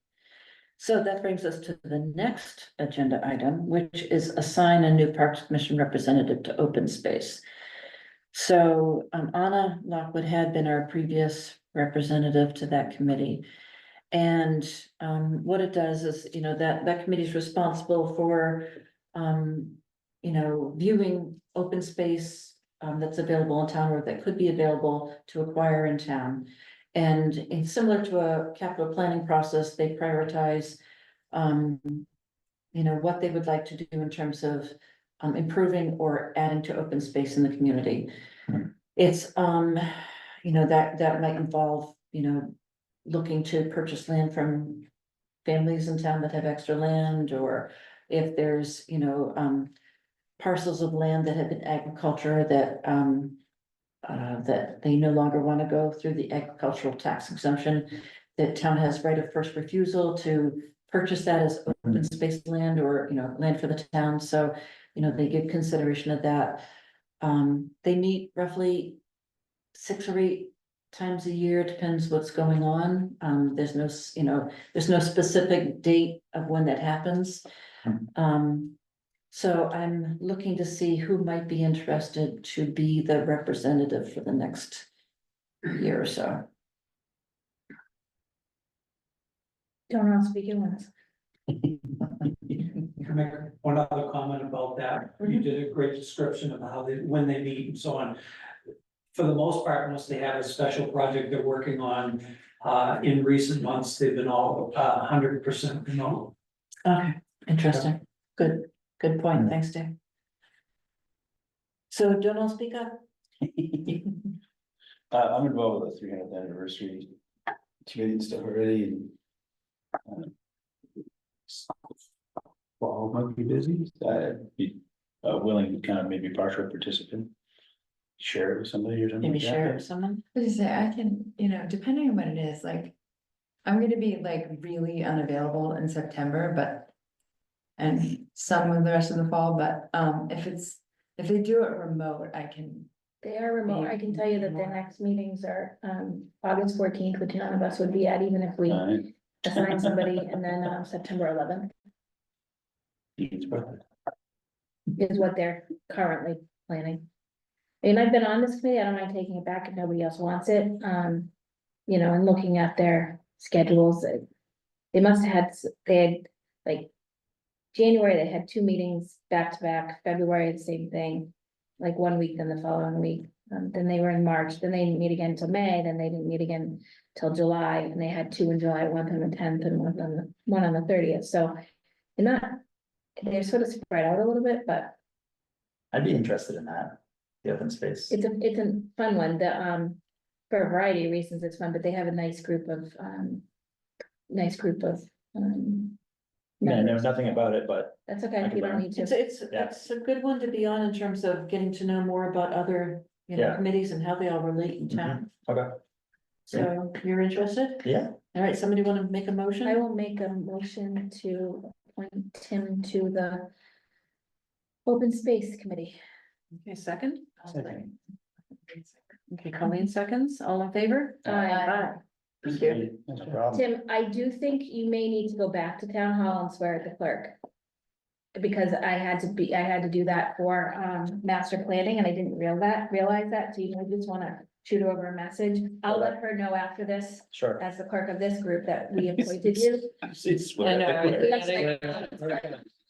So that brings us to the next agenda item, which is assign a new Parks Commission representative to open space. So, Anna Lockwood had been our previous representative to that committee. And, what it does is, you know, that committee is responsible for, you know, viewing open space, that's available in town or that could be available to acquire in town. And it's similar to a capital planning process, they prioritize, you know, what they would like to do in terms of improving or adding to open space in the community. It's, you know, that might involve, you know, looking to purchase land from families in town that have extra land, or if there's, you know, parcels of land that have been agriculture that, that they no longer want to go through the agricultural tax exemption. That town has right of first refusal to purchase that as open space land or, you know, land for the town, so, you know, they give consideration of that. They meet roughly 6 or 8 times a year, depends what's going on. There's no, you know, there's no specific date of when that happens. So I'm looking to see who might be interested to be the representative for the next year or so. Don't all speak at once. Can I make one other comment about that? You did a great description of how they, when they meet and so on. For the most part, unless they have a special project they're working on, in recent months, they've been all 100% remote. Okay, interesting. Good point. Thanks, Dave. So don't all speak up. I'm involved with the 300th anniversary committee and stuff already, and. Fall might be busy, I'd be willing to kind of maybe partial participant. Share it with somebody or something. Maybe like that. share it with someone. I was gonna say, I can, you know, depending on what it is, like, I'm gonna be like really unavailable in September, but. And some of the rest of the fall, but, if they do it remote, I can. They are remote, I can tell you that their next meetings are, August 14th, which none of us would be at, even if we Alright. assign somebody, and then, September 11th. Dean's birthday. is what they're currently planning. And I've been on this committee, I don't mind taking it back if nobody else wants it, you know, and looking at their schedules, they must have had, they had, like. January, they had 2 meetings back to back, February, the same thing, like 1 week, then the following week. Then they were in March, then they didn't meet again till May, then they didn't meet again till July, and they had 2 in July, one on the 10th and one on the 30th, so. They're not, they're sort of spread out a little bit, but I'd be interested in that, the open space. it's a fun one, for a variety of reasons, it's fun, but they have a nice group of, Yeah, I know members. nothing about it, but That's I okay, can you don't learn. need It's, to. Yeah. it's a good one to be on in terms of getting to know more about other, you know, Yeah. committees and how they all relate in town. okay, So you're interested? yeah, All right, somebody want to make a motion? I will make a motion to appoint Tim to the Open Space Committee. Okay, second? Second. Okay, Colleen seconds, all in favor? Aye. Thank you. no problem. Tim, I do think you may need to go back to town hall and swear at the clerk. Because I had to do that for master planning and I didn't realize that, so you might just wanna shoot her over a message. I'll let her know after this, Sure. as the clerk of this group, that we appointed you. It's. I know, I That's get it.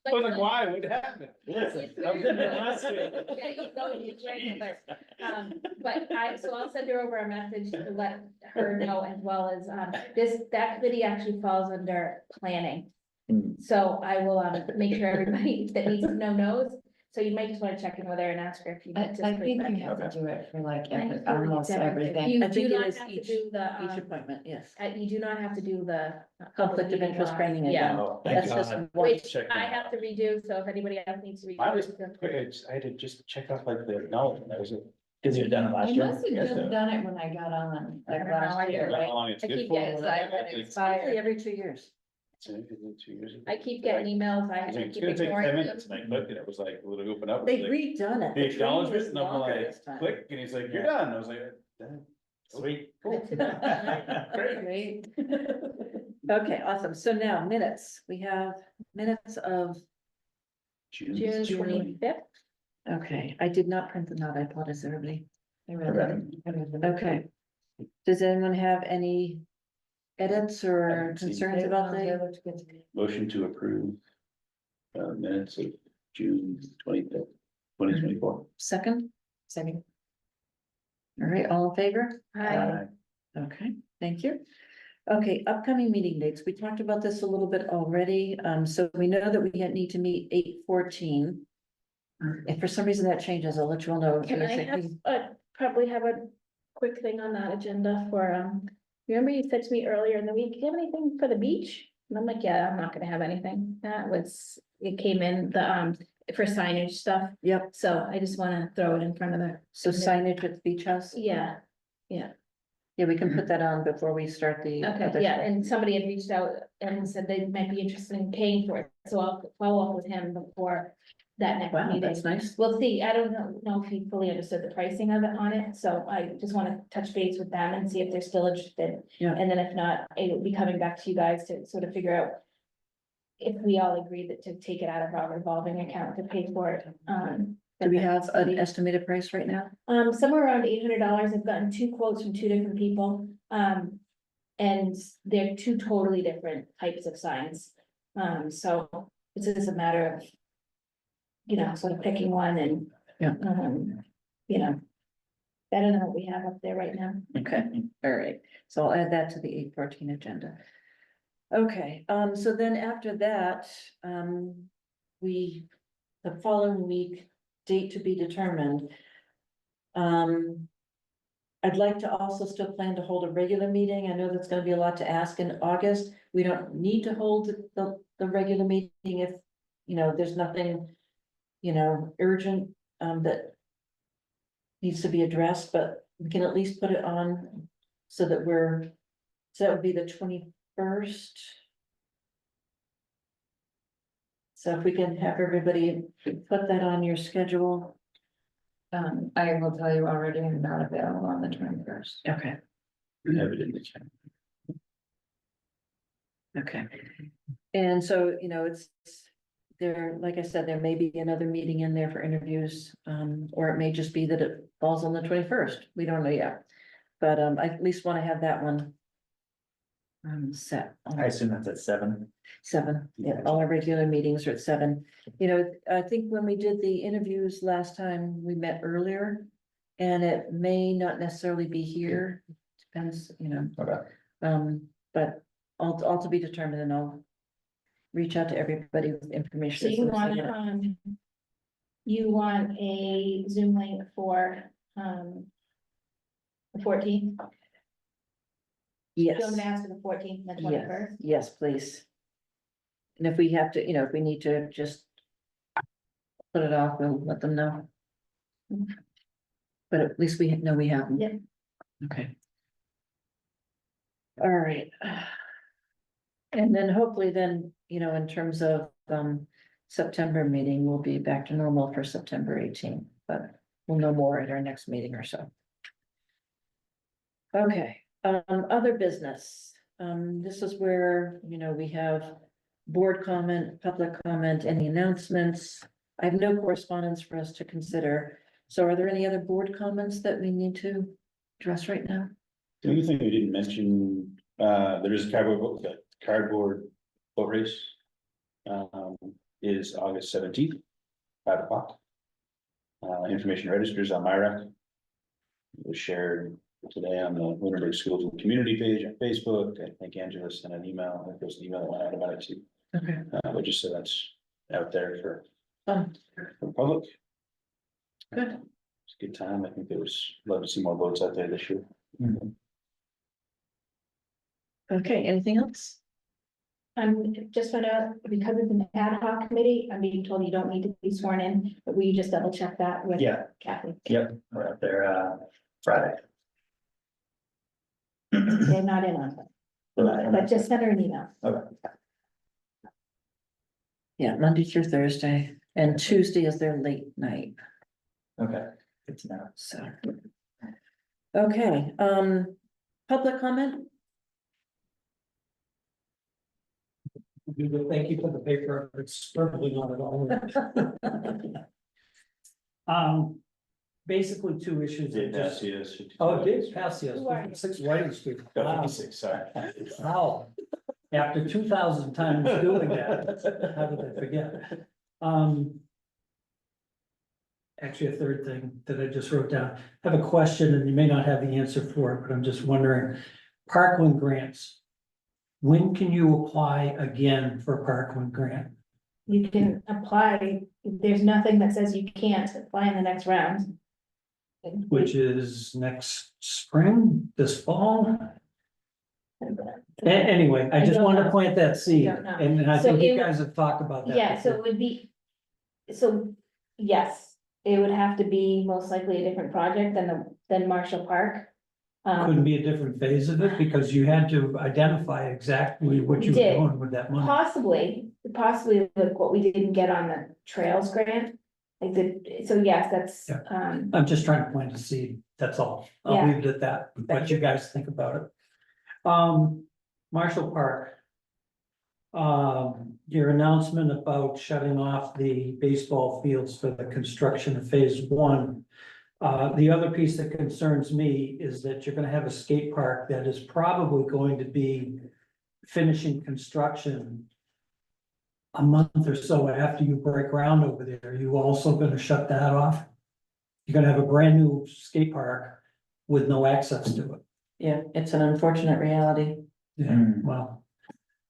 I was like, why, what happened? Listen, I'm in there last week. Yeah, you know, you train her. But so I'll send her over a message to let her know, as well as, that committee actually falls under planning. Hmm. So I will, make sure everybody that needs to know knows, so you might just wanna check in with her and ask her if you. I participate think in you that. have to do it for like I think almost it's everything. You I do think it not is have to each- do the, Each appointment, yes. you do not have to do the. Conflict of interest law. training Yeah, again. Oh, thank That's just God. one. which Check I that have to redo, so if anybody else needs to redo. I was, I had to just check off like the knowledge, and that was it. Cause you've done it I last year. must have Yes, just sir. done it when I got on, I like don't know, I last year, did. right? How long it's I good keep for? getting excited. I think it's- Usually every 2 years. Is it 2 years ago? I keep getting emails, I It's keep gonna take ignoring 10 them. minutes, and I clicked, and it was like, will it open up? They've It was like, redone it. the training acknowledgement, is and I'm longer like, this time. click, and he's like, you're done, I was like, "Done." Sweet. Great. Okay, awesome. So now minutes. We have minutes of, June June. 25th. okay, I did not print them out. I apologize, everybody. I read it. Okay. Does anyone have any edits or haven't seen concerns They about they the? looked good to me. Motion to approve. Minutes of June 25th, 2024. Second? Second. All right, all in favor? Hi. Okay, thank you. Okay, upcoming meeting dates. We talked about this a little bit already. So we know that we need to meet 8/14. If for some reason that changes, I'll let you all know. Can I have, probably have a quick thing on that agenda for, remember you said to me earlier in the week, do you have anything for the beach? And I'm like, yeah, I'm not gonna have anything. It came in for signage stuff, Yep, so I just wanna throw it in front of the, so signage at the beach house. yeah. Yeah, we can put that on before we start the. Okay, other yeah, stuff. and somebody had reached out and said they might be interested in paying for it, so I'll follow up with him before that next Wow, meeting. that's nice. We'll see, I don't know if he fully understood the pricing of it on it, so I just wanna touch base with them and see if they're still interested. Yeah. And then if not, it will be coming back to you guys to sort of figure out if we all agree that to take it out of our revolving account to pay for it, Do we have an estimated price right now? somewhere around $800. I've gotten 2 quotes from 2 different people. And they're 2 totally different types of signs. So it's just a matter of, you know, sort of picking one and. Yeah. You know, better than what we have up there right now. Okay, all right, so I'll add that to the 8/14 agenda. Okay, so then after that, the following week, date to be determined. I'd like to also still plan to hold a regular meeting. I know that's gonna be a lot to ask in August. We don't need to hold the regular meeting if, you know, there's nothing, you know, urgent, that needs to be addressed, but we can at least put it on so that so that would be the 21st. So if we can have everybody put that on your schedule. I will tell you already, I'm not available on the 21st. Okay, Have it in the chat. okay. And so, you know, it's there, like I said, there may be another meeting in there for interviews, or it may just be that it falls on the 21st. We don't know yet. But, I at least want to have that one. Set. I assume that's at 7. 7, yeah, all our regular meetings are at 7. You know, I think when we did the interviews last time, we met earlier. And it may not necessarily be here, depends, you know. Okay. But all to be determined, and I'll reach out to everybody with information. So as soon as I get it. you want a Zoom link for, the 14th? Yes, You want me to ask for the 14th and the yes, 21st? yes, please. And if we have to, you know, if we need to just put it off, we'll let them know. But at least we know we have them. Yep. Okay. All right. And then hopefully then, you know, in terms of September meeting, we'll be back to normal for September 18th, but we'll know more at our next meeting or so. Okay, other business. This is where, you know, we have board comment, public comment, any announcements. I have no correspondence for us to consider. So are there any other board comments that we need to address right now? The only thing we didn't mention, there is a cardboard boat race. Is August 17th, 5 o'clock. Information registers on MyRec. It was shared today on the Lunenburg Schools and Community page on Facebook. I think Angela sent an email. I think there was an email that went out about it too. Okay. But just so that's out there for Um, the public. Good. It's a good time. I think there was, love to see more boats out there this year. Okay, anything else? Just found out, because it's an ad hoc committee, I'm being told you don't need to be sworn in, but will you just double check that with Yeah. Kathy? Yep, we're out there, Friday. They're not in on it, but just send her an email. Okay. Yeah, Monday through Thursday, and Tuesday is their late night, Okay, good to know. so. Okay, public comment? Thank you for the paper, it's certainly not at all. Basically two issues. Did pass, yes. Oh, it did pass, yes, Who are you? 6 Whiting Street. Wow. 56, sorry. Wow. After 2,000 times doing that, how did I forget? Actually, a third thing that I just wrote down, I have a question and you may not have the answer for it, but I'm just wondering. Parkland grants. When can you apply again for a Parkland grant? You can apply, there's nothing that says you can't apply in the next round. Which is next spring, this fall? Anyway, I just don't wanted to know. plant that seed, Don't know. and I So think you it- guys have talked about that. Yeah, so it before. would be, so, yes, it would have to be most likely a different project than Marshall Park. Couldn't be a different phase of it, because you had to identify exactly what We you were did. doing with that money. Possibly like what we didn't get on the trails grant. Like so yes, that's, Yeah. I'm just trying to plant a seed, that's all. I'll Yeah. leave it at that, what you guys think about it. Marshall Park. Your announcement about shutting off the baseball fields for the construction of phase 1. The other piece that concerns me is that you're gonna have a skate park that is probably going to be finishing construction a month or so after you break ground over there. Are you also gonna shut that off? You're gonna have a brand new skate park with no access to it. Yeah, it's an unfortunate reality. Yeah, well,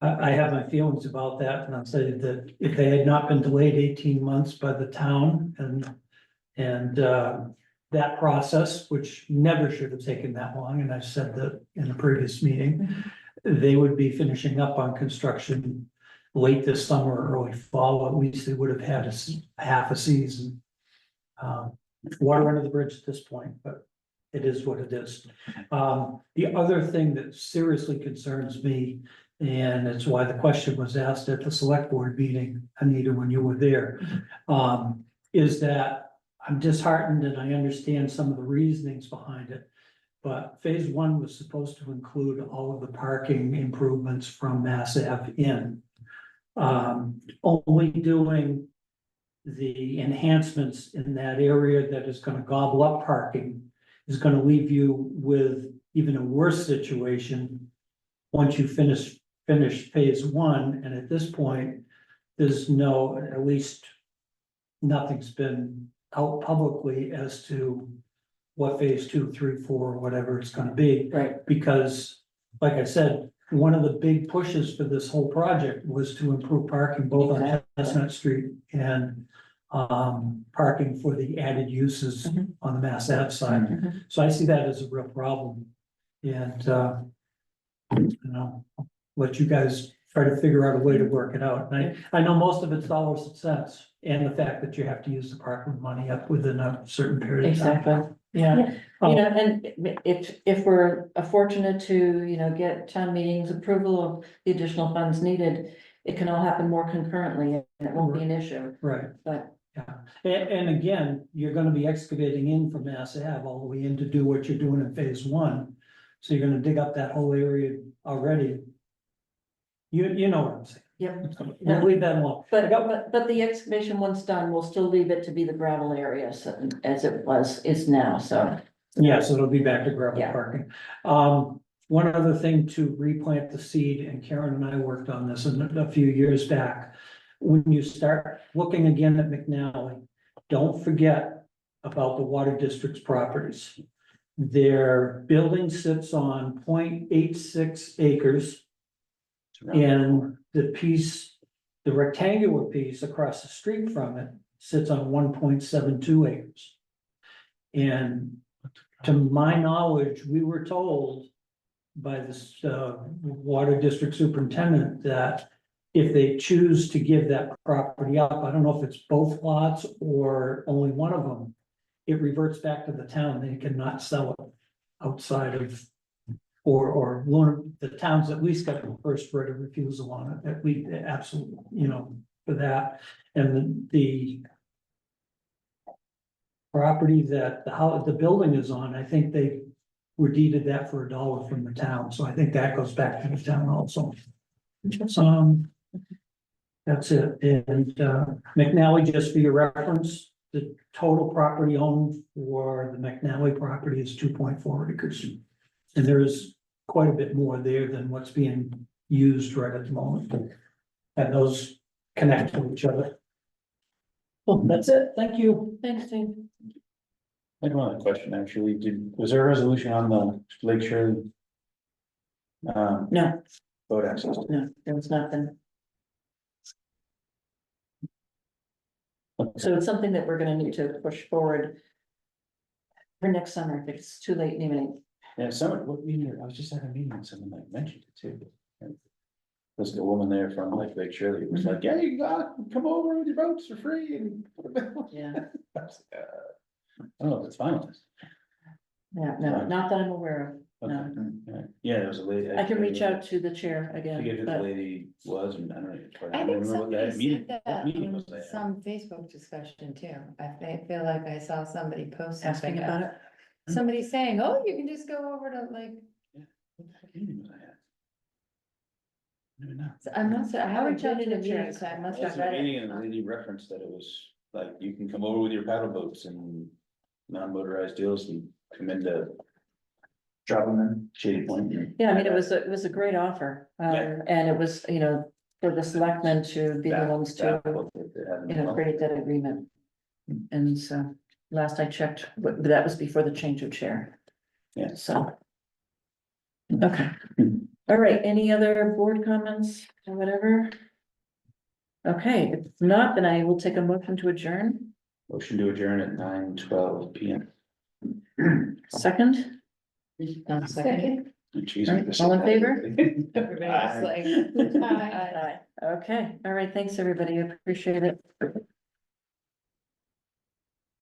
I have my feelings about that, and I'll say that if they had not been delayed 18 months by the town and that process, which never should have taken that long, and I've said that in a previous meeting, they would be finishing up on construction late this summer, or early fall. At least they would have had half a season. Water under the bridge at this point, but it is what it is. The other thing that seriously concerns me, and it's why the question was asked at the select board meeting, Anita, when you were there, is that I'm disheartened, and I understand some of the reasonings behind it. But phase 1 was supposed to include all of the parking improvements from Mass Ave in. only doing the enhancements in that area that is gonna gobble up parking is gonna leave you with even a worse situation once you finish phase one, and at this point, there's no, at least nothing's been out publicly as to what phase 2, 3, 4, whatever it's gonna be. Right. Because, like I said, one of the big pushes for this whole project was to improve parking both on Exactly. Chestnut Street and parking for the added uses Mhm. on the Mass Ave side. Mhm. So I see that as a real problem. And, you know, let you guys try to figure out a way to work it out. And I know most of it's dollars and cents, and the fact that you have to use the parking money up within a certain period of time. Exactly, yeah. Oh. You know, and if we're fortunate to, you know, get town meetings approval of the additional funds needed, it can all happen more concurrently and it won't be an issue, Right, but yeah. And again, you're gonna be excavating in from Mass Ave all the way in to do what you're doing in phase one. So you're gonna dig up that whole area already. You know what I'm saying. Yep. We'll leave that alone. But the excavation once done, we'll still leave it to be the gravel area as it is now, so. Yes, it'll be back to gravel Yeah. parking. One other thing to replant the seed, and Karen and I worked on this a few years back. When you start looking again at McNally, don't forget about the water district's properties. Their building sits on 0.86 acres. And the piece, the rectangular piece across the street from it sits on 1.72 acres. And to my knowledge, we were told by this water district superintendent that if they choose to give that property up, I don't know if it's both lots or only one of them, it reverts back to the town. They cannot sell it outside of, or one of the towns at least got the first right of refusal on it, that we absolutely, you know, for that. And the property that the building is on, I think they were deeded that for $1 from the town, so I think that goes back to the town also. That's it, and McNally, just for your reference, the total property owned for the McNally property is 2.4 acres. And there is quite a bit more there than what's being used right at the moment. And those connect to each other. Well, that's it, thank you. Thanks, Steve. I have one other question, actually. Was there a resolution on the Lake Shirley? No, Boat access? no, there was nothing. So it's something that we're gonna need to push forward for next summer, if it's too late even. Yeah, someone, what meeting, I was just at a meeting and someone like mentioned it too. There's a woman there from like Lake Shirley, who was like, yeah, you got, come over with your boats for free and. Yeah, I was like, I don't know if it's finalized. yeah, no, not that I'm aware Okay. No. Yeah, there was a lady. of. I can reach out to the chair I again, forget who the but lady was, and I don't I even. think remember what that somebody meeting- said what that meeting was on that? some Facebook discussion too. Feel like I saw somebody post asking something, about it. somebody saying, oh, you can just go over to like, What the heck meeting was I at? I don't even know. so I'm not, I I'll haven't reach out been to in a the chair. meeting, so I It must was have a read meeting and the it. lady referenced that it was like, you can come over with your paddle boats and non-motorized deals and come into. Drop them in Shady Point. Yeah, I mean, it was a great offer, Yeah. and it was, you know, for the selectmen to be the ones to, you know, create that agreement. And so, last I checked, but that was before the change of chair. Yeah. So. Okay, all right, any other board comments or whatever? Okay, if not, then I will take a motion to adjourn. Motion to adjourn at 9:12 p.m. Second, Second. Jeez, All right, all in favor? Everybody's like, hi. okay, all right, thanks, everybody, I appreciate it.